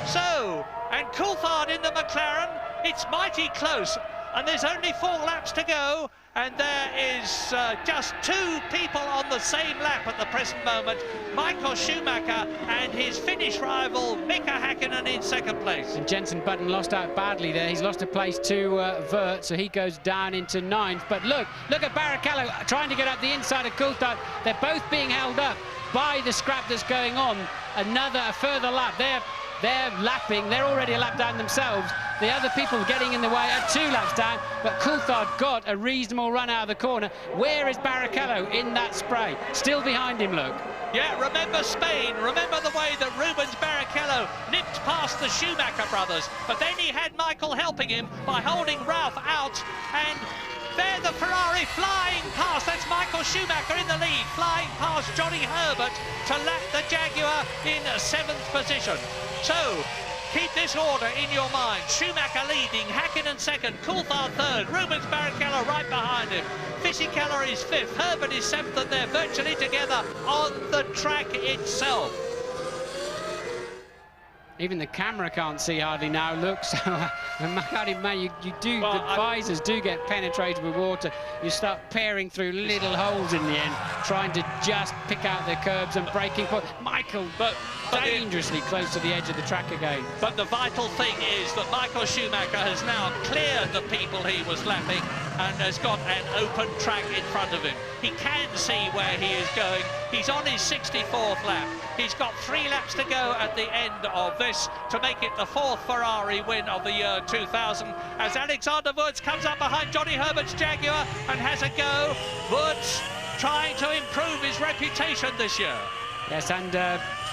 So, and Coulthard in the McLaren, it's mighty close, and there's only 4 laps to go, and there is just 2 people on the same lap at the present moment. Michael Schumacher and his Finnish rival Mika Häkkinen in 2nd place. And Jenson Button lost out badly there. He's lost a place to Wurtz, so he goes down into 9th. But look at Barrichello trying to get up the inside of Coulthard. They're both being held up by the scrap that's going on. A further lap. They're lapping. They're already a lap down themselves. The other people getting in the way are 2 laps down, but Coulthard got a reasonable run out of the corner. Where is Barrichello in that spray? Still behind him, look. Yeah, remember Spain. Remember the way that Rubens Barrichello nipped past the Schumacher brothers, but then he had Michael helping him by holding Ralph out, and there the Ferrari flying past. That's Michael Schumacher in the lead, flying past Johnny Herbert to lap the Jaguar in 7th position. So, keep this order in your mind. Schumacher leading, Häkkinen 2nd, Coulthard 3rd, Rubens Barrichello right behind him. Fisichella is 5th, Herbert is 7th, and they're virtually together on the track itself. Even the camera can't see hardly now, look, so I can't imagine, the visors do get penetrated with water. You start peering through little holes in the end, trying to just pick out the curbs and braking point. Michael, but dangerously close to the edge of the track again. But the vital thing is that Michael Schumacher has now cleared the people he was lapping and has got an open track in front of him. He can see where he is going. He's on his 64th lap. He's got 3 laps to go at the end of this to make it the 4th Ferrari win of the year 2000 as Alexander Wurz comes up behind Johnny Herbert's Jaguar and has a go. Wurz trying to improve his reputation this year. Yes, and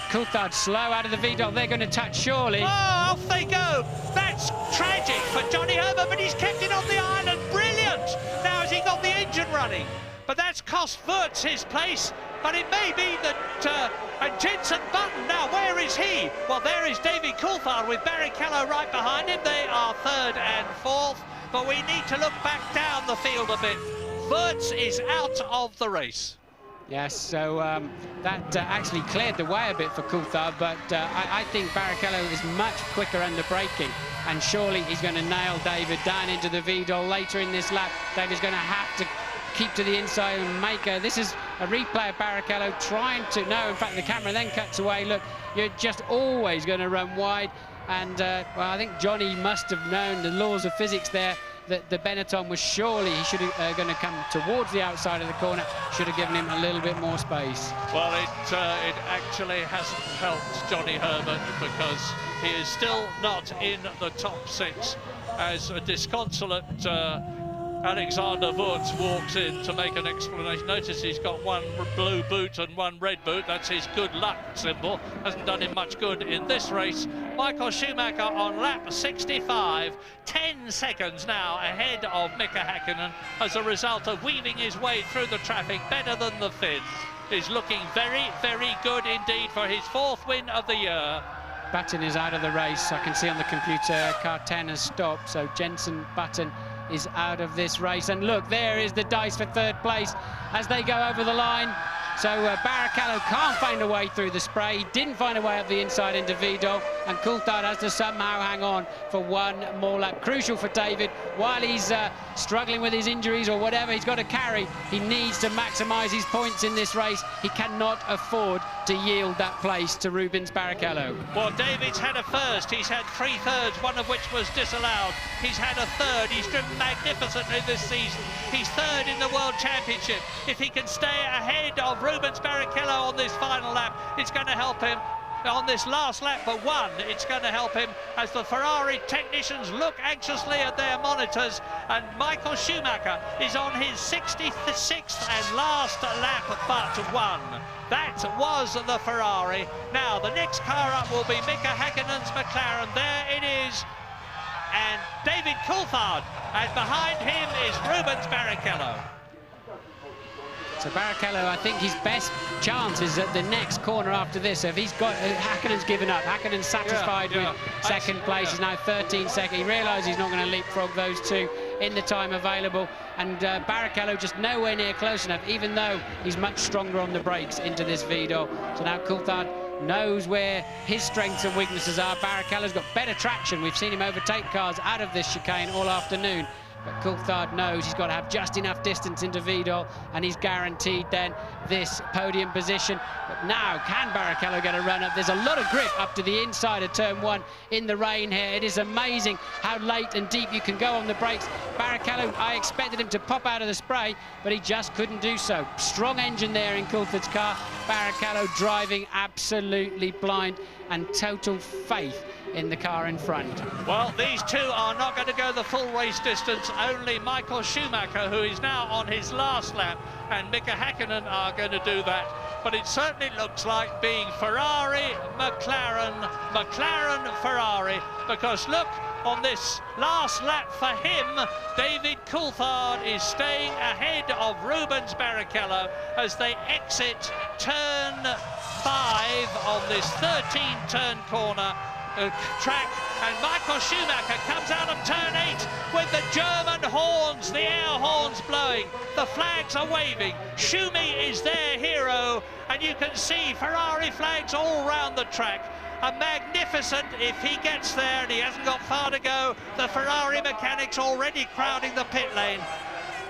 Coulthard slow out of the Vidal. They're going to touch surely. Oh, off they go. That's tragic for Johnny Herbert, but he's kept it on the island. Brilliant. Now has he got the engine running? But that's cost Wurz his place. But it may be that and Jenson Button, now where is he? Well, there is David Coulthard with Barrichello right behind him. They are 3rd and 4th, but we need to look back down the field a bit. Wurz is out of the race. Yes, so that actually cleared the way a bit for Coulthard, but I think Barrichello is much quicker under braking, and surely he's going to nail David down into the Vidal later in this lap. David's going to have to keep to the inside and make a... This is a replay of Barrichello trying to... No, in fact, the camera then cuts away. Look, you're just always going to run wide, and, well, I think Johnny must have known the laws of physics there, that the Benetton was surely, he should have going to come towards the outside of the corner, should have given him a little bit more space. Well, it actually hasn't helped Johnny Herbert because he is still not in the top 6 as a disconsolate Alexander Wurz walks in to make an explanation. Notice he's got 1 blue boot and 1 red boot. That's his good luck symbol. Hasn't done him much good in this race. Michael Schumacher on lap 65, 10 seconds now ahead of Mika Häkkinen as a result of weaving his way through the traffic better than the Finns. He's looking very, very good indeed for his 4th win of the year. Button is out of the race. I can see on the computer car 10 has stopped, so Jenson Button is out of this race. And look, there is the dice for 3rd place as they go over the line. So Barrichello can't find a way through the spray. He didn't find a way up the inside into Vidal, and Coulthard has to somehow hang on for 1 more lap. Crucial for David, while he's struggling with his injuries or whatever he's got to carry, he needs to maximise his points in this race. He cannot afford to yield that place to Rubens Barrichello. Well, David's had a first. He's had 3 thirds, one of which was disallowed. He's had a 3rd. He's driven magnificently this season. He's 3rd in the World Championship. If he can stay ahead of Rubens Barrichello on this final lap, it's going to help him. On this last lap but 1, it's going to help him as the Ferrari technicians look anxiously at their monitors, and Michael Schumacher is on his 66th and last lap but 1. That was the Ferrari. Now the next car up will be Mika Häkkinen's McLaren. There it is, and David Coulthard, and behind him is Rubens Barrichello. So Barrichello, I think his best chance is at the next corner after this. So if he's got... Häkkinen's given up. Häkkinen's satisfied with 2nd place. He's now 13 second. He realises he's not going to leapfrog those 2 in the time available. And Barrichello just nowhere near close enough, even though he's much stronger on the brakes into this Vidal. So now Coulthard knows where his strengths and weaknesses are. Barrichello's got better traction. We've seen him overtake cars out of this chicane all afternoon. But Coulthard knows he's got to have just enough distance into Vidal, and he's guaranteed then this podium position. But now, can Barrichello get a run up? There's a lot of grip up to the inside of turn 1 in the rain here. It is amazing how late and deep you can go on the brakes. Barrichello, I expected him to pop out of the spray, but he just couldn't do so. Strong engine there in Coulthard's car. Barrichello driving absolutely blind, and total faith in the car in front. Well, these 2 are not going to go the full race distance. Only Michael Schumacher, who is now on his last lap, and Mika Häkkinen are going to do that. But it certainly looks like being Ferrari, McLaren, McLaren, Ferrari, because look, on this last lap for him, David Coulthard is staying ahead of Rubens Barrichello as they exit turn 5 on this 13-turn corner track, and Michael Schumacher comes out of turn 8 with the German horns, the air horns blowing, the flags are waving. Schumi is their hero, and you can see Ferrari flags all round the track. A magnificent, if he gets there and he hasn't got far to go, the Ferrari mechanics already crowding the pit lane.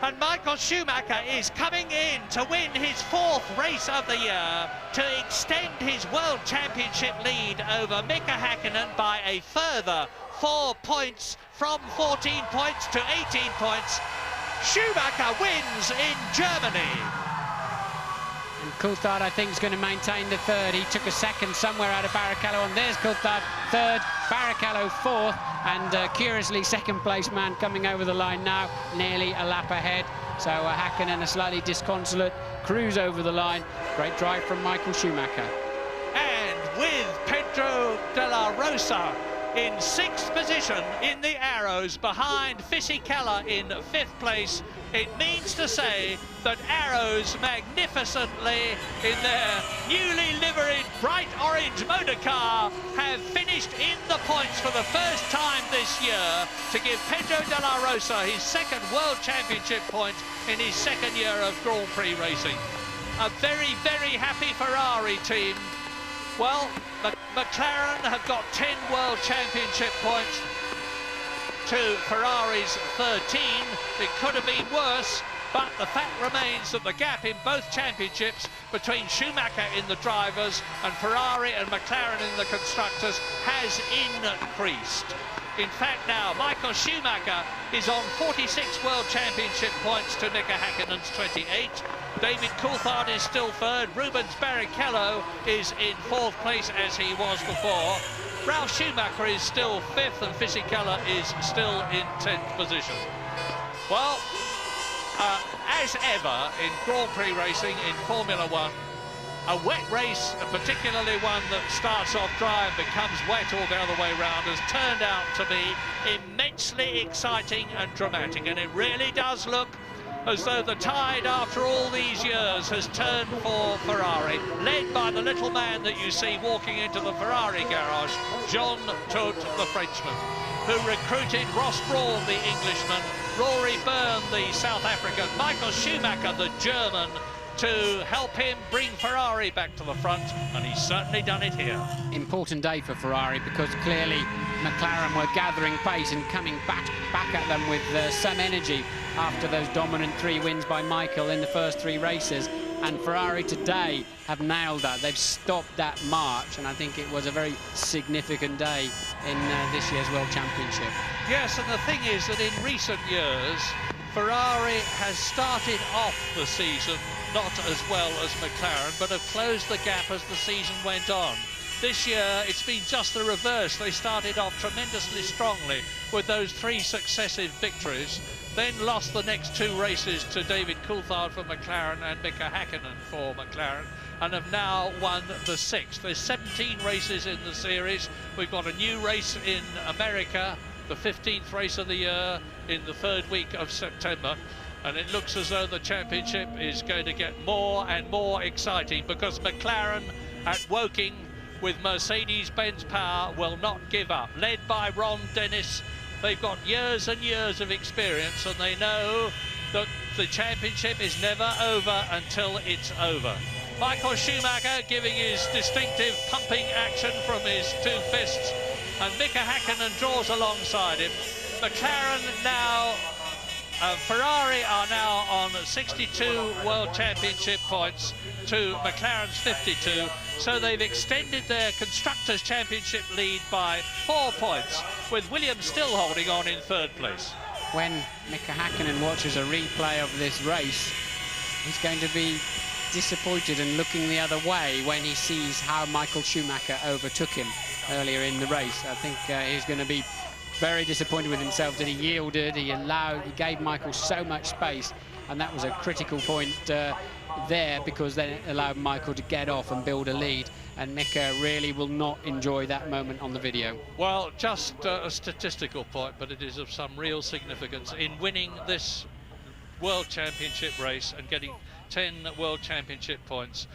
And Michael Schumacher is coming in to win his 4th race of the year to extend his World Championship lead over Mika Häkkinen by a further 4 points, from 14 points to 18 points. Schumacher wins in Germany. And Coulthard, I think, is going to maintain the 3rd. He took a 2nd somewhere out of Barrichello, and there's Coulthard 3rd, Barrichello 4th, and curiously 2nd place man coming over the line now, nearly a lap ahead. So Häkkinen, a slightly disconsolate cruise over the line. Great drive from Michael Schumacher. And with Pedro de la Rosa in 6th position in the Arrows, behind Fisichella in 5th place, it means to say that Arrows magnificently in their newly liveried bright orange motor car have finished in the points for the first time this year to give Pedro de la Rosa his 2nd World Championship point in his 2nd year of Grand Prix racing. A very, very happy Ferrari team. Well, McLaren have got 10 World Championship points to Ferrari's 13. It could have been worse, but the fact remains that the gap in both championships between Schumacher in the drivers and Ferrari and McLaren in the constructors has increased. In fact, now Michael Schumacher is on 46 World Championship points to Mika Häkkinen's 28. David Coulthard is still 3rd. Rubens Barrichello is in 4th place as he was before. Ralf Schumacher is still 5th and Fisichella is still in 10th position. Well, as ever in Grand Prix racing in Formula 1, a wet race, particularly one that starts off dry and becomes wet all the other way round, has turned out to be immensely exciting and dramatic, and it really does look as though the tide after all these years has turned for Ferrari, led by the little man that you see walking into the Ferrari garage, Jean Todt, the Frenchman, who recruited Ross Brawn, the Englishman, Rory Byrne, the South African, Michael Schumacher, the German, to help him bring Ferrari back to the front, and he's certainly done it here. Important day for Ferrari, because clearly McLaren were gathering pace and coming back at them with some energy after those dominant 3 wins by Michael in the first 3 races. And Ferrari today have nailed that. They've stopped that march, and I think it was a very significant day in this year's World Championship. Yes, and the thing is that in recent years, Ferrari has started off the season not as well as McLaren, but have closed the gap as the season went on. This year, it's been just the reverse. They started off tremendously strongly with those 3 successive victories, then lost the next 2 races to David Coulthard for McLaren and Mika Häkkinen for McLaren, and have now won the 6th. There's 17 races in the series. We've got a new race in America, the 15th race of the year, in the 3rd week of September. And it looks as though the championship is going to get more and more exciting, because McLaren at Woking with Mercedes-Benz power will not give up. Led by Ron Dennis, they've got years and years of experience, and they know that the championship is never over until it's over. Michael Schumacher giving his distinctive pumping action from his 2 fists, and Mika Häkkinen draws alongside him. McLaren now, Ferrari are now on 62 World Championship points to McLaren's 52, so they've extended their Constructors' Championship lead by 4 points, with Williams still holding on in 3rd place. When Mika Häkkinen watches a replay of this race, he's going to be disappointed and looking the other way when he sees how Michael Schumacher overtook him earlier in the race. I think he's going to be very disappointed with himself that he yielded. He gave Michael so much space, and that was a critical point there, because then it allowed Michael to get off and build a lead, and Mika really will not enjoy that moment on the video. Well, just a statistical point, but it is of some real significance. In winning this World Championship race and getting 10 World Championship points,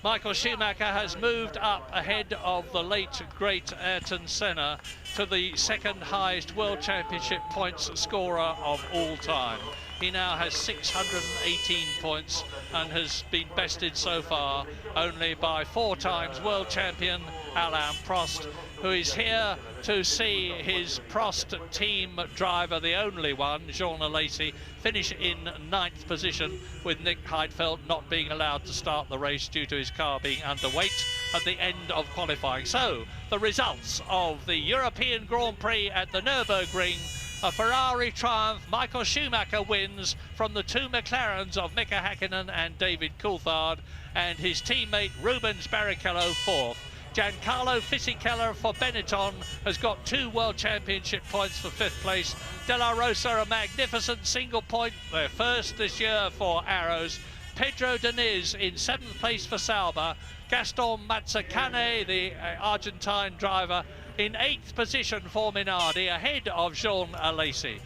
Michael Schumacher has moved up ahead of the late, great Ayrton Senna to the 2nd highest World Championship points scorer of all time. He now has 618 points and has been bested so far only by 4 times world champion Alain Prost, who is here to see his Prost team driver, the only one, Jean Alesi, finish in 9th position, with Nick Heidfeld not being allowed to start the race due to his car being underweight at the end of qualifying. So, the results of the European Grand Prix at the Nürburgring: a Ferrari triumph. Michael Schumacher wins from the two McLarens of Mika Häkkinen and David Coulthard, and his teammate Rubens Barrichello 4th. Giancarlo Fisichella for Benetton has got 2 World Championship points for 5th place. De La Rosa, a magnificent single point, their first this year for Arrows. Pedro Diniz in 7th place for Sauber. Gaston Mazzacane, the Argentine driver, in 8th position for Minardi, ahead of Jean Alesi.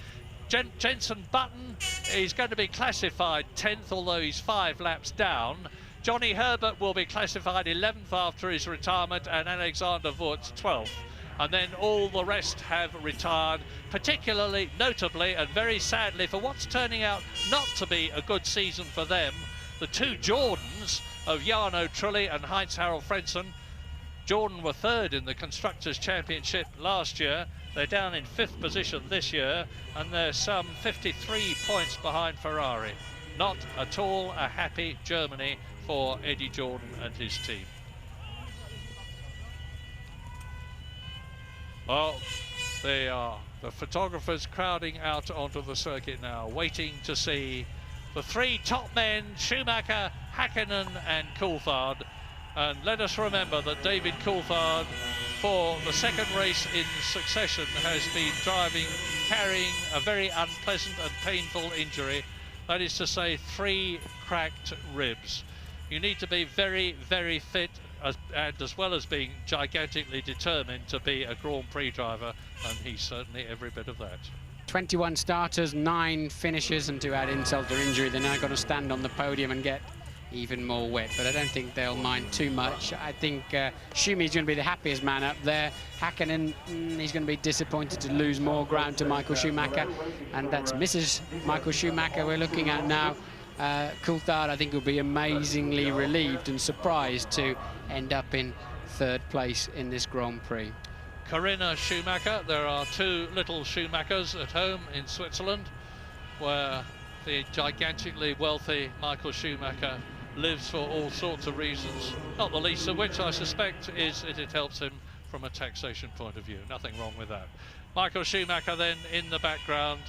Jenson Button is going to be classified 10th, although he's 5 laps down. Johnny Herbert will be classified 11th after his retirement, and Alexander Wurz 12th. And then all the rest have retired, particularly, notably, and very sadly, for what's turning out not to be a good season for them, the two Jordans of Jarno Trulli and Heinz-Harald Frentzen. Jordan were 3rd in the Constructors' Championship last year. They're down in 5th position this year, and they're some 53 points behind Ferrari. Not at all a happy Germany for Eddie Jordan and his team. Well, they are the photographers crowding out onto the circuit now, waiting to see the 3 top men, Schumacher, Häkkinen and Coulthard. And let us remember that David Coulthard, for the 2nd race in succession, has been carrying a very unpleasant and painful injury. That is to say, 3 cracked ribs. You need to be very, very fit, and as well as being gigantically determined to be a Grand Prix driver, and he's certainly every bit of that. 21 starters, 9 finishers, and to add insult to injury, they're now going to stand on the podium and get even more wet, but I don't think they'll mind too much. I think Schumi's going to be the happiest man up there. Häkkinen, he's going to be disappointed to lose more ground to Michael Schumacher, and that's Mrs. Michael Schumacher we're looking at now. Coulthard, I think, will be amazingly relieved and surprised to end up in 3rd place in this Grand Prix. Corinna Schumacher, there are 2 little Schumachers at home in Switzerland, where the gigantically wealthy Michael Schumacher lives for all sorts of reasons, not the least of which, I suspect, is that it helps him from a taxation point of view. Nothing wrong with that. Michael Schumacher then in the background,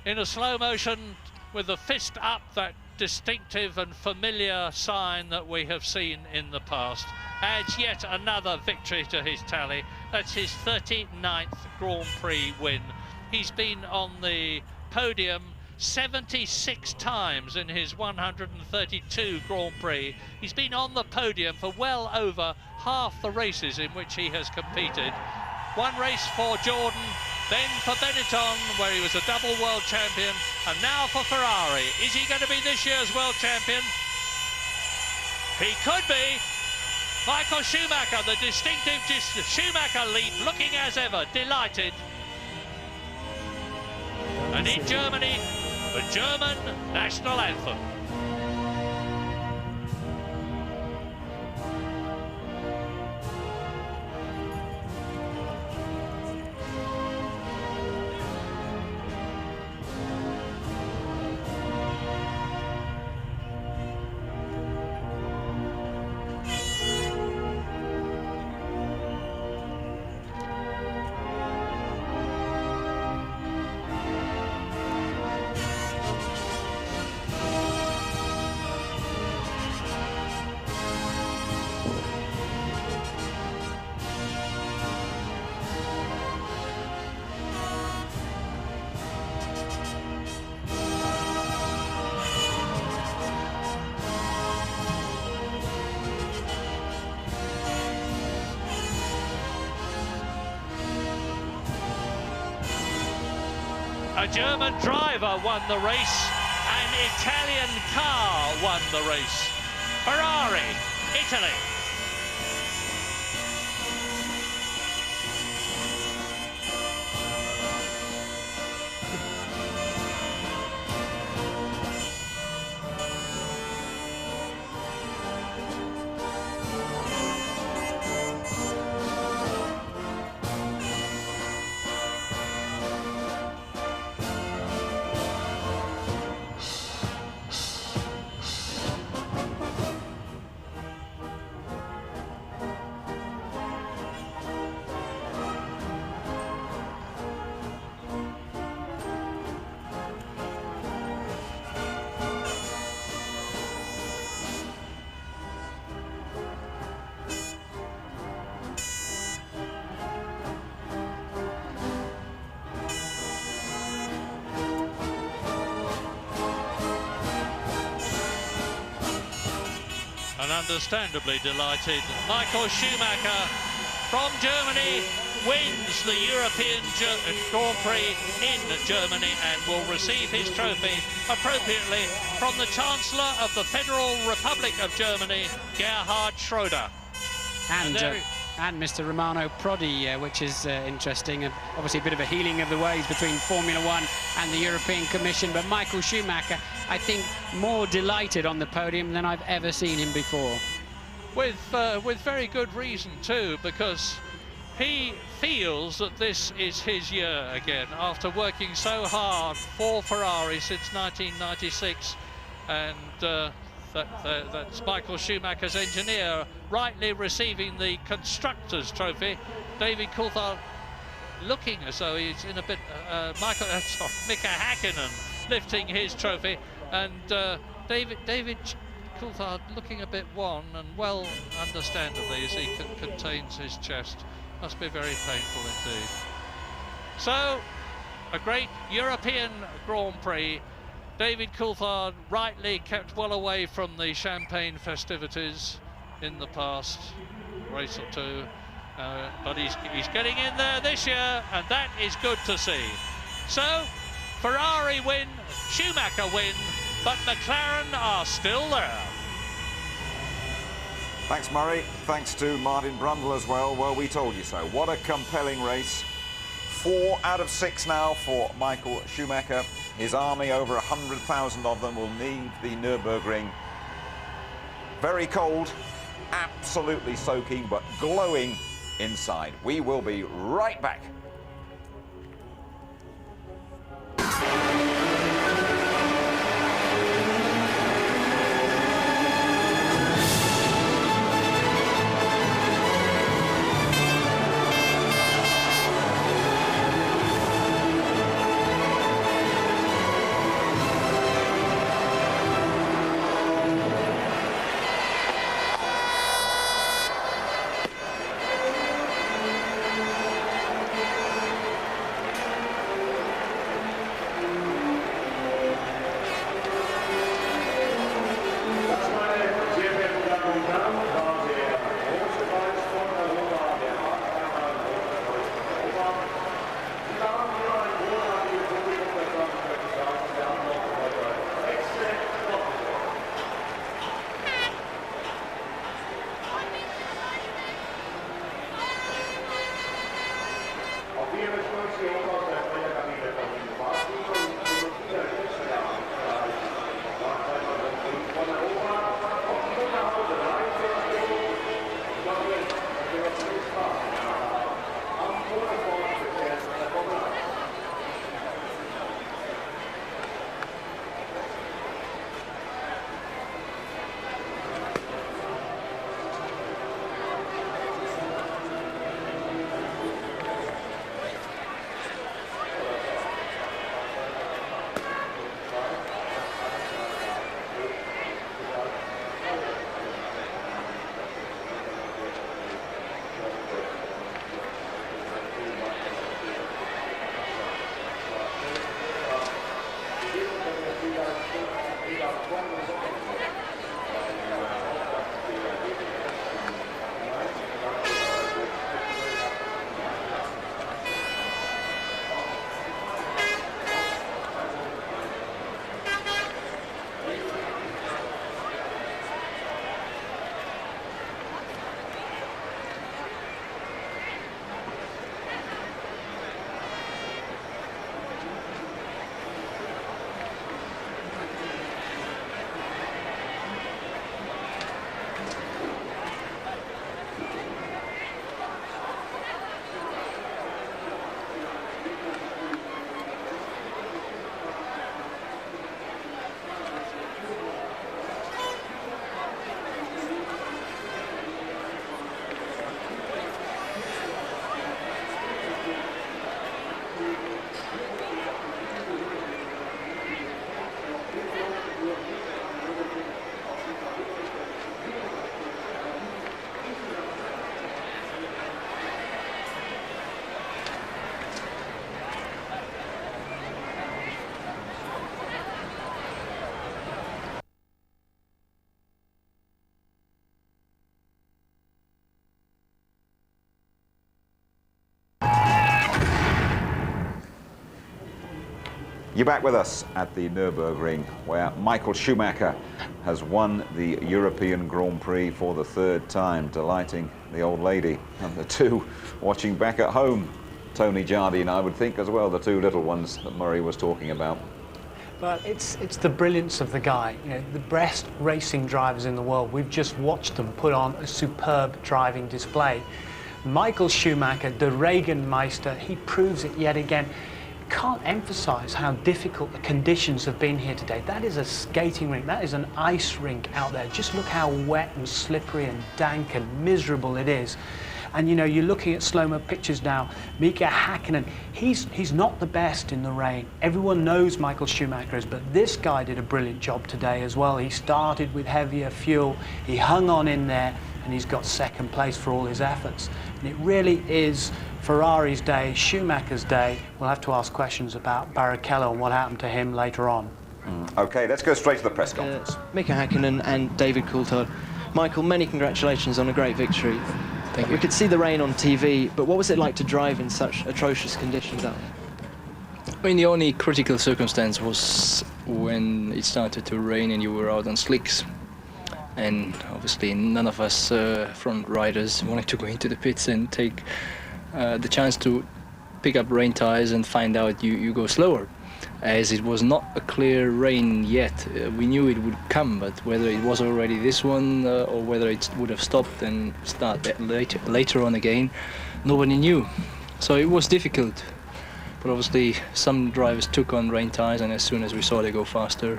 in a slow motion, with the fist up, that distinctive and familiar sign that we have seen in the past, adds yet another victory to his tally. That's his 39th Grand Prix win. He's been on the podium 76 times in his 132 Grand Prix. He's been on the podium for well over half the races in which he has competed. 1 race for Jordan, then for Benetton, where he was a double world champion, and now for Ferrari. Is he going to be this year's world champion? He could be. Michael Schumacher, the distinctive Schumacher leap, looking as ever delighted. And in Germany, the German national anthem. A German driver won the race, an Italian car won the race. Ferrari, Italy. and understandably delighted. Michael Schumacher from Germany wins the European Grand Prix in Germany and will receive his trophy appropriately from the Chancellor of the Federal Republic of Germany, Gerhard Schröder. And Mr. Romano Prodi, which is interesting. Obviously a bit of a healing of the ways between Formula One and the European Commission, but Michael Schumacher, I think, more delighted on the podium than I've ever seen him before. With very good reason too, because he feels that this is his year again after working so hard for Ferrari since 1996, and that's Michael Schumacher's engineer rightly receiving the Constructors' Trophy. David Coulthard looking as though he's in a bit... Mika Häkkinen lifting his trophy, and David Coulthard looking a bit wan, and well, understandably, as he contains his chest. Must be very painful indeed. So, a great European Grand Prix. David Coulthard rightly kept well away from the champagne festivities in the past race or two, but he's getting in there this year, and that is good to see. So, Ferrari win, Schumacher win, but McLaren are still there. Thanks, Murray. Thanks to Martin Brundle as well. Well, we told you so. What a compelling race. 4 out of 6 now for Michael Schumacher. His army, over 100,000 of them, will leave the Nürburgring very cold, absolutely soaking, but glowing inside. We will be right back. You're back with us at the Nürburgring, where Michael Schumacher has won the European Grand Prix for the 3rd time, delighting the old lady and the 2 watching back at home. Tony Jardine, I would think, as well, the 2 little ones that Murray was talking about. Well, it's the brilliance of the guy. You know, the best racing drivers in the world. We've just watched them put on a superb driving display. Michael Schumacher, the Regenmeister, he proves it yet again. Can't emphasize how difficult the conditions have been here today. That is a skating rink, that is an ice rink out there. Just look how wet and slippery and dank and miserable it is. And you know, you're looking at slow-mo pictures now. Mika Häkkinen, he's not the best in the rain. Everyone knows Michael Schumacher is, but this guy did a brilliant job today as well. He started with heavier fuel, he hung on in there, and he's got 2nd place for all his efforts. And it really is Ferrari's day, Schumacher's day. We'll have to ask questions about Barrichello and what happened to him later on. OK, let's go straight to the press conference. Mika Häkkinen and David Coulthard. Michael, many congratulations on a great victory. Thank you. We could see the rain on TV, but what was it like to drive in such atrocious conditions out there? I mean, the only critical circumstance was when it started to rain and you were out on slicks. And obviously none of us front riders wanted to go into the pits and take the chance to pick up rain tires and find out you go slower. As it was not a clear rain yet, we knew it would come, but whether it was already this one or whether it would have stopped and start later on again, nobody knew. So it was difficult. But obviously some drivers took on rain tires, and as soon as we saw they go faster,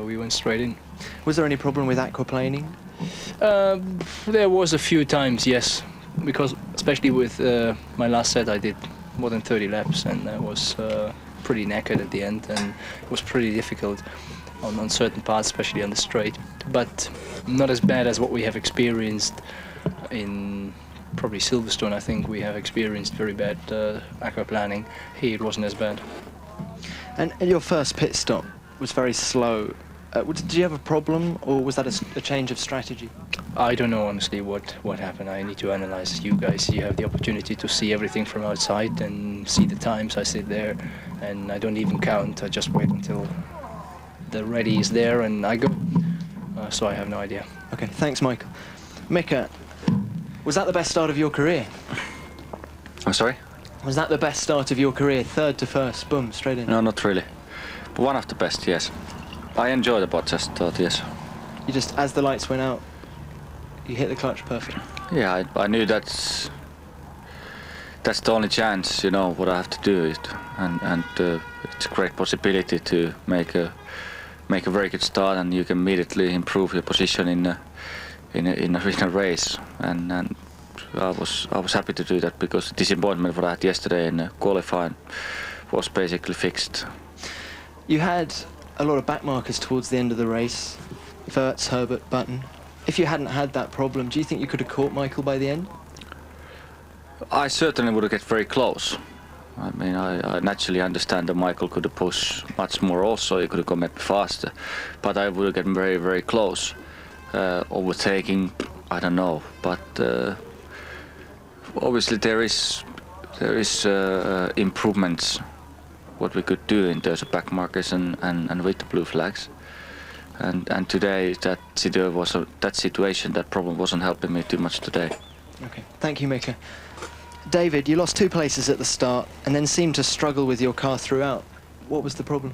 we went straight in. Was there any problem with aquaplaning? There was a few times, yes, because especially with my last set I did more than 30 laps, and I was pretty knackered at the end, and it was pretty difficult on certain parts, especially on the straight, but not as bad as what we have experienced in probably Silverstone. I think we have experienced very bad aquaplaning. Here it wasn't as bad. And your first pit stop was very slow. Did you have a problem, or was that a change of strategy? I don't know honestly what happened. I need to analyze you guys. You have the opportunity to see everything from outside and see the times. I sit there and I don't even count. I just wait until the ready is there and I go. So I have no idea. Okay, thanks, Michael. Mika, was that the best start of your career? I'm sorry? Was that the best start of your career? 3rd to 1st, boom, straight in? No, not really. But one of the best, yes. I enjoyed the podcast start, yes. You just, as the lights went out, you hit the clutch perfect? Yeah, I knew that's the only chance, you know, what I have to do. And it's a great possibility to make a very good start, and you can immediately improve your position in a race. And I was happy to do that, because the disappointment what I had yesterday in qualifying was basically fixed. You had a lot of back markers towards the end of the race. Wirtz, Herbert, Button. If you hadn't had that problem, do you think you could have caught Michael by the end? I certainly would have get very close. I mean, I naturally understand that Michael could have pushed much more also. He could have gone maybe faster. But I would have gotten very, very close. Overtaking, I don't know. But obviously there is improvements what we could do in terms of back markers and with the blue flags. And today that situation, that problem wasn't helping me too much today. Okay, thank you, Mika. David, you lost 2 places at the start and then seemed to struggle with your car throughout. What was the problem?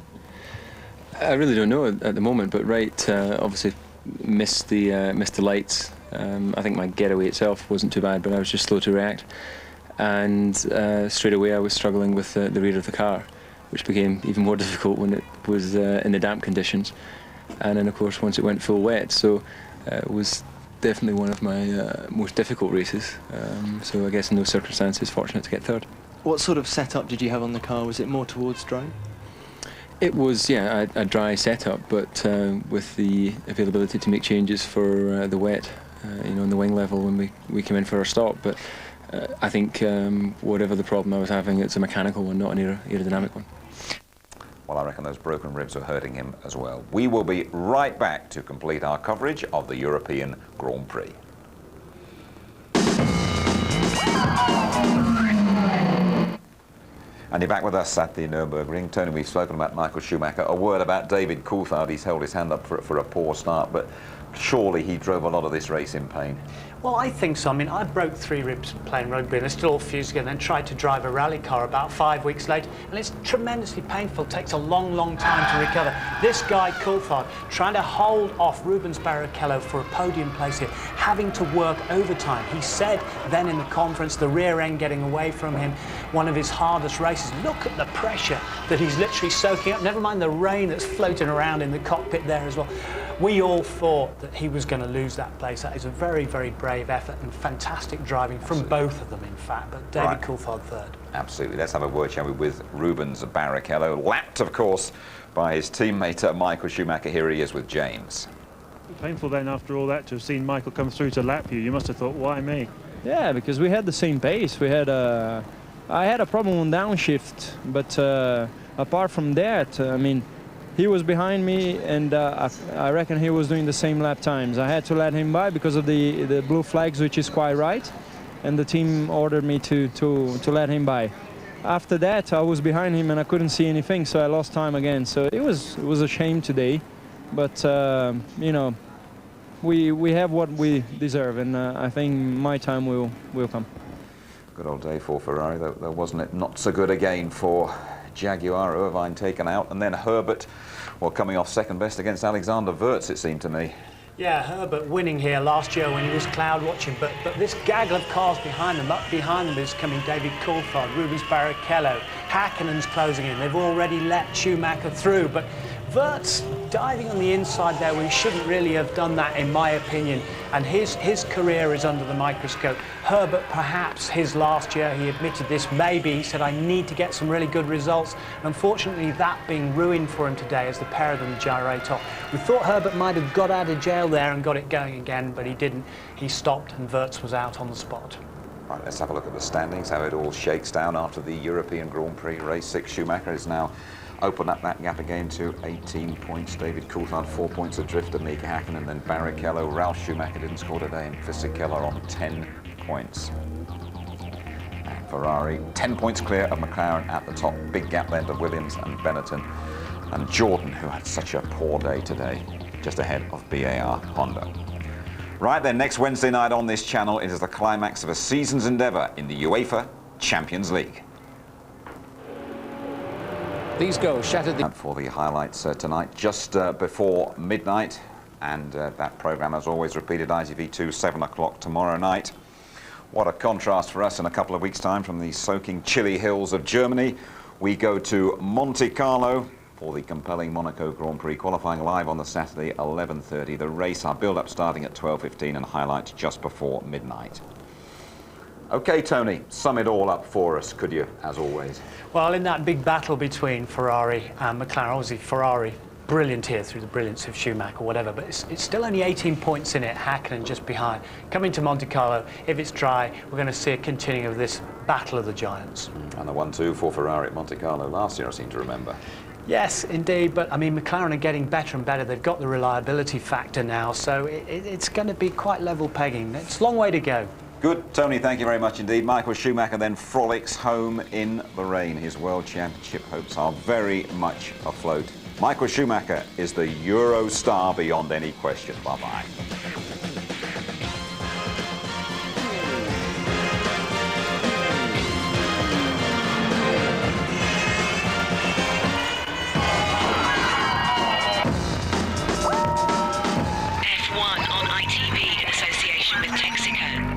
I really don't know at the moment, but Wright obviously missed the lights. I think my getaway itself wasn't too bad, but I was just slow to react. And straight away I was struggling with the rear of the car, which became even more difficult when it was in the damp conditions. And then, of course, once it went full wet, so it was definitely one of my most difficult races. So I guess in those circumstances, fortunate to get 3rd. What sort of setup did you have on the car? Was it more towards dry? It was, yeah, a dry setup, but with the availability to make changes for the wet, you know, in the wing level when we came in for our stop. But I think whatever the problem I was having, it's a mechanical one, not an aerodynamic one. Well, I reckon those broken ribs are hurting him as well. We will be right back to complete our coverage of the European Grand Prix. And you're back with us at the Nürburgring. Tony, we've spoken about Michael Schumacher. A word about David Coulthard. He's held his hand up for a poor start, but surely he drove a lot of this race in pain. Well, I think so. I mean, I broke 3 ribs playing rugby and I still all fused together, and then tried to drive a rally car about 5 weeks later, and it's tremendously painful. It takes a long, long time to recover. This guy, Coulthard, trying to hold off Rubens Barrichello for a podium place here, having to work overtime. He said then in the conference, the rear end getting away from him, one of his hardest races. Look at the pressure that he's literally soaking up, never mind the rain that's floating around in the cockpit there as well. We all thought that he was going to lose that place. That is a very, very brave effort and fantastic driving from both of them, in fact, but David Coulthard third. Absolutely. Let's have a word, shall we, with Rubens Barrichello, lapped, of course, by his teammate Michael Schumacher. Here he is with James. Painful then, after all that, to have seen Michael come through to lap you. You must have thought, why me? Yeah, because we had the same pace. We had I had a problem on downshift, but apart from that, I mean, he was behind me, and I reckon he was doing the same lap times. I had to let him by because of the blue flags, which is quite right, and the team ordered me to let him by. After that, I was behind him and I couldn't see anything, so I lost time again. So it was a shame today, but you know, we have what we deserve, and I think my time will come. Good old day for Ferrari, though, wasn't it? Not so good again for Jaguar. Irvine taken out, and then Herbert, well, coming off second best against Alexander Wurz, it seemed to me. Yeah, Herbert winning here last year when he was cloud watching, but this gaggle of cars behind them, up behind them is coming David Coulthard, Rubens Barrichello, Häkkinen's closing in. They've already let Schumacher through, but Wurz diving on the inside there, we shouldn't really have done that, in my opinion, and his career is under the microscope. Herbert, perhaps his last year, he admitted this, maybe he said, I need to get some really good results, and unfortunately that being ruined for him today as the pair of them gyrate off. We thought Herbert might have got out of jail there and got it going again, but he didn't. He stopped and Wurz was out on the spot. Right, let's have a look at the standings, how it all shakes down after the European Grand Prix race. 6, Schumacher is now open up that gap again to 18 points. David Coulthard 4 points adrift of Mika Häkkinen, and then Barrichello. Ralf Schumacher didn't score today, and Fisichella on 10 points. And Ferrari 10 points clear of McLaren at the top. Big gap then to Williams and Benetton, and Jordan, who had such a poor day today, just ahead of BAR Honda. Right then, next Wednesday night on this channel, it is the climax of a season's endeavour in the UEFA Champions League. These goals shattered the... For the highlights tonight, just before midnight, and that programme, as always, repeated ITV2, 7 o'clock tomorrow night. What a contrast for us in a couple of weeks' time from the soaking chilly hills of Germany. We go to Monte Carlo for the compelling Monaco Grand Prix, qualifying live on the Saturday, 11:30. The race, our build-up starting at 12:15, and highlights just before midnight. OK, Tony, sum it all up for us, could you, as always? Well, in that big battle between Ferrari and McLaren, obviously Ferrari brilliant here through the brilliance of Schumacher or whatever, but it's still only 18 points in it, Häkkinen just behind. Coming to Monte Carlo, if it's dry, we're going to see a continuing of this battle of the giants. And the 1-2 for Ferrari at Monte Carlo last year, I seem to remember. Yes, indeed, but I mean, McLaren are getting better and better. They've got the reliability factor now, so it's going to be quite level pegging. It's a long way to go. Good, Tony, thank you very much indeed. Michael Schumacher then frolics home in the rain. His World Championship hopes are very much afloat. Michael Schumacher is the Euro star beyond any question. Bye-bye. F1 on ITV in association with Texaco.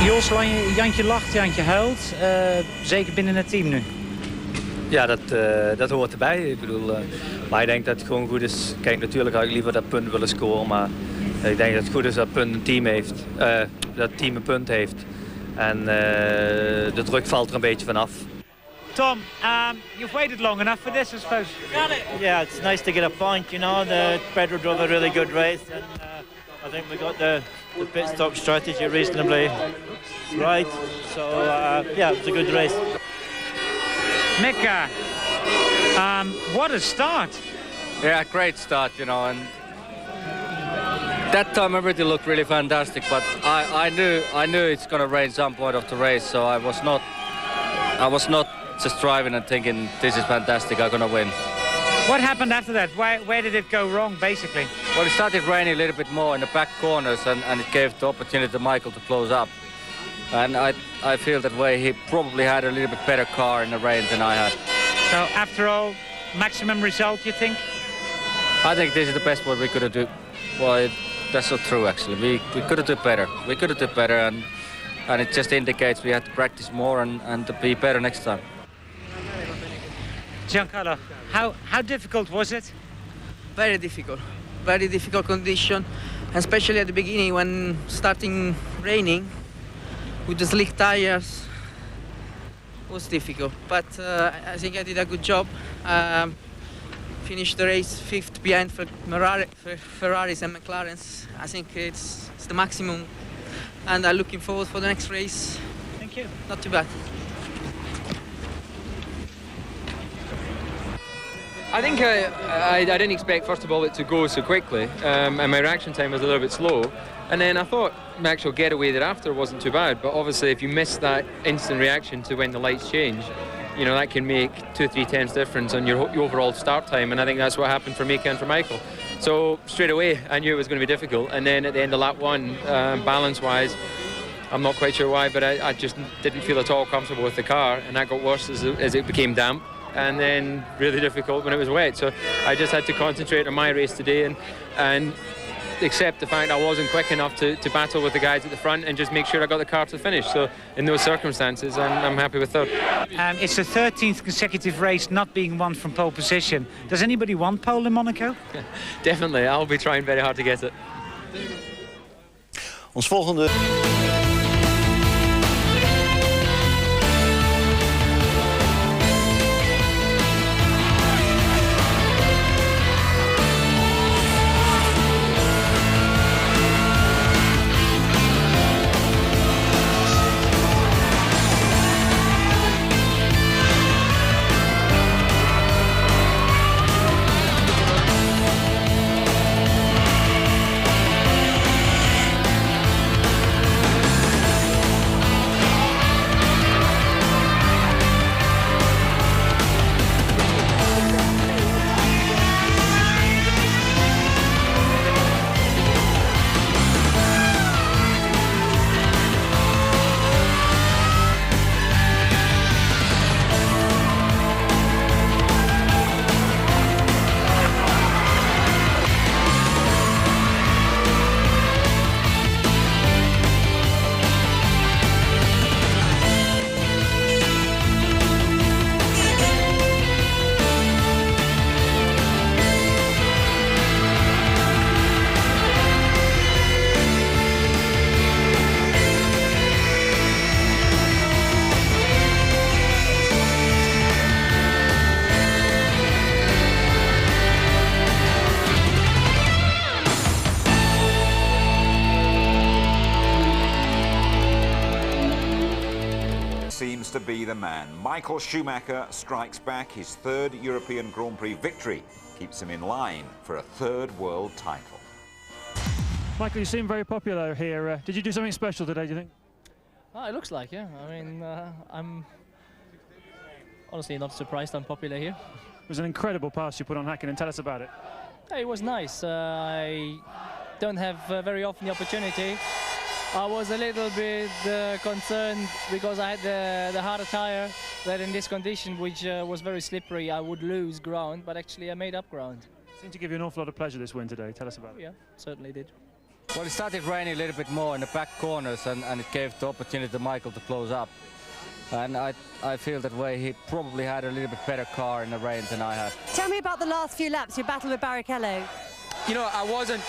Jos, Jantje lacht, Jantje huilt. Zeker binnen het team nu. Ja, dat hoort erbij. Ik bedoel, maar ik denk dat het gewoon goed is. Kijk, natuurlijk had ik liever dat punt willen scoren, maar ik denk dat het goed is dat punt een team heeft. Dat het team een punt heeft. En de druk valt er een beetje vanaf. Tom, you've waited long enough for this, I suppose. Yeah, it's nice to get a point, you know. Pedro drove a really good race, and I think we got the pit stop strategy reasonably right. So, yeah, it was a good race. Mika, what a start. Yeah, great start, you know, and that time everything looked really fantastic, but I knew it's gonna rain some point of the race, so I was not just driving and thinking this is fantastic, I'm gonna win. What happened after that? Where did it go wrong, basically? Well, it started raining a little bit more in the back corners, and it gave the opportunity to Michael to close up. And I feel that way he probably had a little bit better car in the rain than I had. So, after all, maximum result, you think? I think this is the best what we could do. Well, that's not true, actually. We could have done better. We could have done better, and it just indicates we have to practice more and to be better next time. Giancarlo, how difficult was it? Very difficult condition, especially at the beginning when starting raining with the slick tires. Was difficult, but I think I did a good job. Finished the race 5th behind Ferraris and McLarens. I think it's the maximum, and I'm looking forward for the next race. Thank you. Not too bad. I think I didn't expect, first of all, it to go so quickly, and my reaction time was a little bit slow. And then I thought my actual getaway thereafter wasn't too bad, but obviously if you miss that instant reaction to when the lights change, you know, that can make 2-3 tenths difference on your overall start time, and I think that's what happened for Mika and for Michael. So straight away I knew it was going to be difficult, and then at the end of lap 1, balance-wise, I'm not quite sure why, but I just didn't feel at all comfortable with the car, and that got worse as it became damp. And then really difficult when it was wet. So I just had to concentrate on my race today and accept the fact I wasn't quick enough to battle with the guys at the front and just make sure I got the car to the finish. So in those circumstances, I'm happy with third. It's the 13th consecutive race not being won from pole position. Does anybody want pole in Monaco? Definitely, I'll be trying very hard to get it. Ons volgende... To be the man. Michael Schumacher strikes back. His 3rd European Grand Prix victory keeps him in line for a 3rd world title. Michael, you seem very popular here. Did you do something special today, do you think? Oh, it looks like, yeah. I mean, I'm honestly not surprised I'm popular here. It was an incredible pass you put on Hakkinen. Tell us about it. It was nice. I don't have very often the opportunity. I was a little bit concerned because I had the harder tire, that in this condition, which was very slippery, I would lose ground, but actually I made up ground. Seemed to give you an awful lot of pleasure this win today. Tell us about it. Yeah, certainly did. Well, it started raining a little bit more in the back corners, and it gave the opportunity to Michael to close up. And I feel that way he probably had a little bit better car in the rain than I had. Tell me about the last few laps, your battle with Barrichello. You know, I wasn't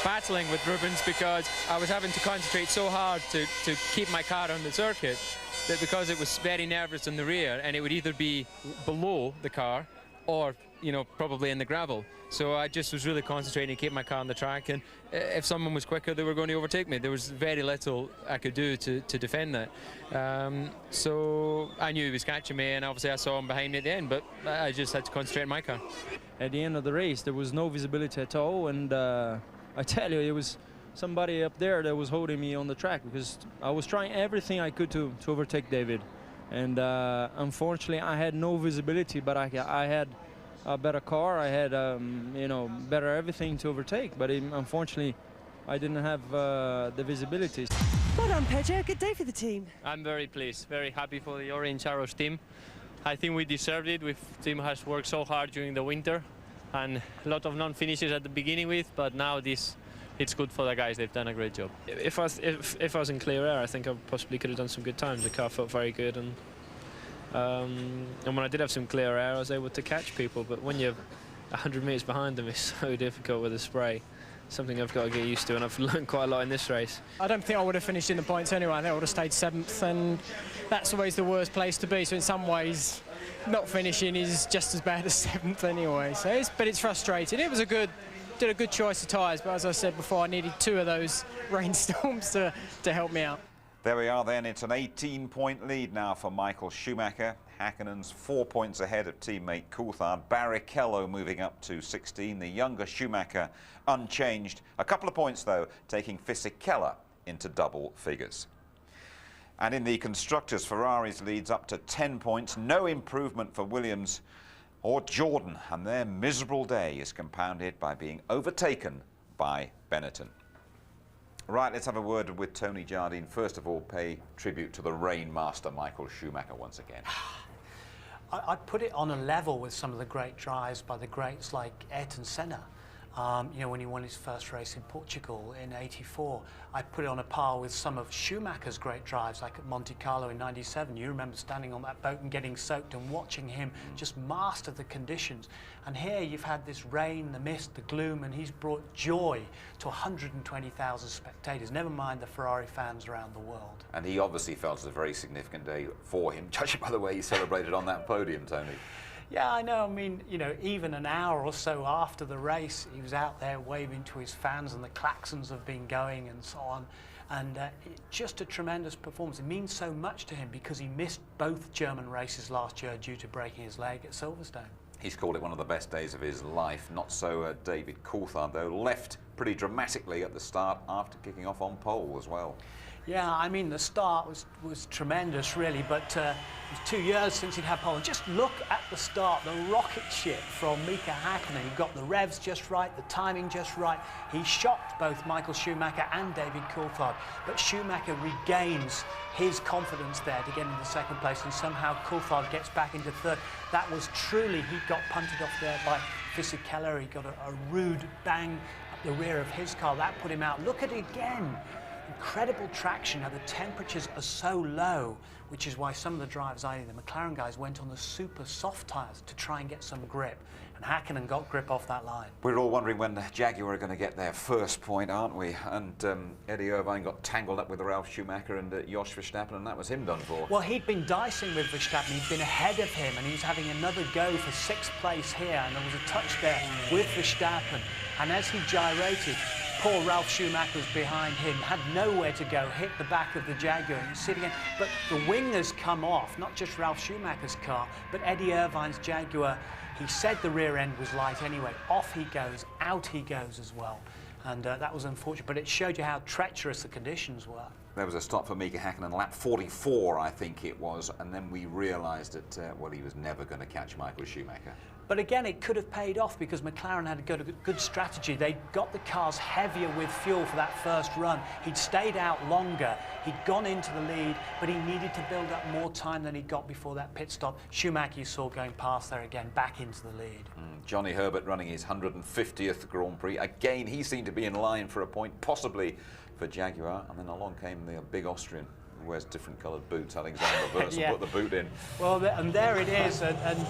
battling with Rubens because I was having to concentrate so hard to keep my car on the circuit, that because it was very nervous in the rear, and it would either be below the car or, you know, probably in the gravel. So I just was really concentrating to keep my car on the track, and if someone was quicker, they were going to overtake me. There was very little I could do to defend that. So I knew he was catching me, and obviously I saw him behind me at the end, but I just had to concentrate on my car. At the end of the race, there was no visibility at all, and I tell you, it was somebody up there that was holding me on the track, because I was trying everything I could to overtake David. And unfortunately, I had no visibility, but I had a better car. I had, you know, better everything to overtake. But unfortunately, I didn't have the visibility. Well done, Pedro. Good day for the team. I'm very pleased, very happy for the Orange Arrows team. I think we deserved it. The team has worked so hard during the winter, and a lot of non-finishes at the beginning with, but now it's good for the guys. They've done a great job. If I was in clear air, I think I possibly could have done some good times. The car felt very good, and when I did have some clear air, I was able to catch people. But when you're 100 metres behind them, it's so difficult with the spray. Something I've got to get used to, and I've learned quite a lot in this race. I don't think I would have finished in the points anyway. I think I would have stayed 7th, and that's always the worst place to be. So in some ways, not finishing is just as bad as 7th anyway. So but it's frustrating. It was did a good choice of tyres, but as I said before, I needed 2 of those rainstorms to help me out. There we are then. It's an 18-point lead now for Michael Schumacher. Häkkinen's 4 points ahead of teammate Coulthard. Barrichello moving up to 16. The younger Schumacher unchanged. A couple of points, though, taking Fisichella into double figures. And in the constructors, Ferrari's leads up to 10 points. No improvement for Williams or Jordan, and their miserable day is compounded by being overtaken by Benetton. Right, let's have a word with Tony Jardine. First of all, pay tribute to the rain master, Michael Schumacher, once again. I'd put it on a level with some of the great drives by the greats like Ayrton Senna. You know, when he won his first race in Portugal in '84, I put it on a par with some of Schumacher's great drives, like at Monte Carlo in '97. You remember standing on that boat and getting soaked and watching him just master the conditions. And here you've had this rain, the mist, the gloom, and he's brought joy to 120,000 spectators, never mind the Ferrari fans around the world. And he obviously felt it was a very significant day for him, judging by the way he celebrated on that podium, Tony. Yeah, I know. I mean, you know, even an hour or so after the race, he was out there waving to his fans, and the klaxons have been going and so on. And just a tremendous performance. It means so much to him because he missed both German races last year due to breaking his leg at Silverstone. He's called it one of the best days of his life. Not so David Coulthard, though, left pretty dramatically at the start after kicking off on pole as well. Yeah, I mean, the start was tremendous, really, but it was 2 years since he'd had pole. And just look at the start, the rocket ship from Mika Häkkinen. He got the revs just right, the timing just right. He shocked both Michael Schumacher and David Coulthard, but Schumacher regains his confidence there to get into second place, and somehow Coulthard gets back into third. That was truly, he got punted off there by Fisichella. He got a rude bang up the rear of his car. That put him out. Look at it again. Incredible traction. Now the temperatures are so low, which is why some of the drivers, i.e. the McLaren guys, went on the super soft tyres to try and get some grip. And Häkkinen got grip off that line. We're all wondering when the Jaguar are going to get their first point, aren't we? And Eddie Irvine got tangled up with Ralf Schumacher and Jos Verstappen, and that was him done for. Well, he'd been dicing with Verstappen. He'd been ahead of him, and he was having another go for 6th place here. And there was a touch there with Verstappen. And as he gyrated, poor Ralf Schumacher was behind him, had nowhere to go, hit the back of the Jaguar. You see it again. But the wing has come off, not just Ralf Schumacher's car, but Eddie Irvine's Jaguar. He said the rear end was light anyway. Off he goes, out he goes as well. And that was unfortunate, but it showed you how treacherous the conditions were. There was a stop for Mika Häkkinen, lap 44, I think it was, and then we realised that, well, he was never going to catch Michael Schumacher. But again, it could have paid off because McLaren had a good strategy. They got the cars heavier with fuel for that first run. He'd stayed out longer. He'd gone into the lead, but he needed to build up more time than he got before that pit stop. Schumacher, you saw going past there again, back into the lead. Johnny Herbert running his 150th Grand Prix. Again, he seemed to be in line for a point, possibly for Jaguar, and then along came the big Austrian who wears different coloured boots, Alexander Wurz, Yeah. and put the boot in. Well, and there it is, and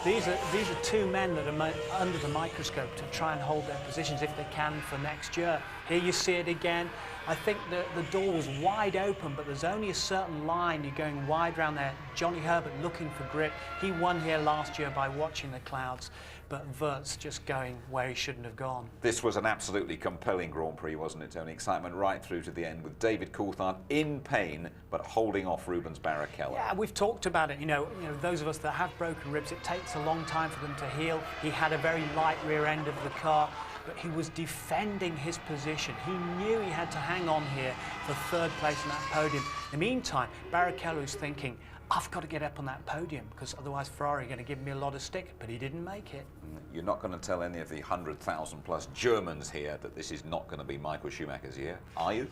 these are two men that are under the microscope to try and hold their positions if they can for next year. Here you see it again. I think the door was wide open, but there's only a certain line. You're going wide around there. Johnny Herbert looking for grip. He won here last year by watching the clouds, but Wurz just going where he shouldn't have gone. This was an absolutely compelling Grand Prix, wasn't it, Tony? Excitement right through to the end with David Coulthard in pain, but holding off Rubens Barrichello. Yeah, we've talked about it. You know, those of us that have broken ribs, it takes a long time for them to heal. He had a very light rear end of the car, but he was defending his position. He knew he had to hang on here for third place on that podium. In the meantime, Barrichello's thinking, I've got to get up on that podium because otherwise Ferrari are going to give me a lot of stick, but he didn't make it. You're not going to tell any of the 100,000 plus Germans here that this is not going to be Michael Schumacher's year, are you?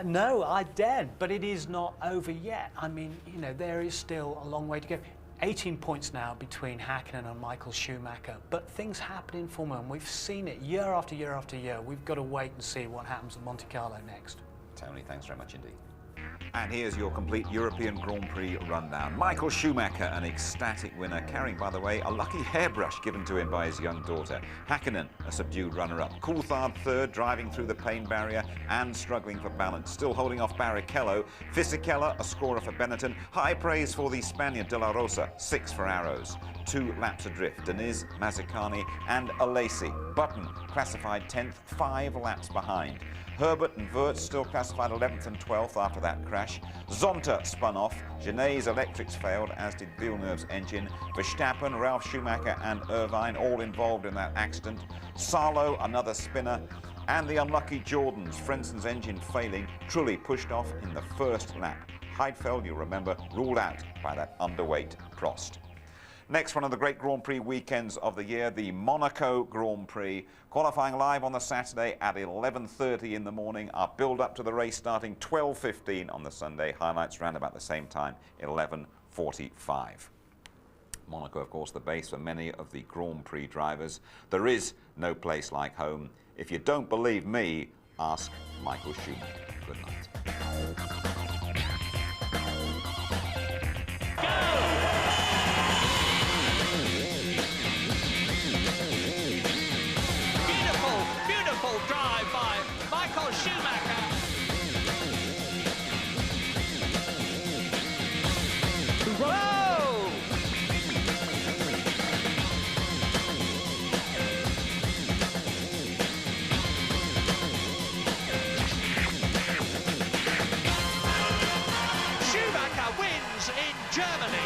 No, I daren't, but it is not over yet. I mean, you know, there is still a long way to go. 18 points now between Häkkinen and Michael Schumacher, but things happen in Formula 1. We've seen it year after year after year. We've got to wait and see what happens at Monte Carlo next. Tony, thanks very much indeed. And here's your complete European Grand Prix rundown. Michael Schumacher, an ecstatic winner, carrying, by the way, a lucky hairbrush given to him by his young daughter. Häkkinen, a subdued runner-up. Coulthard third, driving through the pain barrier and struggling for balance. Still holding off Barrichello. Fisichella, a scorer for Benetton. High praise for the Spaniard De La Rosa, 6 for Arrows. 2 laps adrift. Deniz, Mazzacani and Alesi. Button classified 10th, 5 laps behind. Herbert and Wurz still classified 11th and 12th after that crash. Zonta spun off. Genet's electrics failed, as did Villeneuve's engine. Verstappen, Ralf Schumacher and Irvine all involved in that accident. Salo, another spinner. And the unlucky Jordans, Frenson's engine failing, Trulli pushed off in the first lap. Heidfeld, you'll remember, ruled out by that underweight Prost. Next, one of the great Grand Prix weekends of the year, the Monaco Grand Prix. Qualifying live on the Saturday at 11:30 in the morning. Our build-up to the race starting 12:15 on the Sunday. Highlights round about the same time, 11:45. Monaco, of course, the base for many of the Grand Prix drivers. There is no place like home. If you don't believe me, ask Michael Schumacher. Good night. Drive by Michael Schumacher. Whoa! Schumacher wins in Germany.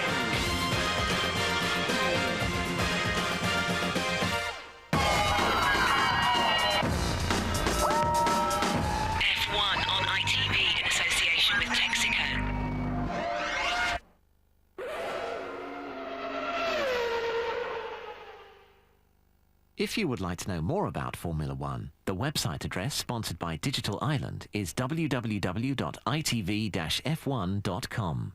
If you would like to know more about Formula One, the website address sponsored by Digital Island is www.itv-f1.com.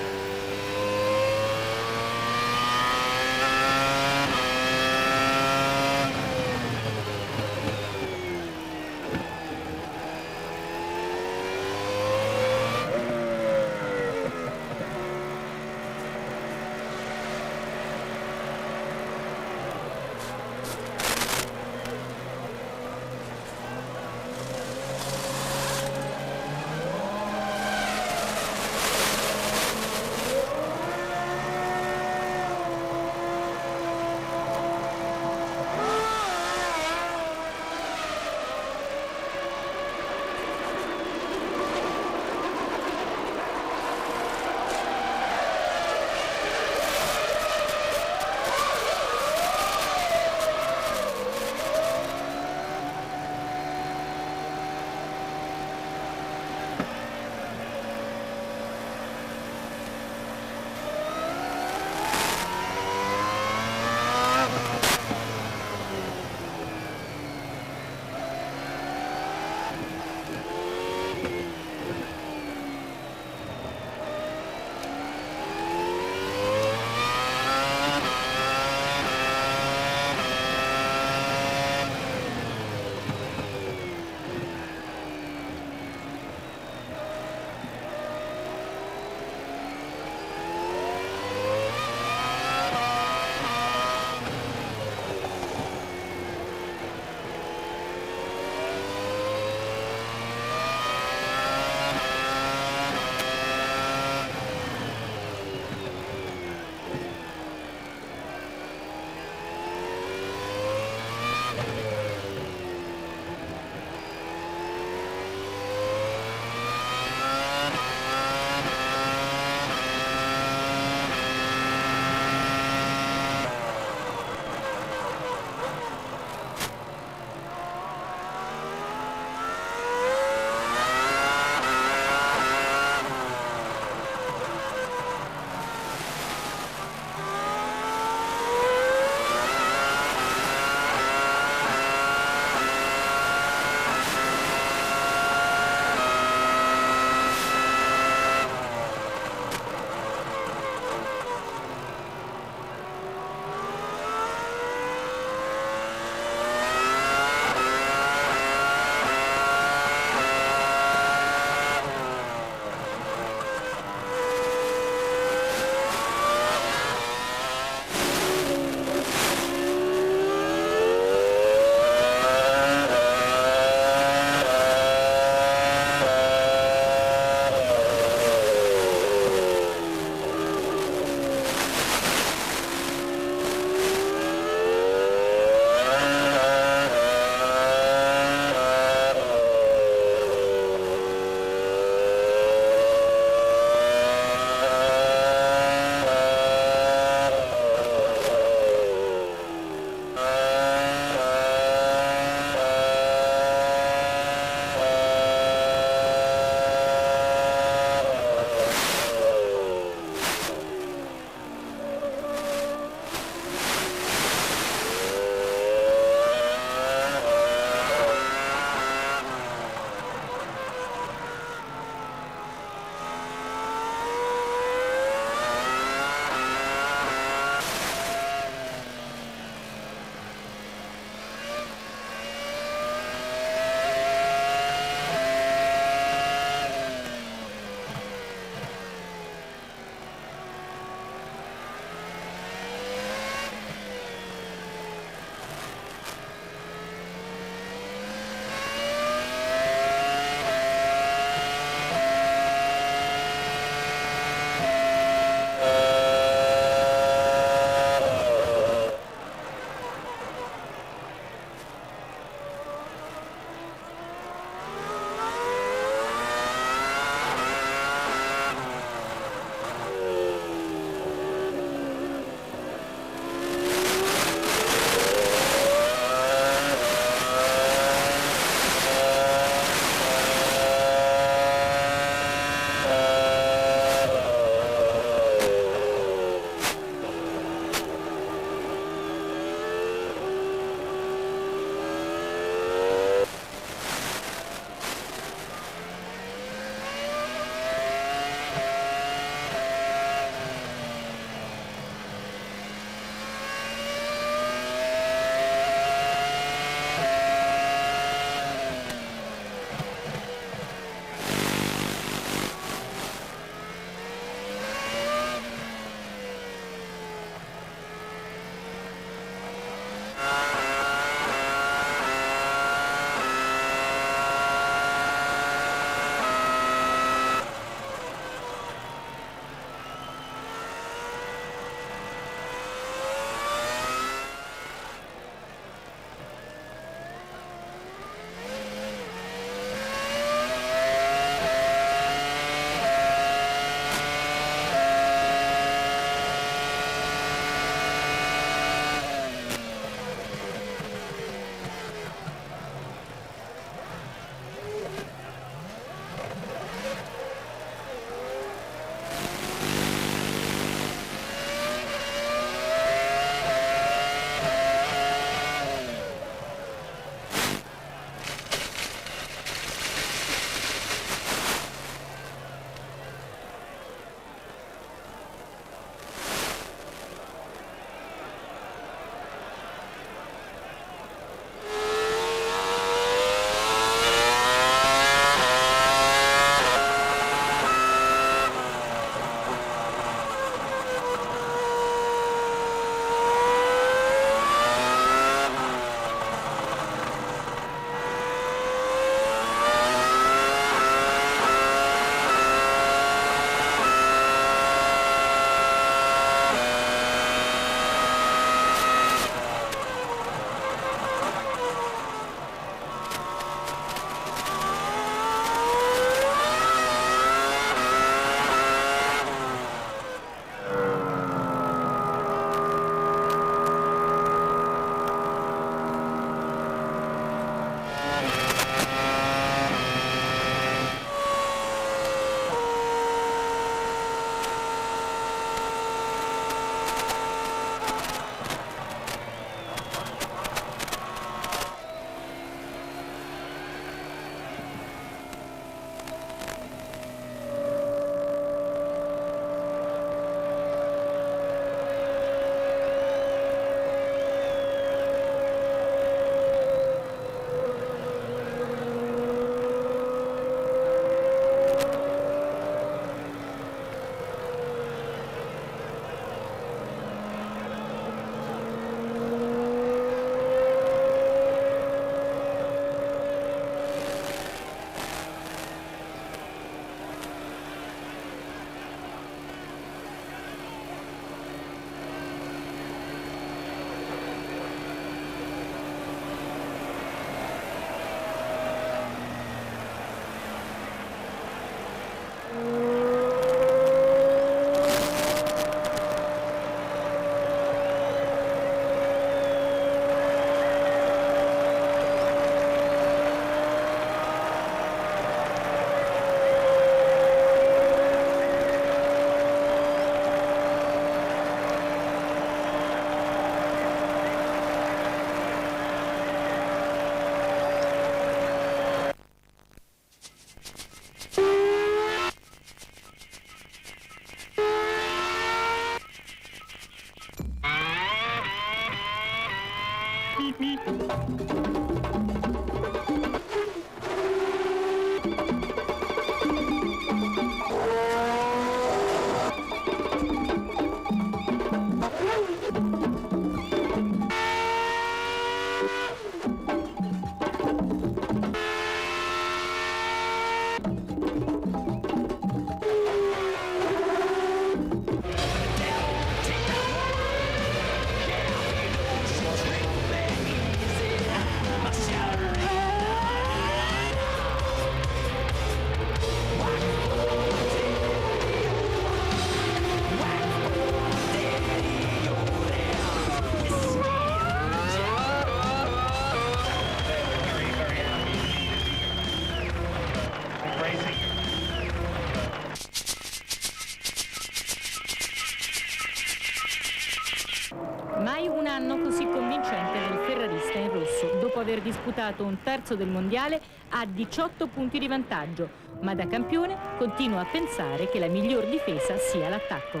Mai un anno così convincente del ferrarista in rosso. Dopo aver disputato un terzo del mondiale ha 18 punti di vantaggio, ma da campione continua a pensare che la miglior difesa sia l'attacco.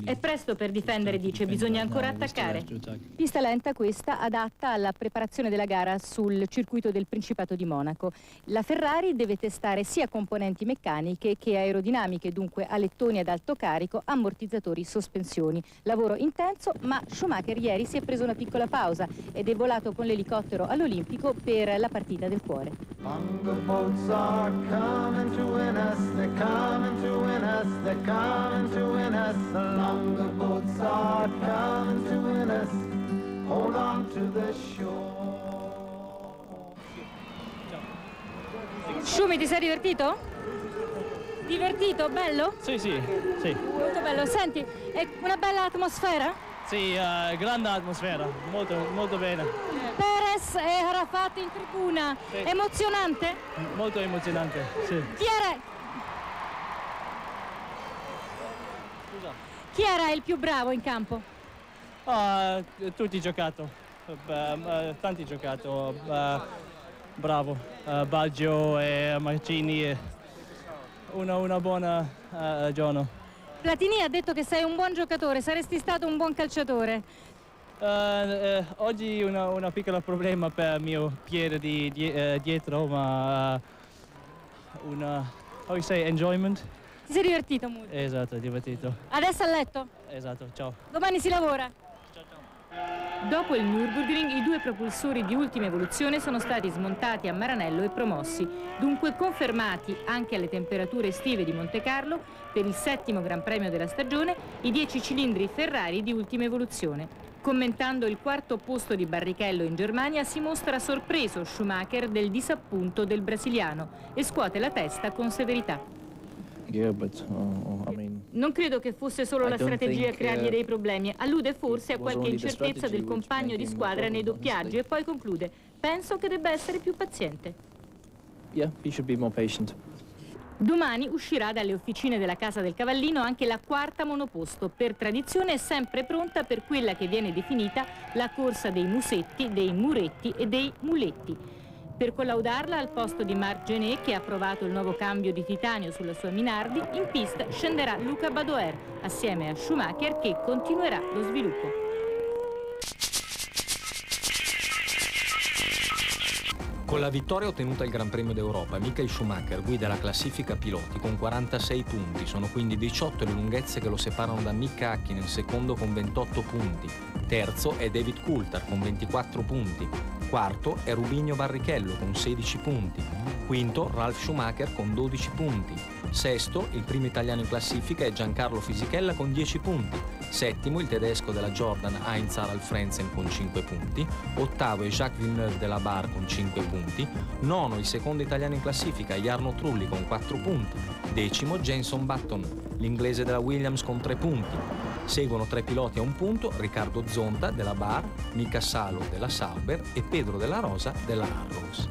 È presto per difendere, dice, bisogna ancora attaccare. Pista lenta questa, adatta alla preparazione della gara sul circuito del Principato di Monaco. La Ferrari deve testare sia componenti meccaniche che aerodinamiche, dunque alettoni ad alto carico, ammortizzatori, sospensioni. Lavoro intenso, ma Schumacher ieri si è preso una piccola pausa ed è volato con l'elicottero all'Olimpico per la partita del cuore. Coming to win us, they're coming to win us, they're coming to win us. The longer boats are coming to win us. Hold on to the shore. Schumi, ti sei divertito? Divertito? Bello? Sì. Molto bello. Senti, è una bella atmosfera? Sì, grande atmosfera, molto bene. Perez e Arafat in tribuna, sì. Emozionante? Molto emozionante, sì. Chi era il più bravo in campo? Tutti giocato, tanti giocato, bravo, Baggio e Mancini, una buona giorno. Platini ha detto che sei un buon giocatore, saresti stato un buon calciatore. Oggi una piccola problema per il mio piede dietro, ma how you say, enjoyment? Ti sei divertito molto? Esatto, divertito. Adesso a letto? Esatto, ciao. Domani si lavora? Ciao. Dopo il Nürburgring i due propulsori di ultima evoluzione sono stati smontati a Maranello e promossi, dunque confermati anche alle temperature estive di Montecarlo per il 7° Gran Premio della stagione i 10 cilindri Ferrari di ultima evoluzione. Commentando il 4° posto di Barrichello in Germania si mostra sorpreso Schumacher del disappunto del brasiliano e scuote la testa con severità. Non credo che fosse solo la strategia a creargli dei problemi. Allude forse a qualche incertezza del compagno di squadra nei doppiaggi e poi conclude: penso che debba essere più paziente. Yeah, he should be more patient. Domani uscirà dalle officine della Casa del Cavallino anche la 4ª monoposto. Per tradizione è sempre pronta per quella che viene definita la corsa dei musetti, dei muretti e dei muletti. Per collaudarla, al posto di Marc Genet, che ha provato il nuovo cambio di titanio sulla sua Minardi, in pista scenderà Luca Badoer, assieme a Schumacher, che continuerà lo sviluppo. Con la vittoria ottenuta al Gran Premio d'Europa, Michael Schumacher guida la classifica piloti con 46 punti, sono quindi 18 le lunghezze che lo separano da Mick Hakkinen, secondo con 28 punti. Terzo è David Coulthard con 24 punti. Quarto è Rubinho Barrichello con 16 punti. Quinto Ralf Schumacher con 12 punti. Sesto, il primo italiano in classifica, è Giancarlo Fisichella con 10 punti. Settimo, il tedesco della Jordan Heinz Harald Frentzen con 5 punti. Ottavo è Jacques Villeneuve della Bar con 5 punti. Nono, il secondo italiano in classifica, Jarno Trulli con 4 punti. Decimo, Jenson Button, l'inglese della Williams con 3 punti. Seguono 3 piloti a un punto, Riccardo Zonta della Bar, Mika Salo della Sauber e Pedro della Rosa della Arrows.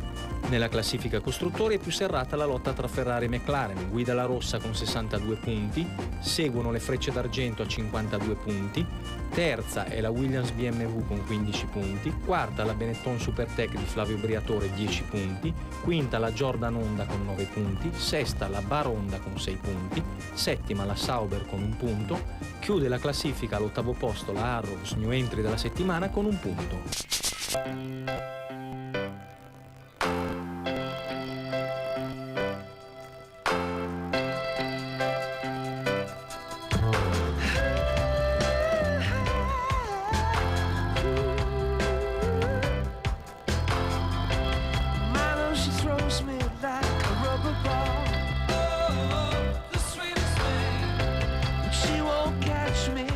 Nella classifica costruttori è più serrata la lotta tra Ferrari e McLaren, guida la rossa con 62 punti, seguono le Frecce d'Argento a 52 punti, terza è la Williams BMW con 15 punti, quarta la Benetton Supertech di Flavio Briatore 10 punti, quinta la Jordan Honda con 9 punti, sesta la Bar Honda con 6 punti, settima la Sauber con 1 punto, chiude la classifica all'8° posto la Arrows, new entry della settimana, con 1 punto. She won't catch me.